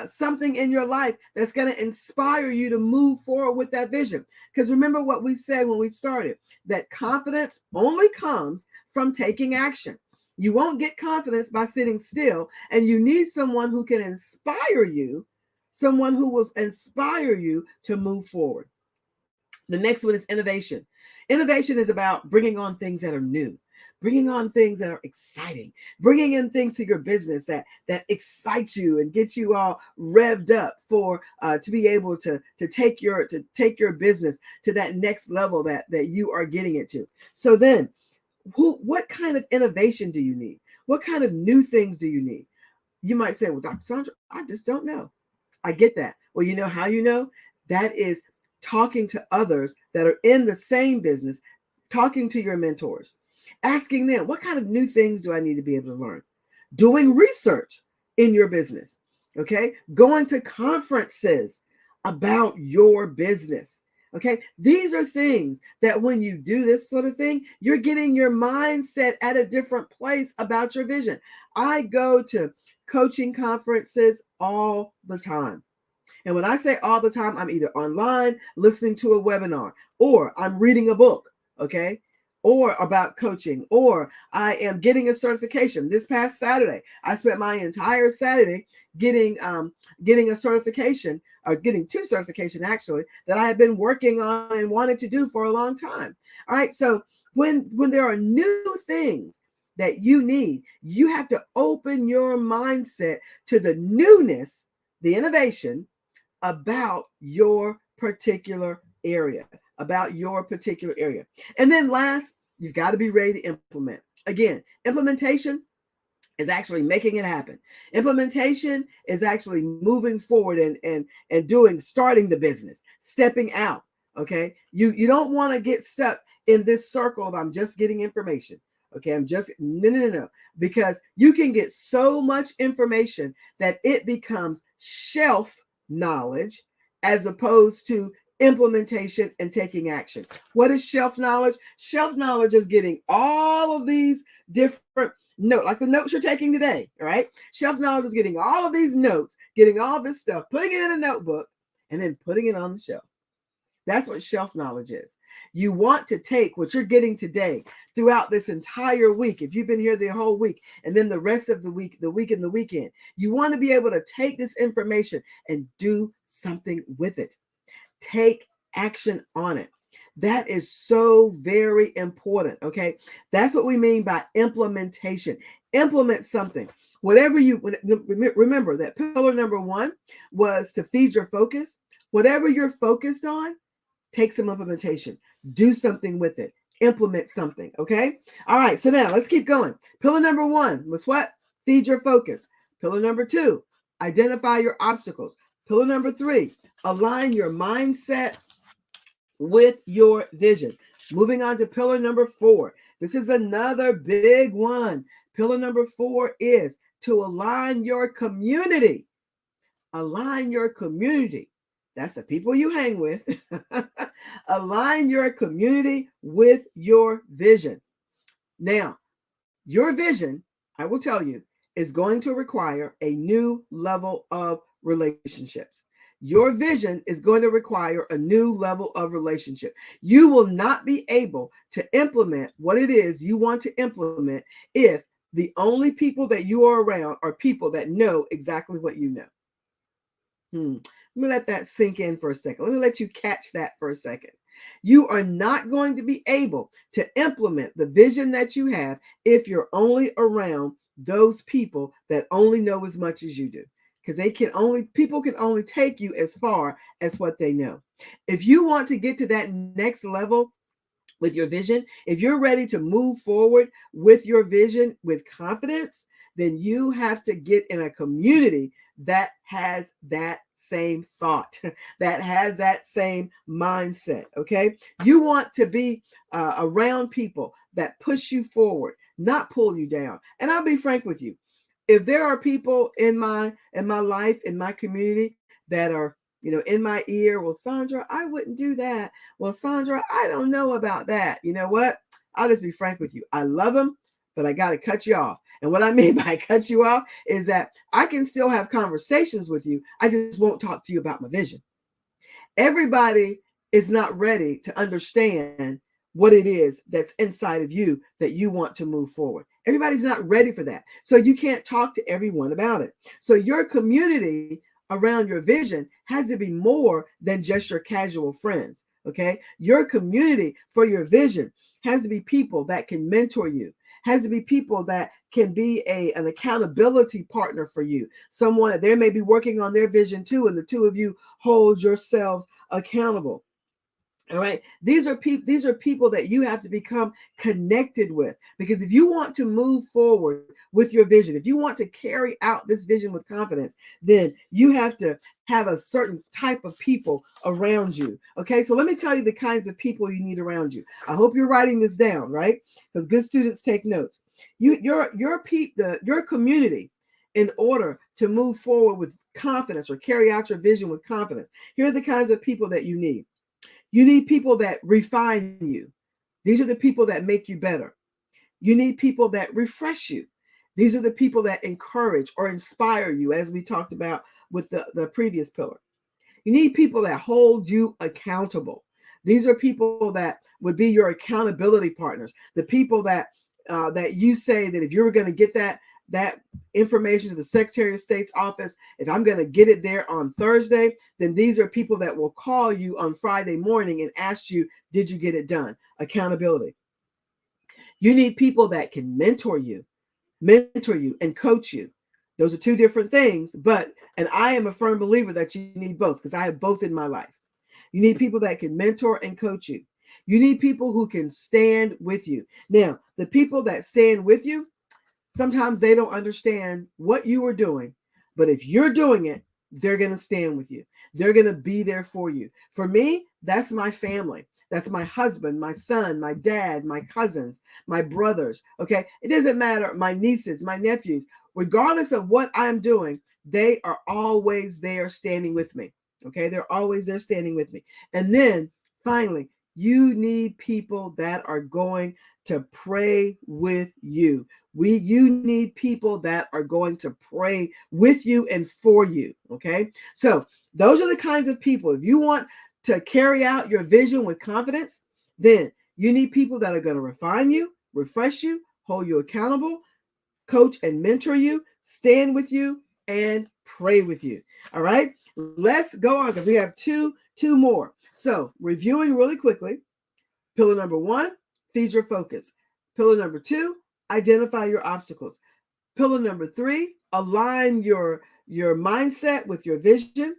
something in your life that's going to inspire you to move forward with that vision. Because remember what we said when we started, that confidence only comes from taking action. You won't get confidence by sitting still, and you need someone who can inspire you, someone who will inspire you to move forward. The next one is innovation. Innovation is about bringing on things that are new, bringing on things that are exciting, bringing in things to your business that excites you and get you all revved up for to be able to take your business to that next level that you are getting it to. So then, what kind of innovation do you need? What kind of new things do you need? You might say, well, Dr. Sandra, I just don't know. I get that. Well, you know how you know? That is talking to others that are in the same business, talking to your mentors, asking them, what kind of new things do I need to be able to learn? Doing research in your business, okay? Going to conferences about your business, okay? These are things that when you do this sort of thing, you're getting your mindset at a different place about your vision. I go to coaching conferences all the time. And when I say all the time, I'm either online, listening to a webinar, or I'm reading a book, okay? Or about coaching, or I am getting a certification. This past Saturday, I spent my entire Saturday getting a certification, or getting 2 certifications actually, that I had been working on and wanted to do for a long time. All right, so when there are new things that you need, you have to open your mindset to the newness, the innovation about your particular area. And then last, you've got to be ready to implement. Again, implementation is actually making it happen. Implementation is actually moving forward and starting the business, stepping out. Okay. You don't want to get stuck in this circle of I'm just getting information. Okay. No. Because you can get so much information that it becomes shelf knowledge as opposed to implementation and taking action. What is shelf knowledge? Shelf knowledge is getting all of these different notes, like the notes you're taking today, all right? Shelf knowledge is getting all of these notes, getting all this stuff, putting it in a notebook, and then putting it on the shelf. That's what shelf knowledge is. You want to take what you're getting today throughout this entire week. If you've been here the whole week, and then the rest of the week and the weekend, you want to be able to take this information and do something with it. Take action on it. That is so very important. Okay. That's what we mean by implementation. Implement something. Whatever you remember, that pillar number 1 was to feed your focus. Whatever you're focused on, take some implementation. Do something with it. Implement something. Okay. All right. So now let's keep going. Pillar number 1 was what? Feed your focus. Pillar number 2, identify your obstacles. Pillar number 3, align your mindset with your vision. Moving on to pillar number 4. This is another big one. Pillar number 4 is to align your community. Align your community. That's the people you hang with. Align your community with your vision. Now, your vision, I will tell you, is going to require a new level of relationships. Your vision is going to require a new level of relationship. You will not be able to implement what it is you want to implement if the only people that you are around are people that know exactly what you know. Let me let that sink in for a second. Let me let you catch that for a second. You are not going to be able to implement the vision that you have if you're only around those people that only know as much as you do. Because people can only take you as far as what they know. If you want to get to that next level with your vision, if you're ready to move forward with your vision with confidence, then you have to get in a community that has that same thought, that has that same mindset. Okay. You want to be around people that push you forward, not pull you down. And I'll be frank with you. If there are people in my life, in my community that are, in my ear, well, Sandra, I wouldn't do that. Well, Sandra, I don't know about that. You know what? I'll just be frank with you. I love them, but I got to cut you off. And what I mean by cut you off is that I can still have conversations with you. I just won't talk to you about my vision. Everybody is not ready to understand what it is that's inside of you that you want to move forward. Everybody's not ready for that. So you can't talk to everyone about it. So your community around your vision has to be more than just your casual friends. Okay. Your community for your vision has to be people that can mentor you, has to be people that can be an accountability partner for you. Someone that they may be working on their vision too, and the two of you hold yourselves accountable. All right. These are people that you have to become connected with, because if you want to move forward with your vision, if you want to carry out this vision with confidence, then you have to have a certain type of people around you. Okay. So let me tell you the kinds of people you need around you. I hope you're writing this down, right? Because good students take notes. Your community, in order to move forward with confidence or carry out your vision with confidence, here are the kinds of people that you need. You need people that refine you. These are the people that make you better. You need people that refresh you. These are the people that encourage or inspire you, as we talked about with the previous pillar. You need people that hold you accountable. These are people that would be your accountability partners. The people that you say that if you were going to get that information to the Secretary of State's office, if I'm going to get it there on Thursday, then these are people that will call you on Friday morning and ask you, did you get it done? Accountability. You need people that can mentor you and coach you. Those are two different things, and I am a firm believer that you need both, because I have both in my life. You need people that can mentor and coach you. You need people who can stand with you. Now, the people that stand with you, sometimes they don't understand what you are doing, but if you're doing it, they're going to stand with you. They're going to be there for you. For me, that's my family. That's my husband, my son, my dad, my cousins, my brothers. Okay. It doesn't matter. My nieces, my nephews, regardless of what I'm doing, they are always there standing with me. Okay. They're always there standing with me. And then finally, you need people that are going to pray with you. You need people that are going to pray with you and for you. Okay. So those are the kinds of people. If you want to carry out your vision with confidence, then you need people that are going to refine you, refresh you, hold you accountable, coach and mentor you, stand with you, and pray with you. All right. Let's go on, because we have two more. So reviewing really quickly. Pillar number 1, feed your focus. Pillar number 2, identify your obstacles. Pillar number 3, align your mindset with your vision.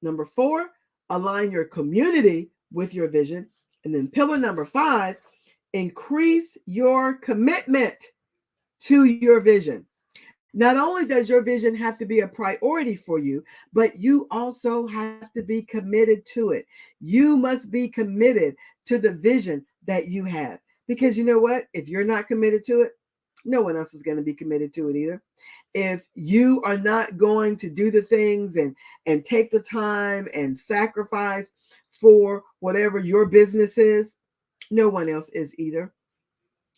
Number 4, align your community with your vision. And then pillar number 5, increase your commitment to your vision. Not only does your vision have to be a priority for you, but you also have to be committed to it. You must be committed to the vision that you have. Because you know what? If you're not committed to it, no one else is going to be committed to it either. If you are not going to do the things and take the time and sacrifice for whatever your business is, no one else is either.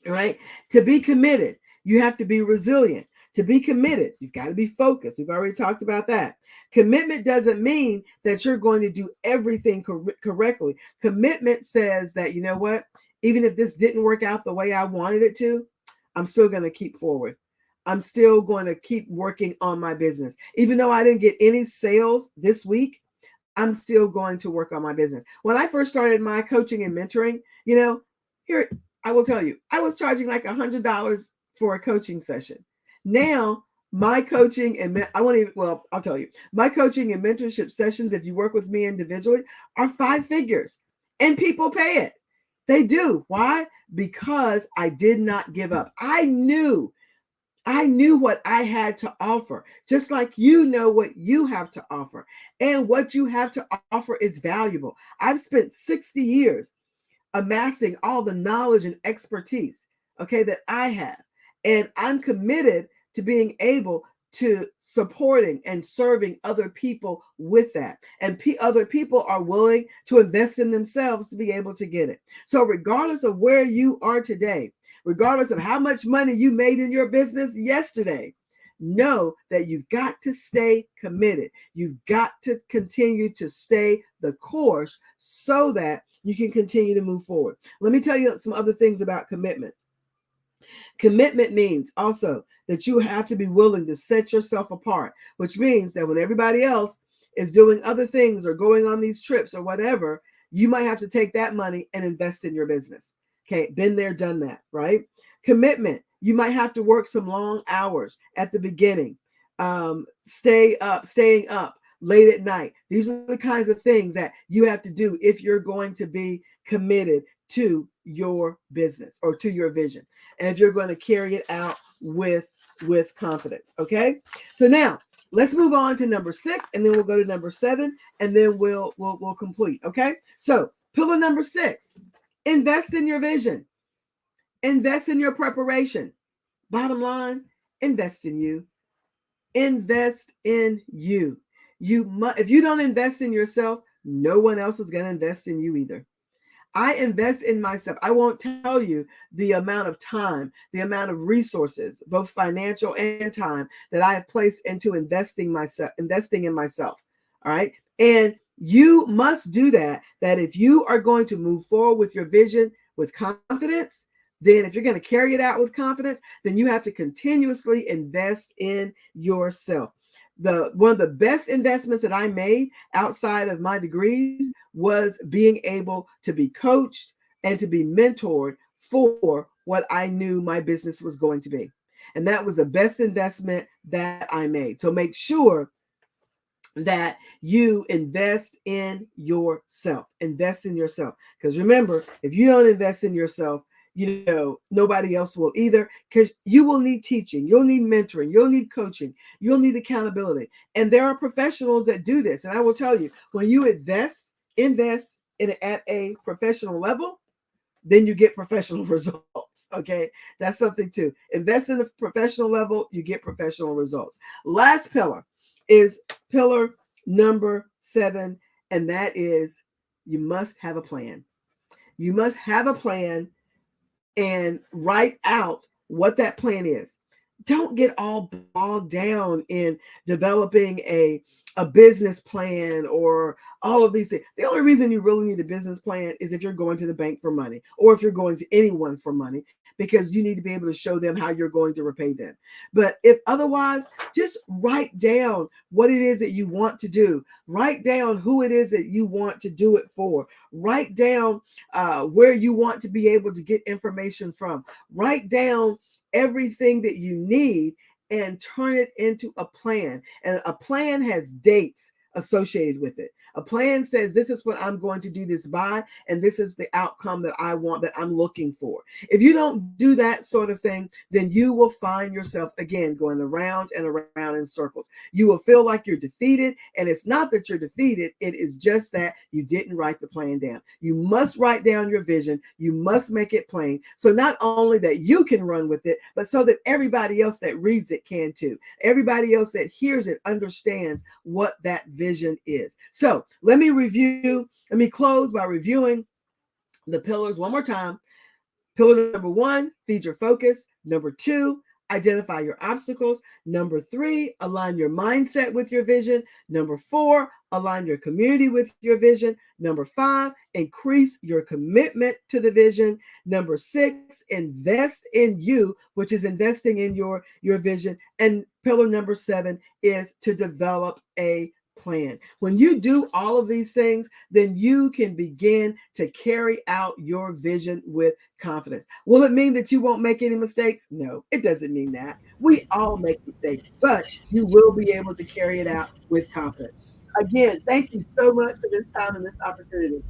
All right? To be committed, you have to be resilient. To be committed, you've got to be focused. We've already talked about that. Commitment doesn't mean that you're going to do everything correctly. Commitment says that, you know what, even if this didn't work out the way I wanted it to, I'm still going to keep forward. I'm still going to keep working on my business. Even though I didn't get any sales this week, I'm still going to work on my business. When I first started my coaching and mentoring, here, I will tell you, I was charging like $100 for a coaching session. Now, my coaching and I'll tell you, my coaching and mentorship sessions, if you work with me individually, are 5 figures, and people pay it. They do. Why? Because I did not give up. I knew what I had to offer, just like you know what you have to offer, and what you have to offer is valuable. I've spent 60 years amassing all the knowledge and expertise, that I have, and I'm committed to being able to supporting and serving other people with that. And other people are willing to invest in themselves to be able to get it. So regardless of where you are today, regardless of how much money you made in your business yesterday, know that you've got to stay committed. You've got to continue to stay the course so that you can continue to move forward. Let me tell you some other things about commitment. Commitment means also that you have to be willing to set yourself apart, which means that when everybody else is doing other things or going on these trips or whatever, you might have to take that money and invest in your business. Okay, been there, done that, right? Commitment, you might have to work some long hours at the beginning, staying up late at night. These are the kinds of things that you have to do if you're going to be committed to your business or to your vision, and if you're going to carry it out with confidence. Okay, so now let's move on to number 6, and then we'll go to number 7, and then we'll complete. Okay, so pillar number 6: invest in your vision, invest in your preparation. Bottom line, invest in you. Invest in you. If you don't invest in yourself, no one else is going to invest in you either. I invest in myself. I won't tell you the amount of time, the amount of resources, both financial and time, that I have placed into investing in myself. All right. And you must do that if you are going to move forward with your vision with confidence, then if you're going to carry it out with confidence, then you have to continuously invest in yourself. One of the best investments that I made outside of my degrees was being able to be coached and to be mentored for what I knew my business was going to be. And that was the best investment that I made. So make sure that you invest in yourself. Invest in yourself. Because remember, if you don't invest in yourself, nobody else will either, because you will need teaching, you'll need mentoring, you'll need coaching, you'll need accountability. And there are professionals that do this. And I will tell you, when you invest at a professional level, then you get professional results. Okay, that's something too. Invest in a professional level, you get professional results. Last pillar is pillar number 7, and that is you must have a plan. You must have a plan and write out what that plan is. Don't get all bogged down in developing a business plan or all of these things. The only reason you really need a business plan is if you're going to the bank for money, or if you're going to anyone for money, because you need to be able to show them how you're going to repay them. But if otherwise, just write down what it is that you want to do. Write down who it is that you want to do it for. Write down where you want to be able to get information from. Write down everything that you need and turn it into a plan. And a plan has dates associated with it. A plan says, this is what I'm going to do this by, and this is the outcome that I want, that I'm looking for. If you don't do that sort of thing, then you will find yourself again going around and around in circles. You will feel like you're defeated, and it's not that you're defeated. It is just that you didn't write the plan down. You must write down your vision. You must make it plain. So not only that you can run with it, but so that everybody else that reads it can too. Everybody else that hears it understands what that vision is. So let me close by reviewing the pillars one more time. Pillar number 1, feed your focus. Number 2, identify your obstacles. Number 3, align your mindset with your vision. Number 4, align your community with your vision. Number 5, increase your commitment to the vision. Number 6, invest in you, which is investing in your vision. And pillar number 7 is to develop a plan. When you do all of these things, then you can begin to carry out your vision with confidence. Will it mean that you won't make any mistakes? No, it doesn't mean that. We all make mistakes, but you will be able to carry it out with confidence. Again, thank you so much for this time and this opportunity.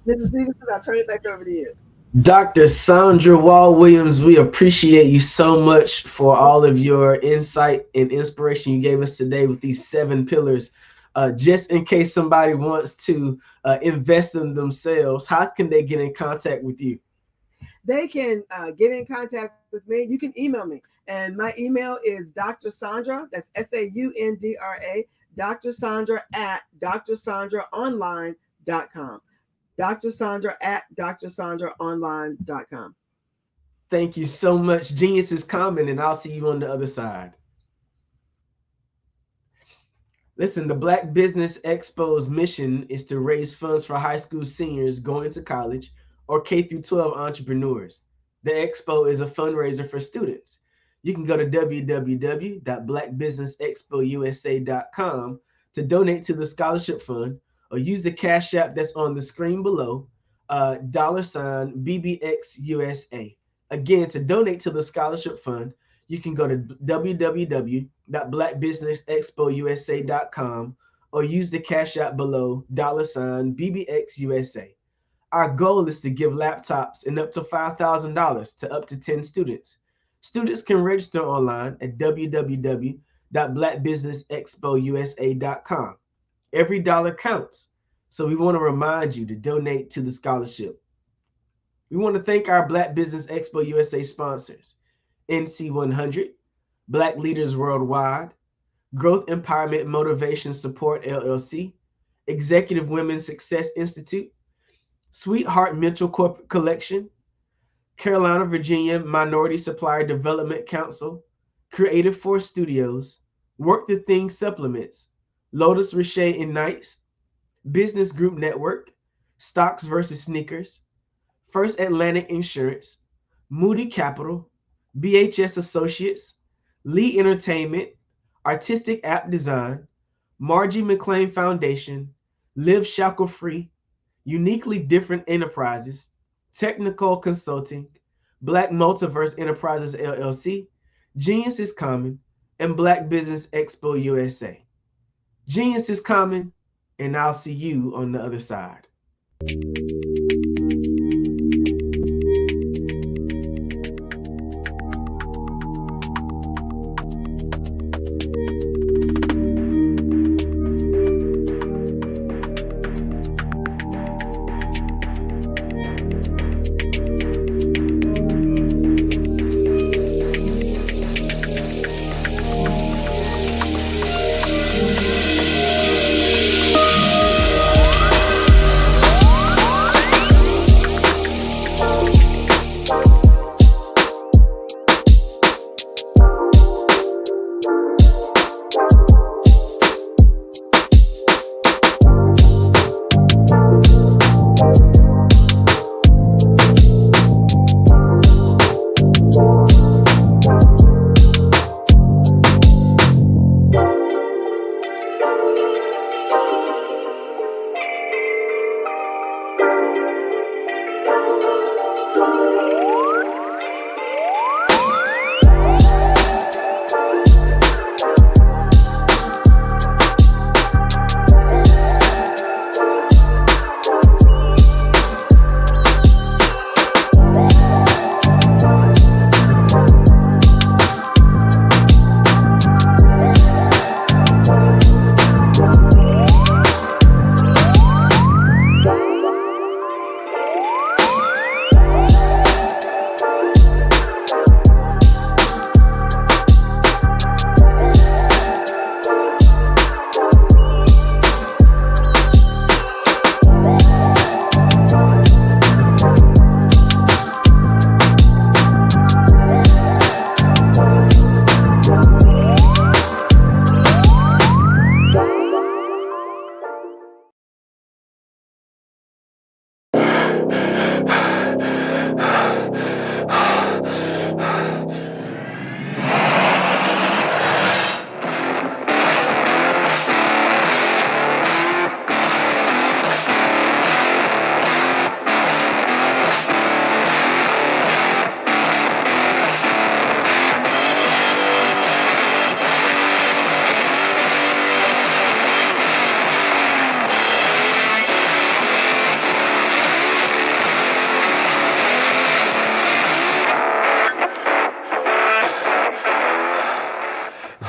Mr. Stevenson, I'll turn it back over to you. Dr. Sandra Wall-Williams, we appreciate you so much for all of your insight and inspiration you gave us today with these 7 pillars. Just in case somebody wants to invest in themselves, how can they get in contact with you? They can get in contact with me. You can email me. And my email is Dr. Sandra, that's SAUNDRA, Dr. Sandra at drsandraonline.com. Dr. Sandra at drsandraonline.com. Thank you so much. Genius is coming, and I'll see you on the other side. Listen, the Black Business Expo's mission is to raise funds for high school seniors going to college or K-12 entrepreneurs. The Expo is a fundraiser for students. You can go to www.blackbusinessexpousa.com to donate to the scholarship fund, or use the Cash App that's on the screen below, $BBXUSA. Again, to donate to the scholarship fund, you can go to www.blackbusinessexpousa.com or use the Cash App below $BBXUSA. Our goal is to give laptops and up to $5,000 to up to 10 students. Students can register online at www.blackbusinessexpousa.com. Every dollar counts, so we want to remind you to donate to the scholarship. We want to thank our Black Business Expo USA sponsors: NC100, Black Leaders Worldwide, Growth Empowerment Motivation Support LLC, Executive Women's Success Institute, Sweetheart Mental Corporate Collection, Carolina, Virginia Minority Supplier Development Council, Creative Force Studios, Work the Thing Supplements, Lotus Richey and Knights, Business Group Network, Stocks vs. Sneakers, First Atlantic Insurance, Moody Capital, BHS Associates, Lee Entertainment, Artistic App Design, Margie McLean Foundation, Live Shackle Free, Uniquely Different Enterprises, Technical Consulting, Black Multiverse Enterprises LLC, Genius is Common, and Black Business Expo USA. Genius is coming, and I'll see you on the other side.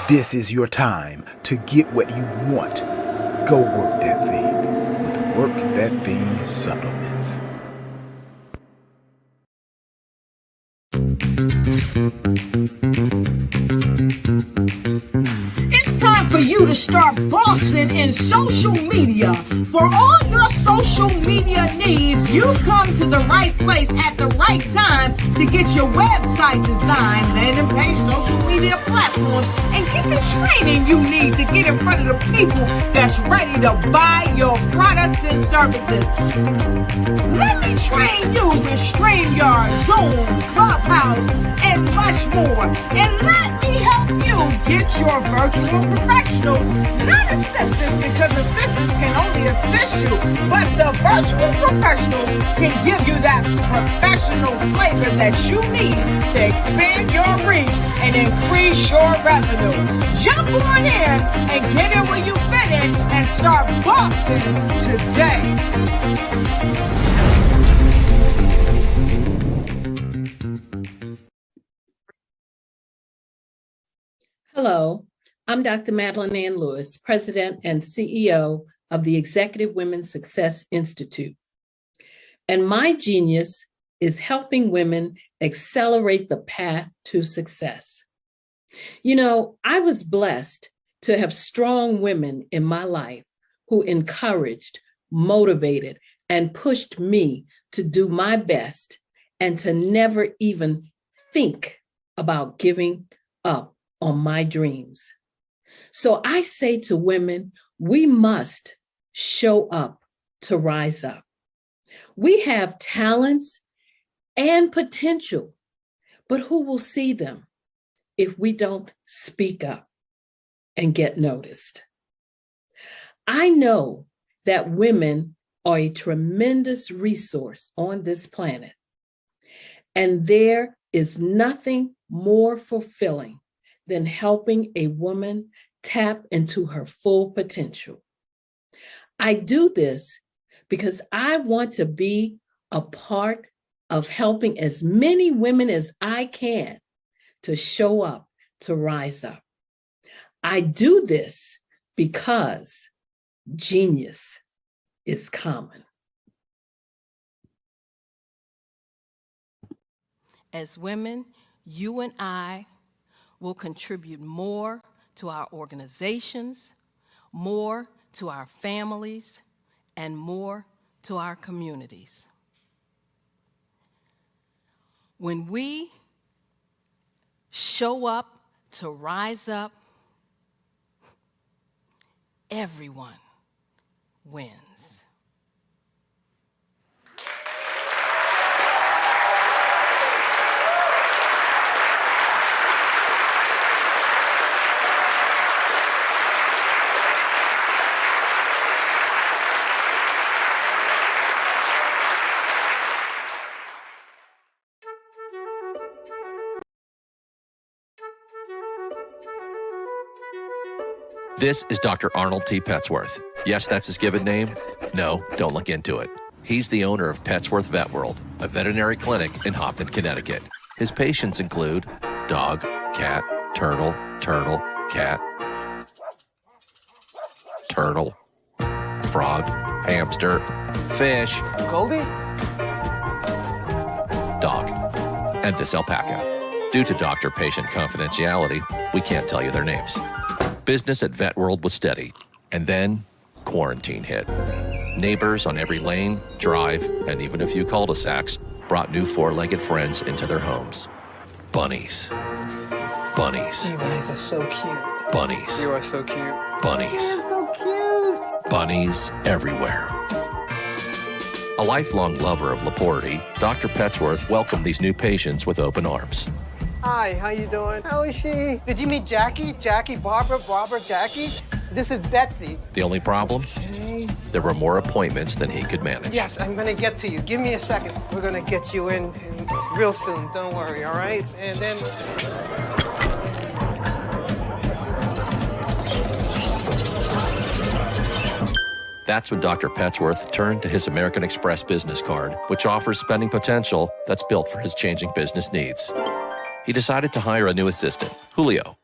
This is your time to get what you want. Go work that thing with Work That Thing supplements. It's time for you to start bossing in social media. For all your social media needs, you come to the right place at the right time to get your website designed, landing page, social media platforms, and get the training you need to get in front of the people that's ready to buy your products and services. Let me train you with StreamYard, Zoom, Clubhouse, house, and much more. And let me help you get your virtual professionals, not assistants, because assistants can only assist you, but the virtual professional can give you that professional flavor that you need to expand your reach and increase your revenue. Jump on in and get in where you fit in and start bossing today. Hello, I'm Dr. Madeline Ann Lewis, President and CEO of the Executive Women's Success Institute. And my genius is helping women accelerate the path to success. You know, I was blessed to have strong women in my life who encouraged, motivated, and pushed me to do my best and to never even think about giving up on my dreams. So I say to women, we must show up to rise up. We have talents and potential, but who will see them if we don't speak up and get noticed? I know that women are a tremendous resource on this planet, and there is nothing more fulfilling than helping a woman tap into her full potential. I do this because I want to be a part of helping as many women as I can to show up, to rise up. I do this because genius is common. As women, you and I will contribute more to our organizations, more to our families, and more to our communities. When we show up to rise up, everyone wins. This is Dr. Arnold T. Petsworth. Yes, that's his given name. No, don't look into it. He's the owner of Petsworth Vet World, a veterinary clinic in Hopton, Connecticut. His patients include dog, cat, turtle, cat, turtle, frog, hamster, fish, Goldie, dog, and this alpaca. Due to doctor-patient confidentiality, we can't tell you their names. Business at Vet World was steady, and then quarantine hit. Neighbors on every lane, drive, and even a few cul-de-sacs brought new four-legged friends into their homes. Bunnies. Bunnies. you guys are so cute. Bunnies. You are so cute. Bunnies. You're so cute. Bunnies everywhere. A lifelong lover of Laporte, Dr. Petsworth welcomed these new patients with open arms. Hi, how you doing? How is she? Did you meet Jackie? Jackie, Barbara, Jackie? This is Betsy. The only problem? There were more appointments than he could manage. Yes, I'm gonna get to you. Give me a second. We're gonna get you in real soon. Don't worry, all right? And then... That's when Dr. Petsworth turned to his American Express business card, which offers spending potential that's built for his changing business needs. He decided to hire a new assistant, Julio,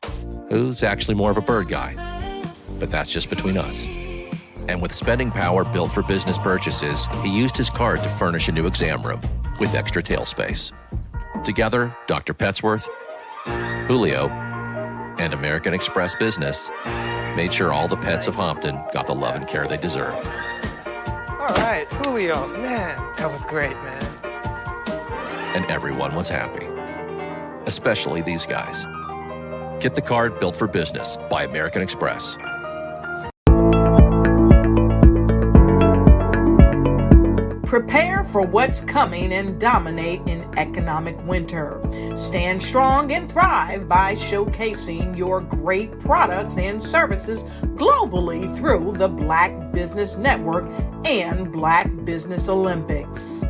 who's actually more of a bird guy. But that's just between us. And with spending power built for business purchases, he used his card to furnish a new exam room with extra tail space. Together, Dr. Petsworth, Julio, and American Express Business made sure all the pets of Hopton got the love and care they deserved. All right, Julio, man, that was great, man. And everyone was happy. Especially these guys. Get the card built for business by American Express. Prepare for for what's coming and dominate in economic winter. Stand strong and thrive by showcasing your great products and services globally through the Black Business Network and Black Business Olympics.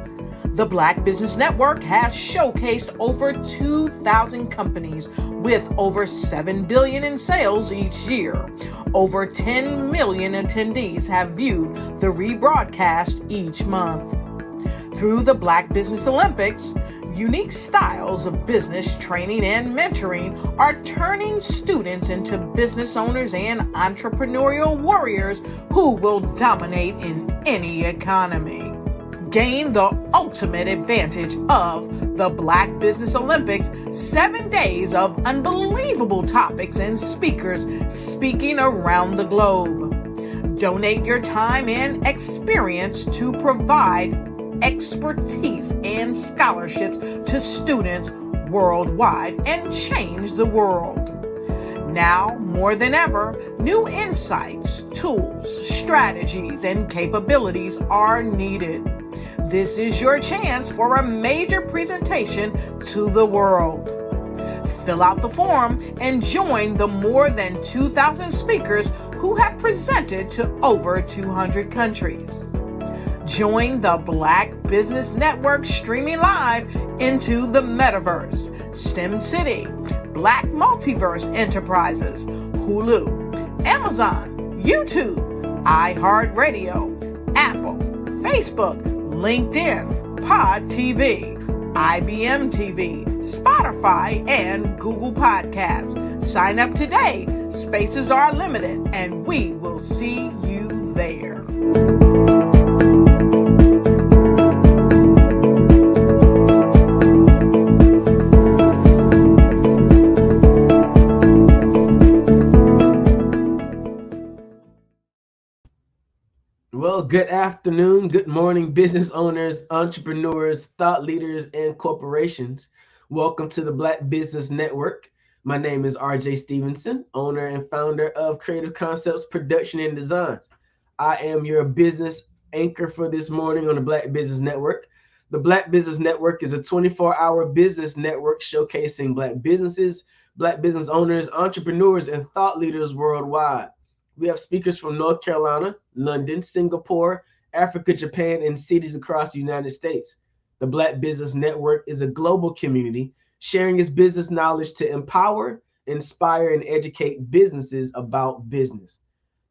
The Black Business Network has showcased over 2,000 companies with over $7 billion in sales each year. Over 10 million attendees have viewed the rebroadcast each month. Through the Black Business Olympics, unique styles of business training and mentoring are turning students into business owners and entrepreneurial warriors who will dominate in any economy. Gain the ultimate advantage of the Black Business Olympics, 7 days of unbelievable topics and speakers speaking around the globe. Donate your time and experience to provide expertise and scholarships to students worldwide and change the world. Now, more than ever, new insights, tools, strategies, and capabilities are needed. This is your chance for a major presentation to the world. Fill out the form and join the more than 2,000 speakers who have presented to over 200 countries. Join the Black Business Network streaming live into the Metaverse, STEM City, Black Multiverse Enterprises, Hulu, Amazon, YouTube, iHeartRadio, Apple, Facebook, LinkedIn, Pod TV, IBM TV, Spotify, and Google Podcasts. Sign up today. Spaces are limited, and we will see you there. Well, good afternoon, good morning, business owners, entrepreneurs, thought leaders, and corporations. Welcome to the Black Business Network. My name is RJ Stevenson, owner and founder of Creative Concepts Production and Designs. I am your business anchor for this morning on the Black Business Network. The Black Business Network is a 24-hour business network showcasing Black businesses, Black business owners, entrepreneurs, and thought leaders worldwide. We have speakers from North Carolina, London, Singapore, Africa, Japan, and cities across the United States. The Black Business Network is a global community sharing its business knowledge to empower, inspire, and educate businesses about business.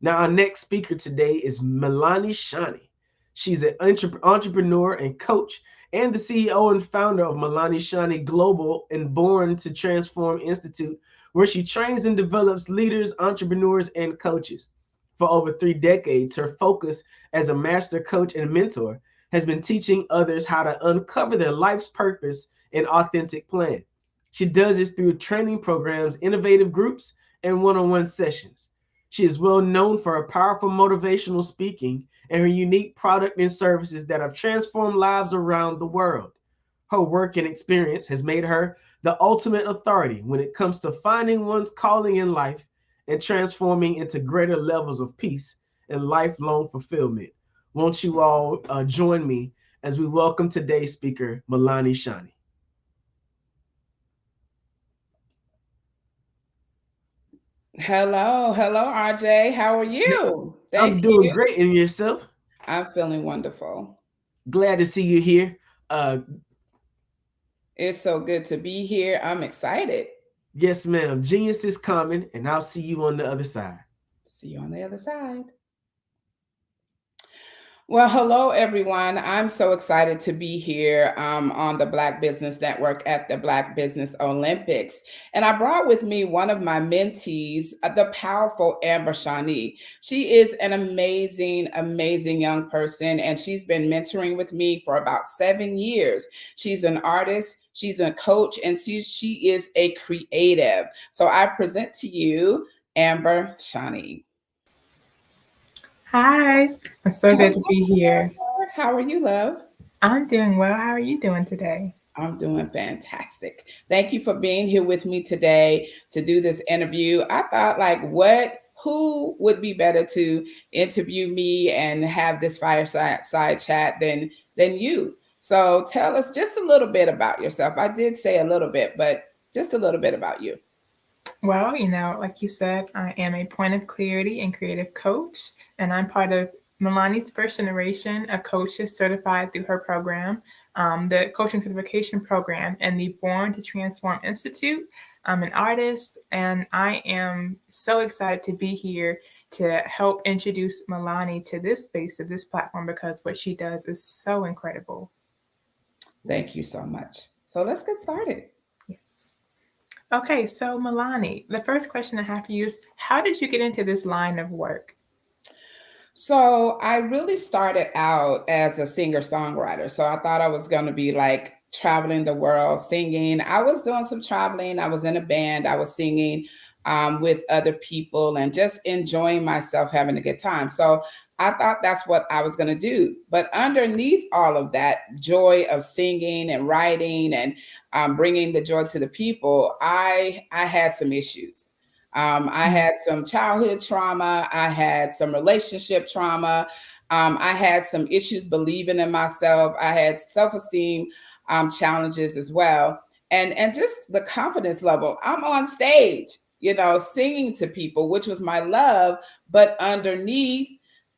Now, our next speaker today is Milani Shani. She's an entrepreneur and coach and the CEO and founder of Milani Shani Global and Born to Transform Institute, where she trains and develops leaders, entrepreneurs, and coaches. For over 3 decades, her focus as a master coach and mentor has been teaching others how to uncover their life's purpose and authentic plan. She does this through training programs, innovative groups, and one-on-one sessions. She is well known for her powerful motivational speaking and her unique product and services that have transformed lives around the world. Her work and experience has made her the ultimate authority when it comes to finding one's calling in life and transforming into greater levels of peace and lifelong fulfillment. Won't you all join me as we welcome today's speaker, Milani Shani. Hello, RJ. How are you? I'm doing great. And yourself? I'm feeling wonderful. Glad to see you here. It's so good to be here. I'm excited. Yes, ma'am. Genius is coming, and I'll see you on the other side. See you on the other side. Well, hello, everyone. I'm so excited to be here on the Black Business Network at the Black Business Olympics. And I brought with me one of my mentees, the powerful Amber Shani. She is an amazing, amazing young person, and she's been mentoring with me for about 7 years. She's an artist, she's a coach, and she is a creative. So I present to you Amber Shani. Hi, it's so good to be here. How are you, love? I'm doing well. How are you doing today? I'm doing fantastic. Thank you for being here with me today to do this interview. I thought, who would be better to interview me and have this fireside chat than you? So tell us just a little bit about yourself. I did say a little bit, but just a little bit about you. Well, like you said, I am a point of clarity and creative coach, and I'm part of Milani's first generation of coaches certified through her program, the coaching certification program, and the Born to Transform Institute. I'm an artist, and I am so excited to be here to help introduce Milani to this space, to this platform, because what she does is so incredible. Thank you so much. So let's get started. Okay, so Milani, the first question I have for you is, how did you get into this line of work? So I really started out as a singer-songwriter. So I thought I was going to be like traveling the world singing. I was doing some traveling. I was in a band. I was singing with other people and just enjoying myself, having a good time. So I thought that's what I was going to do. But underneath all of that joy of singing and writing and bringing the joy to the people, I had some issues. I had some childhood trauma. I had some relationship trauma. I had some issues believing in myself. I had self-esteem challenges as well. And just the confidence level. I'm on stage, singing to people, which was my love. But underneath,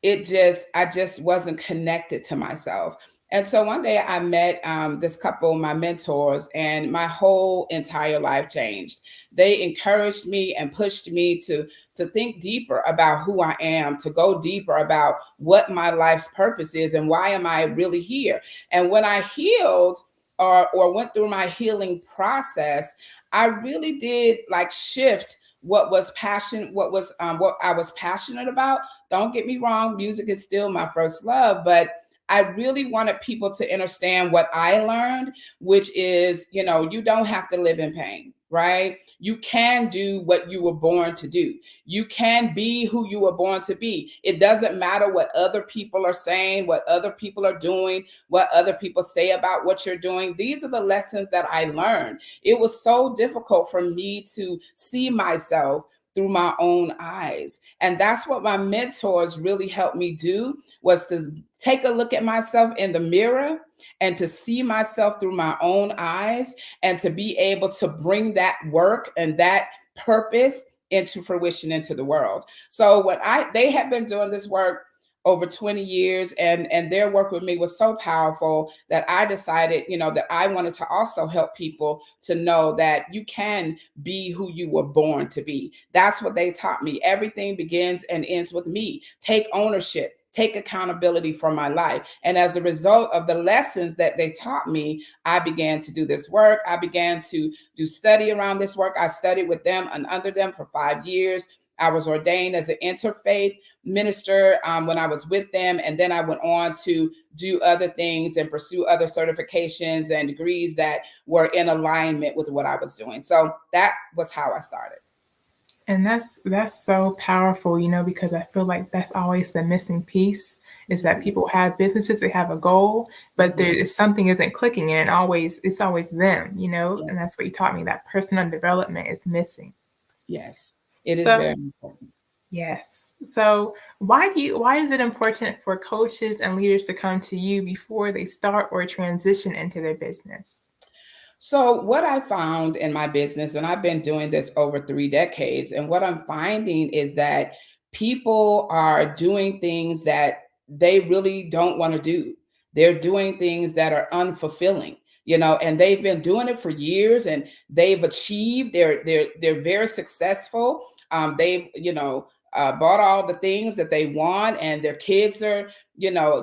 I just wasn't connected to myself. And so one day I met this couple, my mentors, and my whole entire life changed. They encouraged me and pushed me to think deeper about who I am, to go deeper about what my life's purpose is and why am I really here. And when I healed or went through my healing process, I really did shift what I was passionate about. Don't get me wrong, music is still my first love, but I really wanted people to understand what I learned, which is, you don't have to live in pain, right? You can do what you were born to do. You can be who you were born to be. It doesn't matter what other people are saying, what other people are doing, what other people say about what you're doing. These are the lessons that I learned. It was so difficult for me to see myself through my own eyes. And that's what my mentors really helped me do, was to take a look at myself in the mirror and to see myself through my own eyes and to be able to bring that work and that purpose into fruition into the world. So they have been doing this work over 20 years, and their work with me was so powerful that I decided, that I wanted to also help people to know that you can be who you were born to be. That's what they taught me. Everything begins and ends with me. Take ownership. Take accountability for my life. And as a result of the lessons that they taught me, I began to do this work. I began to do study around this work. I studied with them and under them for 5 years. I was ordained as an interfaith minister when I was with them. And then I went on to do other things and pursue other certifications and degrees that were in alignment with what I was doing. So that was how I started. And that's so powerful, because I feel like that's always the missing piece, is that people have businesses, they have a goal, but something isn't clicking, and it's always them, and that's what you taught me, that personal development is missing. Yes. It is very important. Yes. So why is it important for coaches and leaders to come to you before they start or transition into their business? So what I found in my business, and I've been doing this over 3 decades, and what I'm finding is that people are doing things that they really don't want to do. They're doing things that are unfulfilling. And they've been doing it for years, and they've achieved. They're very successful. They've bought all the things that they want, and their kids are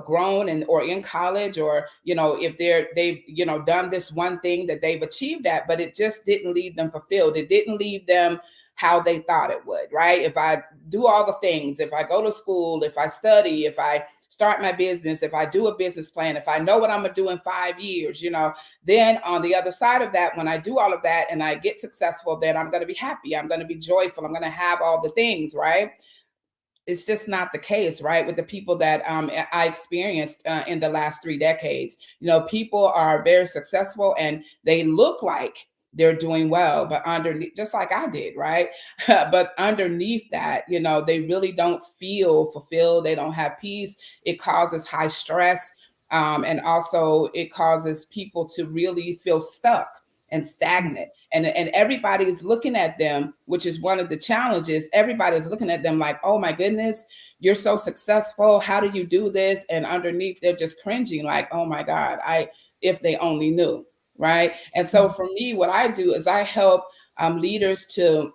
grown or in college, or if they've done this one thing that they've achieved at, but it just didn't leave them fulfilled. It didn't leave them how they thought it would, right? If I do all the things, if I go to school, if I study, if I start my business, if I do a business plan, if I know what I'm gonna do in 5 years, then on the other side of that, when I do all of that and I get successful, then I'm gonna be happy, I'm gonna be joyful, I'm gonna have all the things, right? It's just not the case, right? With the people that I experienced in the last 3 decades. People are very successful and they look like they're doing well, but underneath, just like I did, right? But underneath that, they really don't feel fulfilled. They don't have peace. It causes high stress. And also it causes people to really feel stuck and stagnant. And everybody's looking at them, which is one of the challenges. Everybody's looking at them like, oh my goodness, you're so successful. How do you do this? And underneath, they're just cringing like, oh my God, if they only knew, right? And so for me, what I do is I help leaders to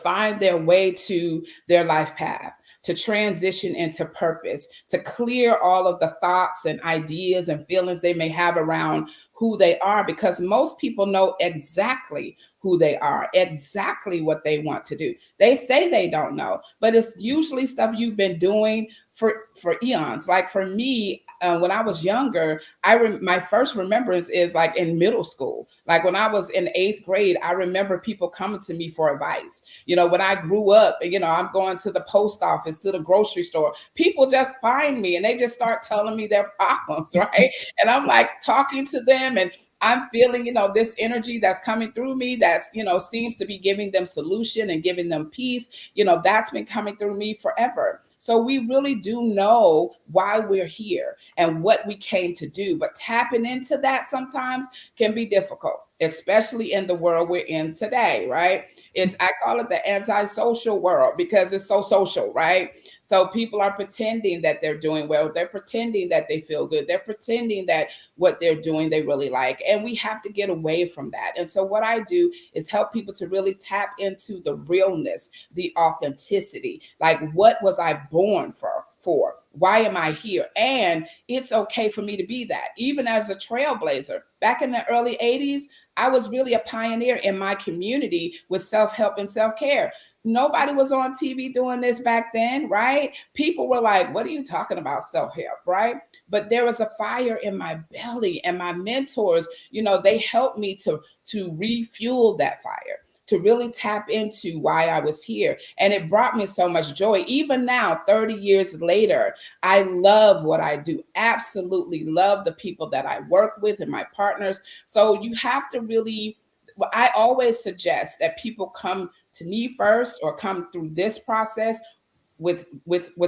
find their way to their life path, to transition into purpose, to clear all of the thoughts and ideas and feelings they may have around who they are, because most people know exactly who they are, exactly what they want to do. They say they don't know, but it's usually stuff you've been doing for eons. Like for me, when I was younger, my first remembrance is like in middle school. Like when I was in 8th grade, I remember people coming to me for advice. You know, when I grew up, you know, I'm going to the post office, to the grocery store, people just find me and they just start telling me their problems, right? And I'm like talking to them, and I'm feeling, you know, this energy that's coming through me that's, you know, seems to be giving them solution and giving them peace. You know, that's been coming through me forever. So we really do know why we're here and what we came to do. But tapping into that sometimes can be difficult, especially in the world we're in today, right? I call it the antisocial world because it's so social, right? So people are pretending that they're doing well. They're pretending that they feel good. They're pretending that what they're doing, they really like. And we have to get away from that. And so what I do is help people to really tap into the realness, the authenticity. Like, what was I born for? Why am I here? And it's okay for me to be that. Even as a trailblazer, back in the early 80s, I was really a pioneer in my community with self-help and self-care. Nobody was on TV doing this back then, right? People were like, what are you talking about, self-help, right? But there was a fire in my belly, and my mentors, you know, they helped me to refuel that fire, to really tap into why I was here. And it brought me so much joy. Even now, 30 years later, I love what I do. Absolutely love the people that I work with and my partners. So you have to really, I always suggest that people come to me first or come through this process with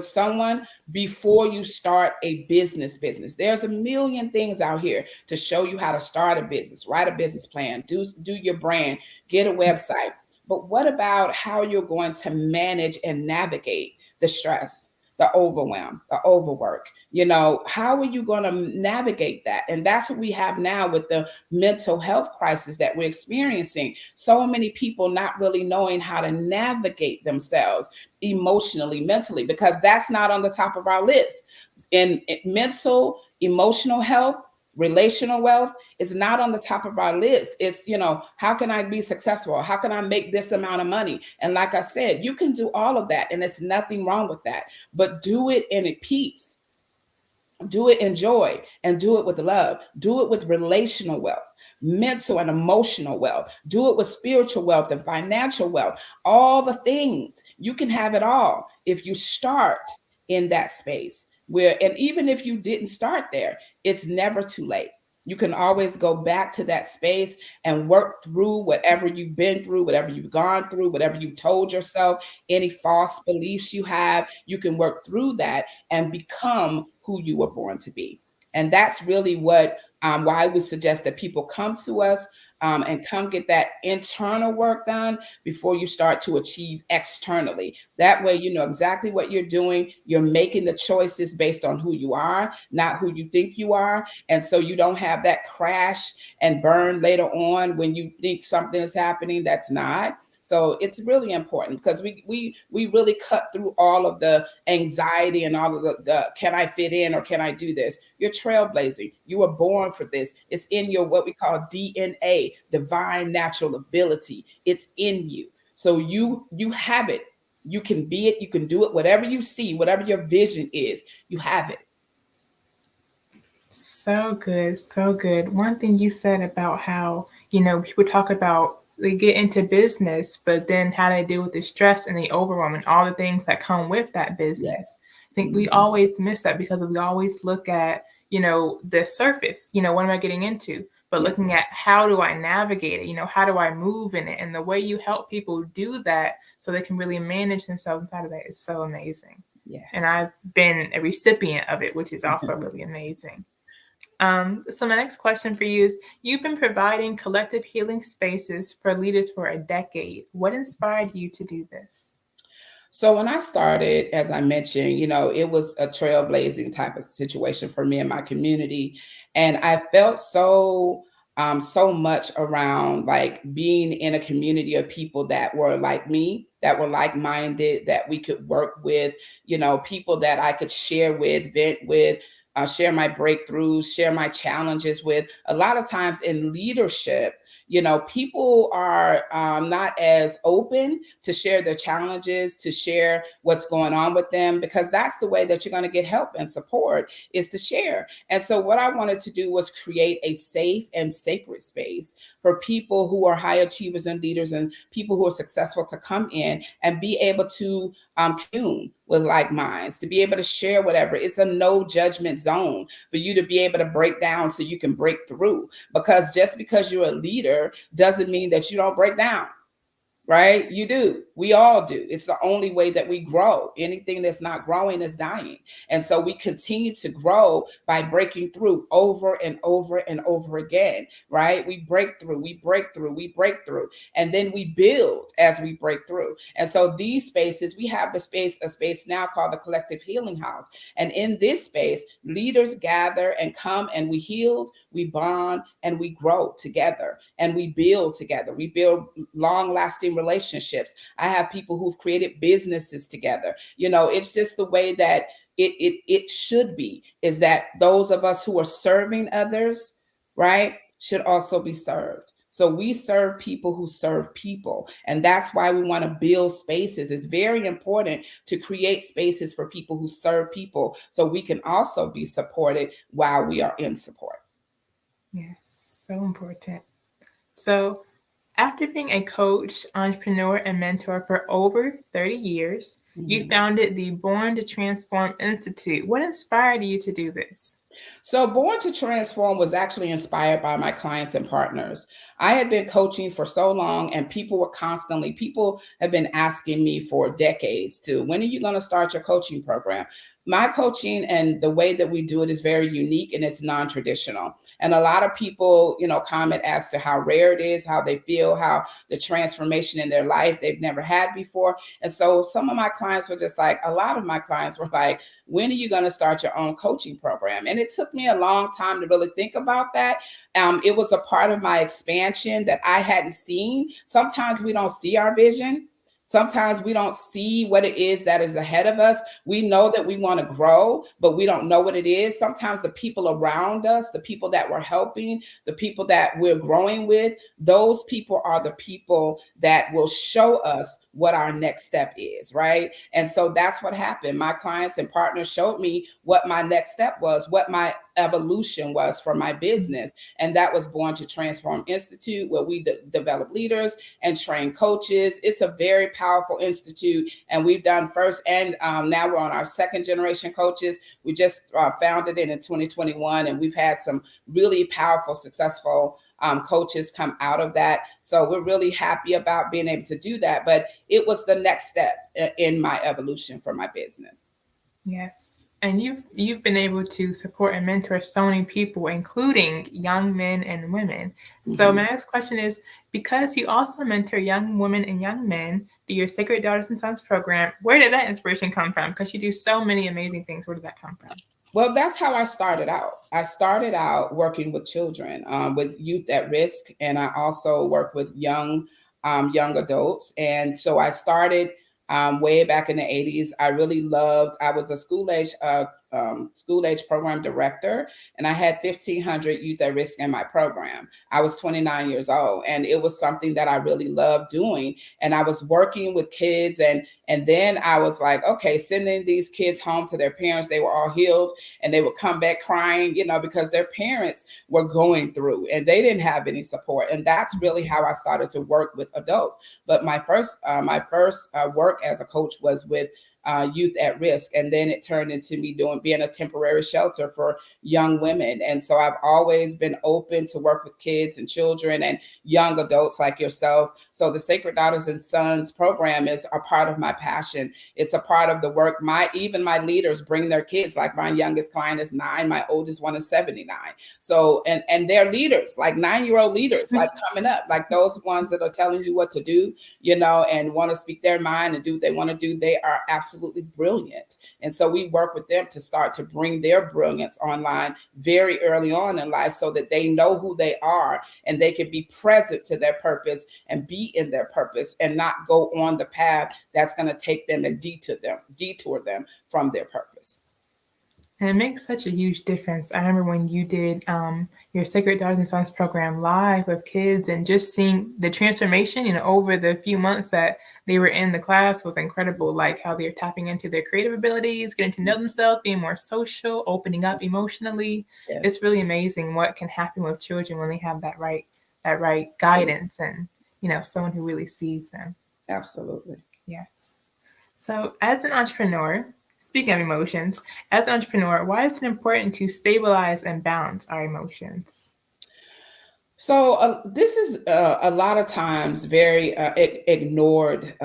someone before you start a business. There's a million things out here to show you how to start a business, write a business plan, do your brand, get a website. But what about how you're going to manage and navigate the stress, the overwhelm, the overwork? You know, how are you going to navigate that? And that's what we have now with the mental health crisis that we're experiencing. So many people not really knowing how to navigate themselves emotionally, mentally, because that's not on the top of our list. And mental, emotional health, relational wealth is not on the top of our list. It's, you know, how can I be successful? How can I make this amount of money? And like I said, you can do all of that, and there's nothing wrong with that, but do it in peace, do it in joy, and do it with love. Do it with relational wealth, mental and emotional wealth. Do it with spiritual wealth and financial wealth. All the things, you can have it all if you start in that space. And even if you didn't start there, it's never too late. You can always go back to that space and work through whatever you've been through, whatever you've gone through, whatever you told yourself, any false beliefs you have. You can work through that and become who you were born to be. And that's really what why we suggest that people come to us and come get that internal work done before you start to achieve externally. That way, you know exactly what you're doing. You're making the choices based on who you are, not who you think you are. And so you don't have that crash and burn later on when you think something is happening that's not. So it's really important because we really cut through all of the anxiety and all of the can I fit in or can I do this? You're trailblazing. You were born for this. It's in your what we call DNA, divine natural ability. It's in you. So you have it. You can be it. You can do it. Whatever you see, whatever your vision is, you have it. So good. So good. One thing you said about how, you know, people talk about they get into business, but then how they deal with the stress and the overwhelm and all the things that come with that business. Yes. I think we always miss that because we always look at, you know, the surface, you know, what am I getting into? But looking at how do I navigate it? You know, how do I move in it? And the way you help people do that so they can really manage themselves inside of that is so amazing. Yes. And I've been a recipient of it, which is also really amazing. So my next question for you is, you've been providing collective healing spaces for leaders for a decade. What inspired you to do this? So when I started, as I mentioned, it was a trailblazing type of situation for me and my community. And I felt so much around like being in a community of people that were like me, that were like-minded, that we could work with, people that I could share with, vent with, share my breakthroughs, share my challenges with. A lot of times in leadership, people are not as open to share their challenges, to share what's going on with them, because that's the way that you're going to get help and support, is to share. And so what I wanted to do was create a safe and sacred space for people who are high achievers and leaders and people who are successful to come in and be able to commune with like minds, to be able to share whatever. It's a no judgment zone for you to be able to break down so you can break through. Because just because you're a leader doesn't mean that you don't break down, right? You do. We all do. It's the only way that we grow. Anything that's not growing is dying. And so we continue to grow by breaking through over and over and over again, right? We break through, we break through, we break through, and then we build as we break through. And so these spaces, we have a space now called the Collective Healing House. And in this space, leaders gather and come, and we heal, we bond, and we grow together, and we build together. We build long-lasting relationships. I have people who've created businesses together. It's just the way that it should be, is that those of us who are serving others, right, should also be served. So we serve people who serve people. And that's why we want to build spaces. It's very important to create spaces for people who serve people, so we can also be supported while we are in support. Yes, so important. So after being a coach, entrepreneur, and mentor for over 30 years, you founded the Born to Transform Institute. What inspired you to do this? So Born to Transform was actually inspired by my clients and partners. I had been coaching for so long, and people have been asking me for decades when are you going to start your coaching program? My coaching and the way that we do it is very unique, and it's non-traditional. And a lot of people, comment as to how rare it is, how they feel, how the transformation in their life they've never had before. And so some of my clients were just like, a lot of my clients were like, when are you going to start your own coaching program? And it took me a long time to really think about that. It was a part of my expansion that I hadn't seen. Sometimes we don't see our vision. Sometimes we don't see what it is that is ahead of us. We know that we want to grow, but we don't know what it is. Sometimes the people around us, the people that we're helping, the people that we're growing with, those people are the people that will show us what our next step is, right? And so that's what happened. My clients and partners showed me what my next step was, what my evolution was for my business. And that was Born to Transform Institute, where we develop leaders and train coaches. It's a very powerful institute, and we've done first and now we're on our second generation coaches. We just founded it in 2021, and we've had some really powerful, successful coaches come out of that. So we're really happy about being able to do that. But it was the next step in my evolution for my business. Yes. And you've been able to support and mentor so many people, including young men and women. So my next question is, because you also mentor young women and young men through your Sacred Daughters and Sons program, where did that inspiration come from? Because you do so many amazing things. Where did that come from? Well, that's how I started out. I started out working with children, with youth at risk, and I also work with young adults. And so I started way back in the 80s. I was a school age program director, and I had 1,500 youth at risk in my program. I was 29 years old, and it was something that I really loved doing. And I was working with kids, and then I was like, okay, sending these kids home to their parents. They were all healed, and they would come back crying, because their parents were going through and they didn't have any support. And that's really how I started to work with adults. But my first work as a coach was with youth at risk. And then it turned into me being a temporary shelter for young women. And so I've always been open to work with kids and children and young adults like yourself. So the Sacred Daughters and Sons program is a part of my passion. It's a part of the work. Even my leaders bring their kids. Like my youngest client is 9, my oldest one is 79. So, and they're leaders, like 9-year-old leaders, like coming up, like those ones that are telling you what to do, and want to speak their mind and do what they want to do. They are absolutely brilliant. And so we work with them to start to bring their brilliance online very early on in life so that they know who they are and they can be present to their purpose and be in their purpose and not go on the path that's going to take them and detour them from their purpose. And it makes such a huge difference. I remember when you did your Sacred Daughters and Sons program live with kids, and just seeing the transformation, over the few months that they were in the class was incredible. Like how they're tapping into their creative abilities, getting to know themselves, being more social, opening up emotionally. Yes. It's really amazing what can happen with children when they have that right guidance and, someone who really sees them. Absolutely. Yes. So as an entrepreneur, speaking of emotions, as an entrepreneur, why is it important to stabilize and balance our emotions? So this is a lot of times very ignored,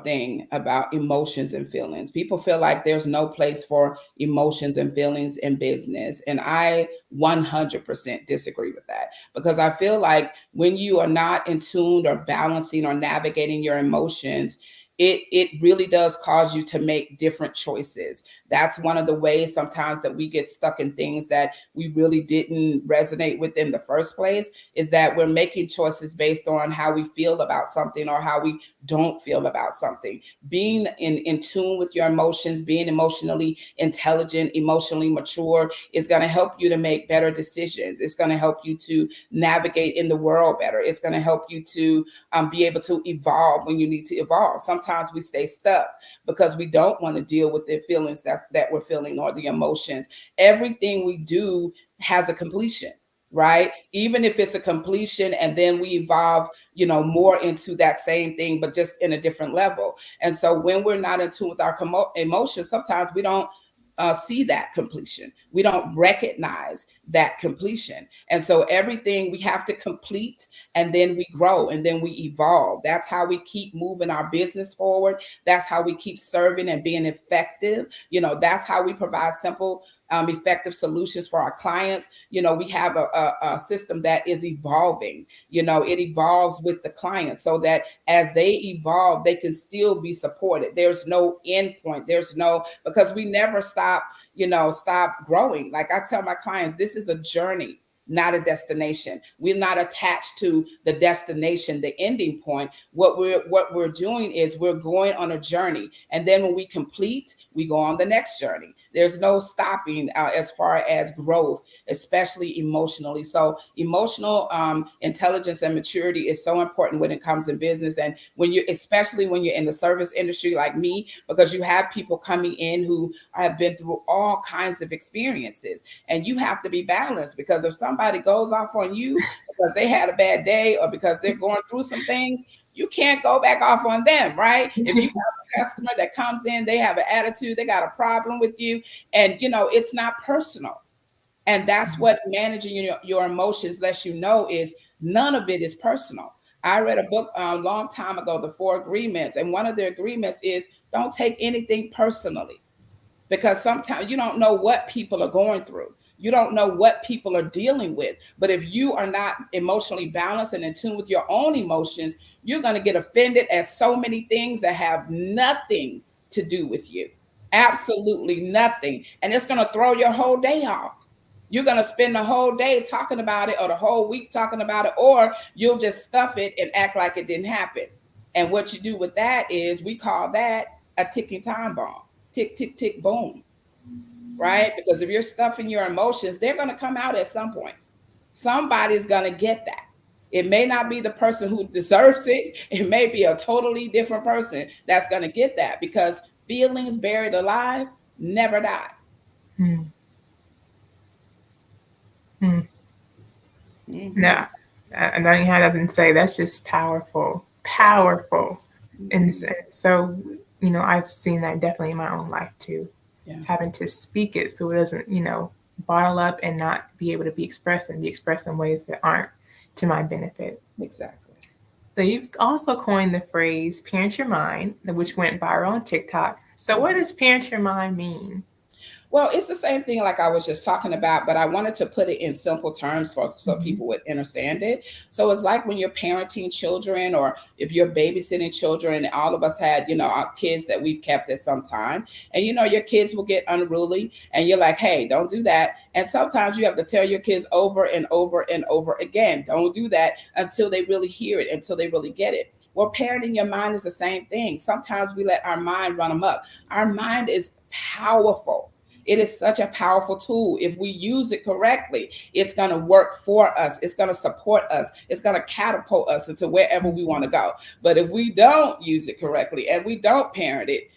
thing about emotions and feelings. People feel like there's no place for emotions and feelings in business. And I 100% disagree with that, because I feel like when you are not in tune or balancing or navigating your emotions, it really does cause you to make different choices. That's one of the ways sometimes that we get stuck in things that we really didn't resonate with in the first place, is that we're making choices based on how we feel about something or how we don't feel about something. Being in tune with your emotions, being emotionally intelligent, emotionally mature is going to help you to make better decisions. It's going to help you to navigate in the world better. It's going to help you to be able to evolve when you need to evolve. Sometimes we stay stuck because we don't want to deal with the feelings that we're feeling or the emotions. Everything we do has a completion, right? Even if it's a completion and then we evolve, more into that same thing, but just in a different level. And so when we're not in tune with our emotions, sometimes we don't see that completion. We don't recognize that completion. And so everything we have to complete, and then we grow, and then we evolve. That's how we keep moving our business forward. That's how we keep serving and being effective. That's how we provide simple, effective solutions for our clients. We have a system that is evolving. It evolves with the client so that as they evolve, they can still be supported. There's no end point. Because we never stop growing. Like I tell my clients, this is a journey, not a destination. We're not attached to the destination, the ending point. What we're doing is we're going on a journey. And then when we complete, we go on the next journey. There's no stopping as far as growth, especially emotionally. So emotional intelligence and maturity is so important when it comes to business. And especially when you're in the service industry like me, because you have people coming in who have been through all kinds of experiences, and you have to be balanced, because if somebody goes off on you because they had a bad day or because they're going through some things, you can't go back off on them, right? If you have a customer that comes in, they have an attitude, they got a problem with you, and it's not personal. And that's what managing your emotions lets you know, is none of it is personal. I read a book a long time ago, The 4 Agreements, and one of the agreements is don't take anything personally, because sometimes you don't know what people are going through. You don't know what people are dealing with. But if you are not emotionally balanced and in tune with your own emotions, you're going to get offended at so many things that have nothing to do with you. Absolutely nothing. And it's going to throw your whole day off. You're going to spend the whole day talking about it, or the whole week talking about it, or you'll just stuff it and act like it didn't happen. And what you do with that is, we call that a ticking time bomb. Tick, tick, tick, boom. Right? Because if you're stuffing your emotions, they're going to come out at some point. Somebody's going to get that. It may not be the person who deserves it. It may be a totally different person that's going to get that, because feelings buried alive never die. No, I don't even have nothing to say. That's just powerful. And so I've seen that definitely in my own life too. Yeah. Having to speak it so it doesn't, bottle up and not be able to be expressed and be expressed in ways that aren't to my benefit. Exactly. So you've also coined the phrase parent your mind, which went viral on TikTok. So what does parent your mind mean? Well, it's the same thing like I was just talking about, but I wanted to put it in simple terms so people would understand it. So it's like when you're parenting children, or if you're babysitting children, all of us had, our kids that we've kept at some time, and your kids will get unruly and you're like, hey, don't do that. And sometimes you have to tell your kids over and over and over again, don't do that, until they really hear it, until they really get it. Well, parenting your mind is the same thing. Sometimes we let our mind run amok. Our mind is powerful. It is such a powerful tool. If we use it correctly, it's going to work for us. It's going to support us. It's going to catapult us into wherever we want to go. But if we don't use it correctly and we don't parent it,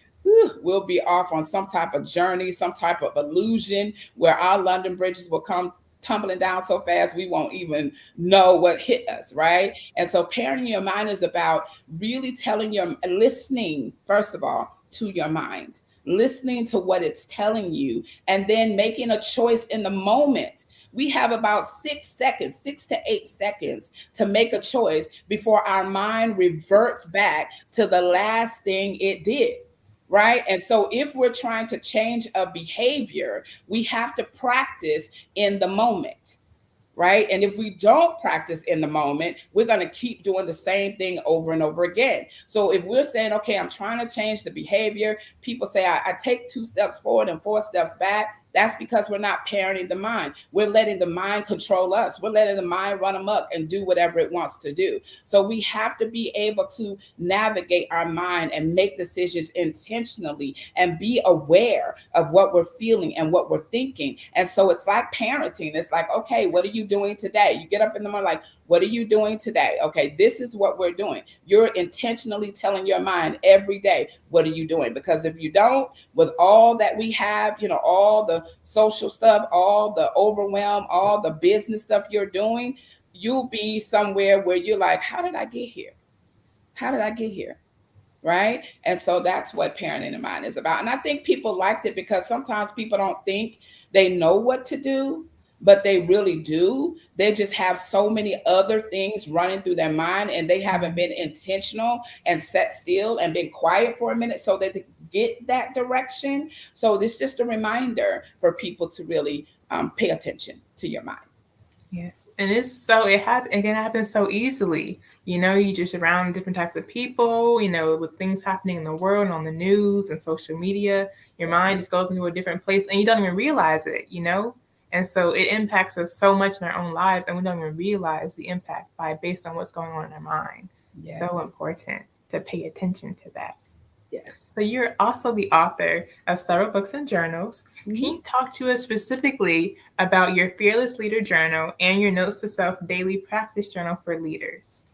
we'll be off on some type of journey, some type of illusion where our London bridges will come tumbling down so fast we won't even know what hit us, right? And so parenting your mind is about really listening, first of all, to your mind. Listening to what it's telling you, and then making a choice in the moment. We have about 6 to 8 seconds to make a choice before our mind reverts back to the last thing it did, right? And so if we're trying to change a behavior, we have to practice in the moment. Right? And if we don't practice in the moment, we're going to keep doing the same thing over and over again. So if we're saying, okay, I'm trying to change the behavior, people say, I take 2 steps forward and 4 steps back. That's because we're not parenting the mind. We're letting the mind control us. We're letting the mind run amok and do whatever it wants to do. So we have to be able to navigate our mind and make decisions intentionally and be aware of what we're feeling and what we're thinking. And so it's like parenting. It's like, okay, what are you doing today? You get up in the morning like, what are you doing today? Okay, this is what we're doing. You're intentionally telling your mind every day, what are you doing? Because if you don't, with all that we have, all the social stuff, all the overwhelm, all the business stuff you're doing, you'll be somewhere where you're like, how did I get here? How did I get here? Right? And so that's what parenting the mind is about. And I think people liked it because sometimes people don't think they know what to do, but they really do. They just have so many other things running through their mind, and they haven't been intentional and sat still and been quiet for a minute so that they get that direction. So this is just a reminder for people to really pay attention to your mind. Yes. And it can happen so easily. You just around different types of people, with things happening in the world and on the news and social media, your mind just goes into a different place and you don't even realize it, And so it impacts us so much in our own lives, and we don't even realize the impact based on what's going on in our mind. Yes. So important to pay attention to that. Yes. So you're also the author of several books and journals. Can you talk to us specifically about your Fearless Leader Journal and your Notes to Self Daily Practice Journal for Leaders?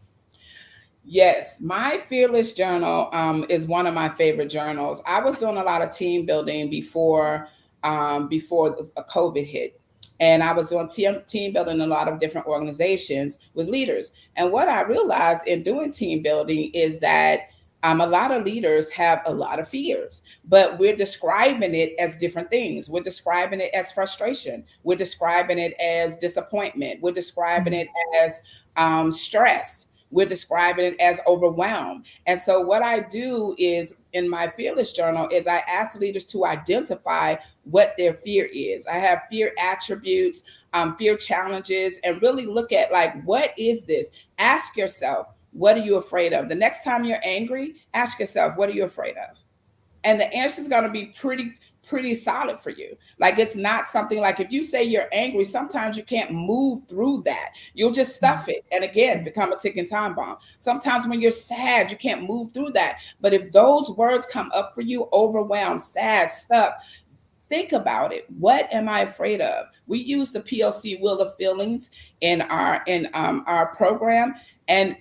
Yes, my Fearless Journal is one of my favorite journals. I was doing a lot of team building before COVID hit. And I was doing team building in a lot of different organizations with leaders. And what I realized in doing team building is that a lot of leaders have a lot of fears, but we're describing it as different things. We're describing it as frustration. We're describing it as disappointment. We're describing it as stress. We're describing it as overwhelm. And so what I do is in my Fearless Journal is I ask leaders to identify what their fear is. I have fear attributes, fear challenges, and really look at what is this? Ask yourself, what are you afraid of? The next time you're angry, ask yourself, what are you afraid of? And the answer is going to be pretty solid for you. It's not something like if you say you're angry, sometimes you can't move through that. You'll just stuff it. And again, become a ticking time bomb. Sometimes when you're sad, you can't move through that. But if those words come up for you, overwhelmed, sad, stuck, think about it. What am I afraid of? We use the PLC Wheel of Feelings in our program. And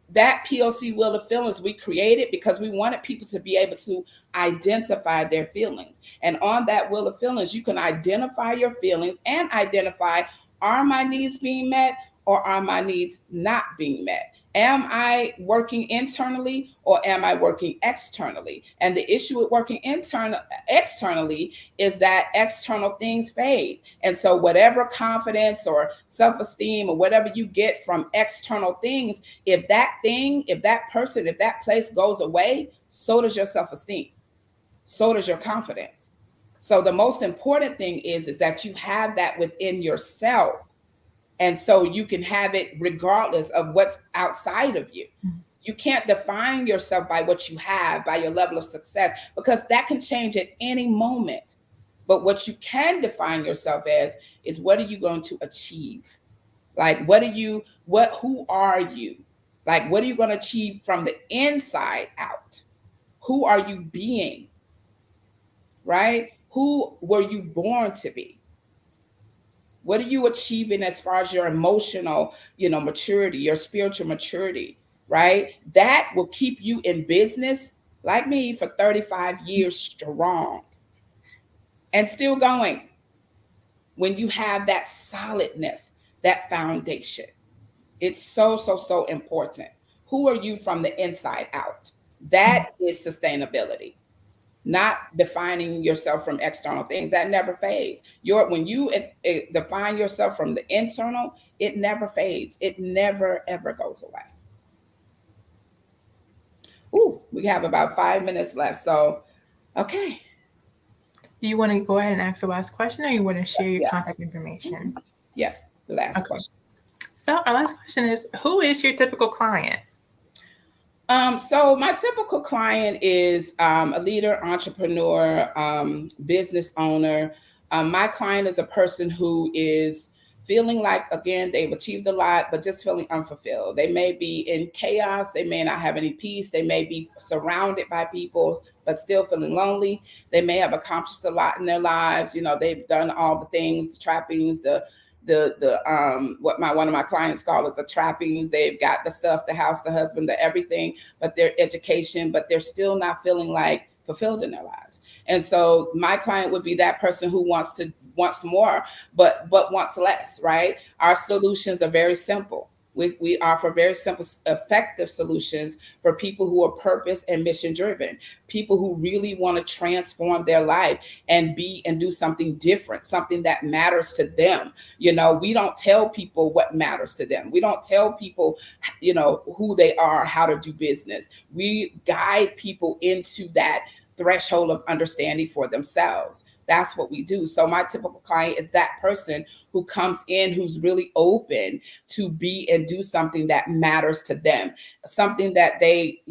that PLC Wheel of Feelings, we created because we wanted people to be able to identify their feelings. And on that Wheel of Feelings, you can identify your feelings and identify, are my needs being met or are my needs not being met? Am I working internally or am I working externally? And the issue with working externally is that external things fade. And so whatever confidence or self-esteem or whatever you get from external things, if that thing, if that person, if that place goes away, so does your self-esteem. So does your confidence. So the most important thing is that you have that within yourself. And so you can have it regardless of what's outside of you. You can't define yourself by what you have, by your level of success, because that can change at any moment. But what you can define yourself as is, what are you going to achieve? Like, who are you? Like, what are you going to achieve from the inside out? Who are you being? Right? Who were you born to be? What are you achieving as far as your emotional, maturity, your spiritual maturity, right? That will keep you in business, like me, for 35 years strong and still going. When you have that solidness, that foundation, it's so, so, so important. Who are you from the inside out? That is sustainability. Not defining yourself from external things. That never fades. When you define yourself from the internal, it never fades. It never, ever goes away. Ooh, we have about 5 minutes left. So, okay. Do you want to go ahead and ask the last question, or you want to share your contact information? Yeah, the last question. So our last question is, who is your typical client? So my typical client is a leader, entrepreneur, business owner. My client is a person who is feeling like, again, they've achieved a lot, but just feeling unfulfilled. They may be in chaos. They may not have any peace. They may be surrounded by people, but still feeling lonely. They may have accomplished a lot in their lives. They've done all the things, the trappings, what one of my clients call it, the trappings. They've got the stuff, the house, the husband, the everything, but their education, but they're still not feeling like fulfilled in their lives. And so my client would be that person who wants more, but wants less, right? Our solutions are very simple. We offer very simple, effective solutions for people who are purpose and mission driven, people who really want to transform their life and do something different, something that matters to them. We don't tell people what matters to them. We don't tell people, who they are, how to do business. We guide people into that threshold of understanding for themselves. That's what we do. So my typical client is that person who comes in, who's really open to be and do something that matters to them, something that they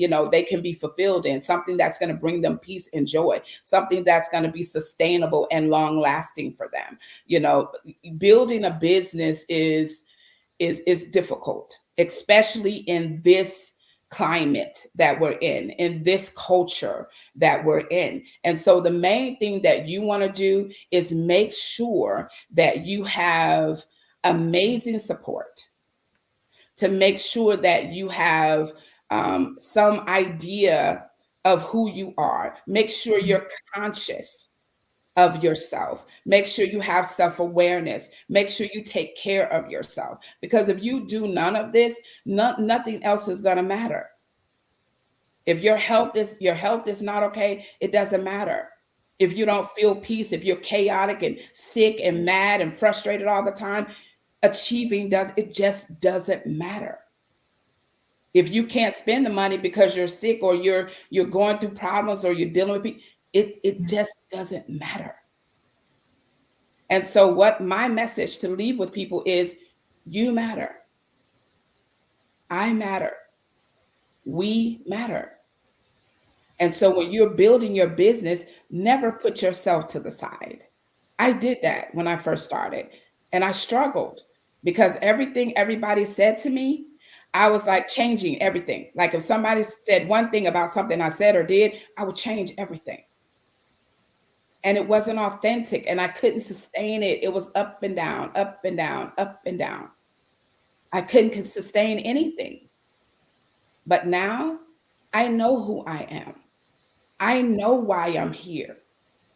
can be fulfilled in, something that's going to bring them peace and joy, something that's going to be sustainable and long lasting for them. Building a business is difficult, especially in this climate that we're in this culture that we're in. And so the main thing that you want to do is make sure that you have amazing support, to make sure that you have some idea of who you are. Make sure you're conscious of yourself. Make sure you have self-awareness. Make sure you take care of yourself. Because if you do none of this, nothing else is going to matter. If your health is not okay, it doesn't matter. If you don't feel peace, if you're chaotic and sick and mad and frustrated all the time, it just doesn't matter. If you can't spend the money because you're sick or you're going through problems or you're dealing with people, it just doesn't matter. And so what my message to leave with people is, you matter. I matter. We matter. And so when you're building your business, never put yourself to the side. I did that when I first started, and I struggled because everything everybody said to me, I was like changing everything. Like if somebody said one thing about something I said or did, I would change everything. And it wasn't authentic, and I couldn't sustain it. It was up and down, up and down, up and down. I couldn't sustain anything. But now I know who I am. I know why I'm here.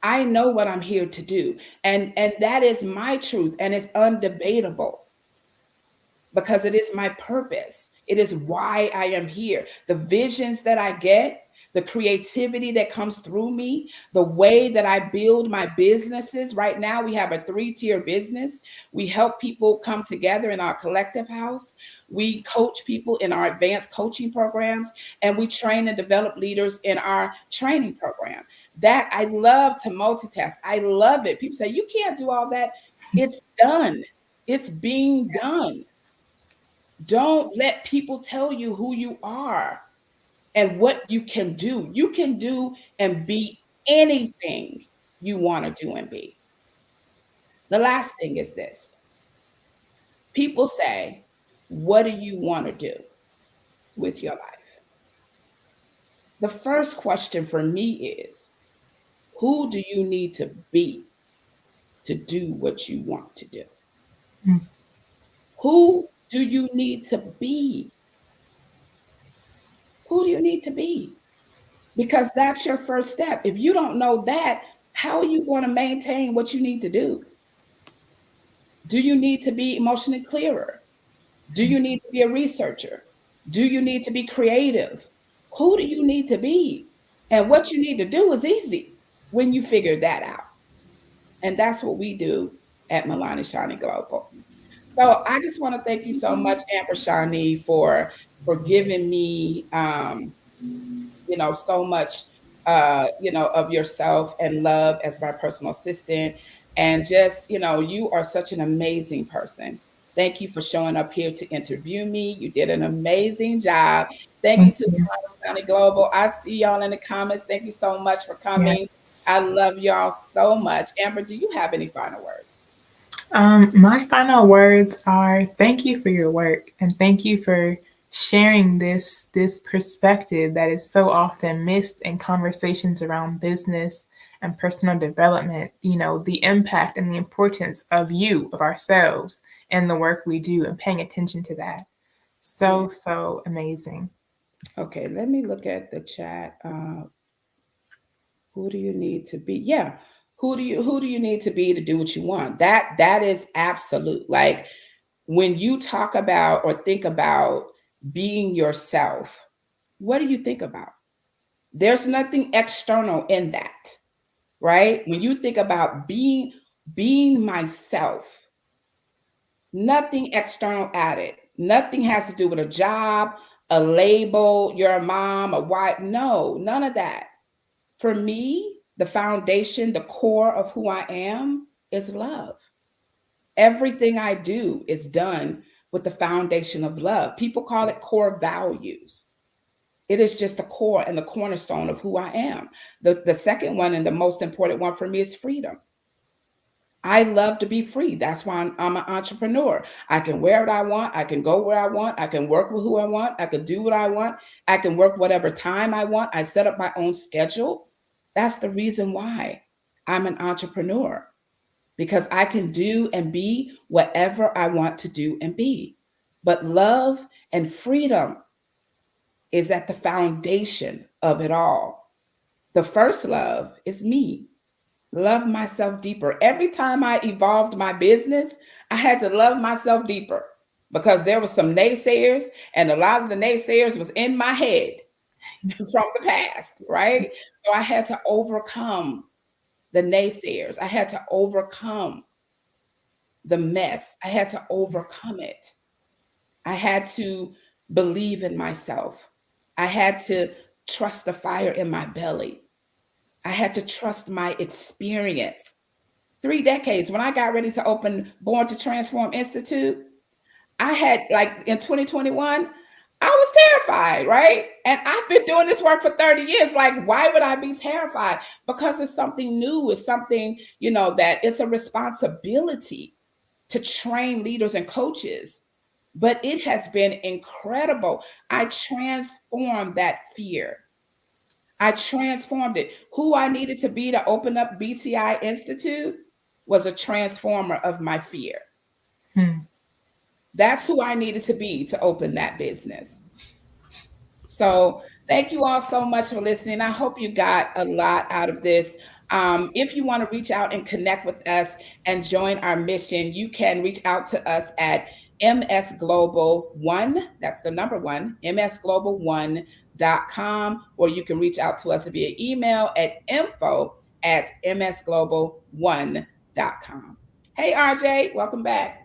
I know what I'm here to do. And that is my truth, and it's undebatable. because it is my purpose. It is why I am here. The visions that I get, the creativity that comes through me, the way that I build my businesses. Right now, we have a 3-tier business. We help people come together in our collective house. We coach people in our advanced coaching programs, and we train and develop leaders in our training program. That I love to multitask. I love it. People say, you can't do all that. It's done. It's being done. Don't let people tell you who you are and what you can do. You can do and be anything you want to do and be. The last thing is this. People say, what do you want to do with your life? The first question for me is, who do you need to be to do what you want to do? Who do you need to be? Who do you need to be? Because that's your first step. If you don't know that, how are you going to maintain what you need to do? Do you need to be emotionally clearer? Do you need to be a researcher? Do you need to be creative? Who do you need to be? And what you need to do is easy when you figure that out. And that's what we do at Milani Shani Global. So I just want to thank you so much, Amber Shani, for giving me, so much, of yourself and love as my personal assistant. And just, you are such an amazing person. Thank you for showing up here to interview me. You did an amazing job. Thank you to Milani Shani Global. I see y'all in the comments. Thank you so much for coming. Yes. I love y'all so much. Amber, do you have any final words? My final words are thank you for your work and thank you for sharing this perspective that is so often missed in conversations around business and personal development. The impact and the importance of ourselves and the work we do and paying attention to that. So amazing. Okay, let me look at the chat. Who do you need to be? Yeah. Who do you need to be to do what you want? That is absolute. Like when you talk about or think about being yourself, what do you think about? There's nothing external in that, right? When you think about being myself, nothing external added. Nothing has to do with a job, a label, you're a mom, a wife. No, none of that. For me, the foundation, the core of who I am is love. Everything I do is done with the foundation of love. People call it core values. It is just the core and the cornerstone of who I am. The second one and the most important one for me is freedom. I love to be free. That's why I'm an entrepreneur. I can wear what I want. I can go where I want. I can work with who I want. I can do what I want. I can work whatever time I want. I set up my own schedule. That's the reason why I'm an entrepreneur, because I can do and be whatever I want to do and be. But love and freedom is at the foundation of it all. The first love is me. Love myself deeper. Every time I evolved my business, I had to love myself deeper because there were some naysayers, and a lot of the naysayers was in my head from the past, right? So I had to overcome the naysayers. I had to overcome the mess. I had to overcome it. I had to believe in myself. I had to trust the fire in my belly. I had to trust my experience. 3 decades, when I got ready to open Born to Transform Institute, I had, like in 2021, I was terrified, right? And I've been doing this work for 30 years. Like, why would I be terrified? Because it's something new. It's something, that it's a responsibility to train leaders and coaches. But it has been incredible. I transformed that fear. I transformed it. Who I needed to be to open up BTI Institute was a transformer of my fear. That's who I needed to be to open that business. So thank you all so much for listening. I hope you got a lot out of this. If you want to reach out and connect with us and join our mission, you can reach out to us at msglobal1, that's the number 1, msglobal1.com, or you can reach out to us via email at info@msglobal1.com. Hey, RJ, welcome back.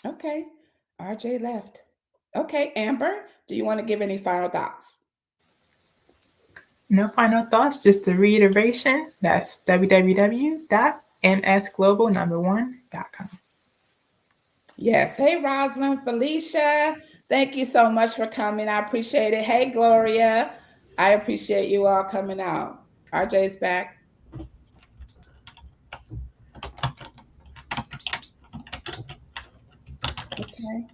Okay, RJ left. Okay, Amber, do you want to give any final thoughts? No final thoughts, just a reiteration. That's www.msglobal1.com. Yes. Hey, Rosalind, Felicia, thank you so much for coming. I appreciate it. Hey, Gloria, I appreciate you all coming out. RJ's back. Okay.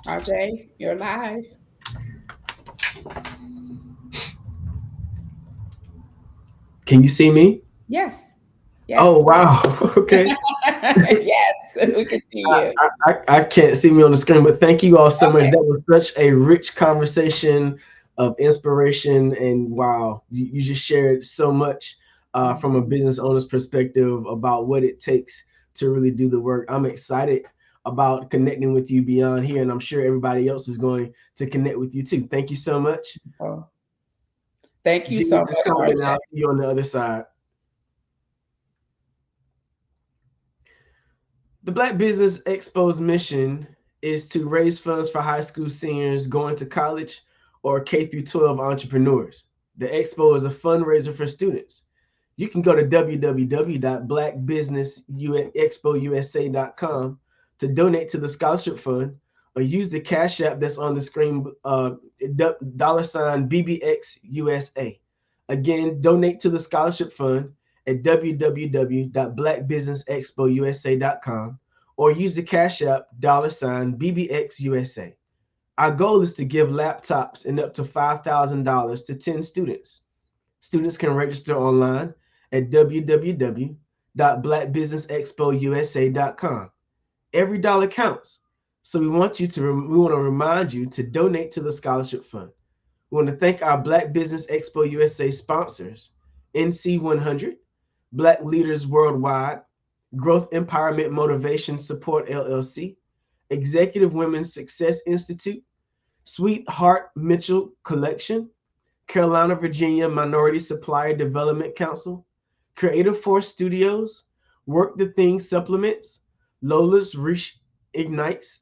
RJ, you're live. Can you see me? Yes. Yes. Oh, wow. Okay. Yes, we can see you. I can't see me on the screen, but thank you all so much. That was such a rich conversation of inspiration, and wow, you just shared so much from a business owner's perspective about what it takes to really do the work. I'm excited about connecting with you beyond here, and I'm sure everybody else is going to connect with you too. Thank you so much. Thank you so much, RJ. I'll see you on the other side. The Black Business Expo's mission is to raise funds for high school seniors going to college or K-12 entrepreneurs. The Expo is a fundraiser for students. You can go to www.blackbusinessexpousa.com to donate to the scholarship fund, or use the Cash App that's on the screen, $BBXUSA. Again, donate to the scholarship fund at www.blackbusinessexpousa.com, or use the Cash App $BBXUSA. Our goal is to give laptops and up to $5,000 to 10 students. Students can register online at www.blackbusinessexpousa.com. Every dollar counts. So we want to remind you to donate to the scholarship fund. We want to thank our Black Business Expo USA sponsors: NC100, Black Leaders Worldwide, Growth Empowerment Motivation Support LLC, Executive Women's Success Institute, Sweetheart Mitchell Collection, Carolina, Virginia Minority Supplier Development Council, Creative Force Studios, Work the Thing Supplements, Lola's Reach Ignites,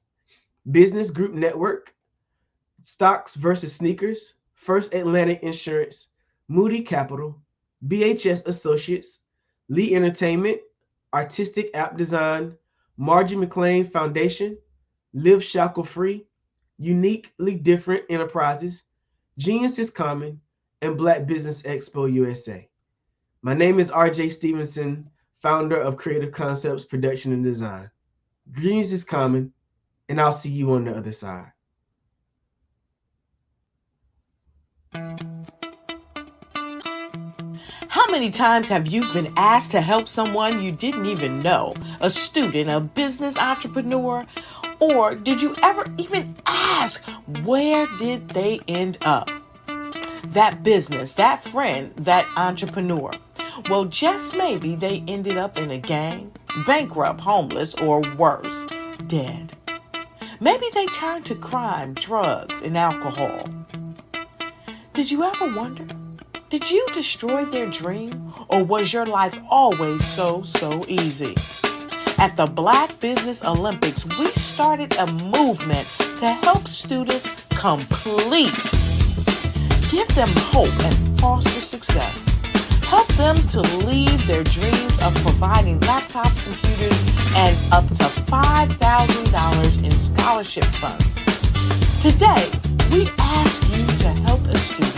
Business Group Network, Stocks versus Sneakers, First Atlantic Insurance, Moody Capital, BHS Associates, Lee Entertainment, Artistic App Design, Margie McLean Foundation, Live Shackle Free, Uniquely Different Enterprises, Genius is Common, and Black Business Expo USA. My name is RJ Stevenson, founder of Creative Concepts Production and Design. Genius is Common, and I'll see you on the other side. How many times have you been asked to help someone you didn't even know, a student, a business entrepreneur? Or did you ever even ask, where did they end up? That business, that friend, that entrepreneur. Well, just maybe they ended up in a gang, bankrupt, homeless, or worse, dead. Maybe they turned to crime, drugs, and alcohol. Did you ever wonder? Did you destroy their dream, or was your life always so easy? At the Black Business Olympics, we started a movement to help students complete. Give them hope and foster success. Help them to leave their dreams of providing laptops, computers, and up to $5,000 in scholarship funds. Today, we ask you to help a student,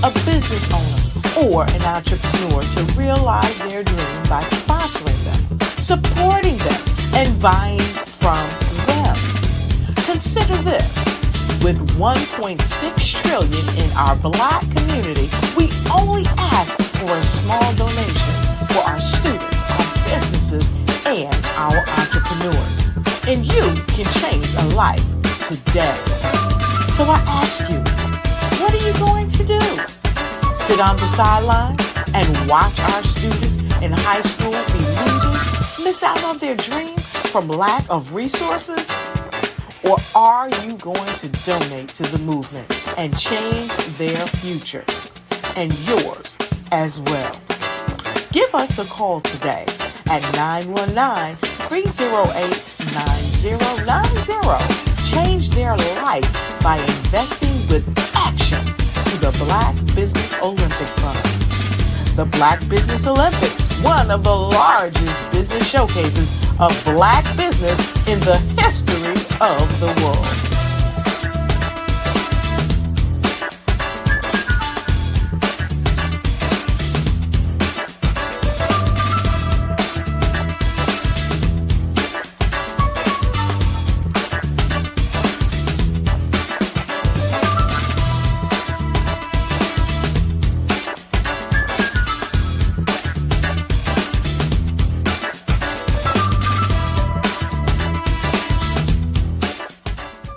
a business owner, or an entrepreneur to realize their dreams by sponsoring them, supporting them, and buying from them. Consider this. With $1.6 trillion in our Black community, we only ask for a small donation for our students, our businesses, and our entrepreneurs. And you can change a life today. So I ask you, what are you going to do? Sit on the sidelines and watch our students in high school be losers, miss out on their dreams from lack of resources? Or are you going to donate to the movement and change their future and yours as well? Give us a call today at 919-308-9090. Change their life by investing with action to the Black Business Olympic Fund. The Black Business Olympics, one of the largest business showcases of Black business in the history of the world.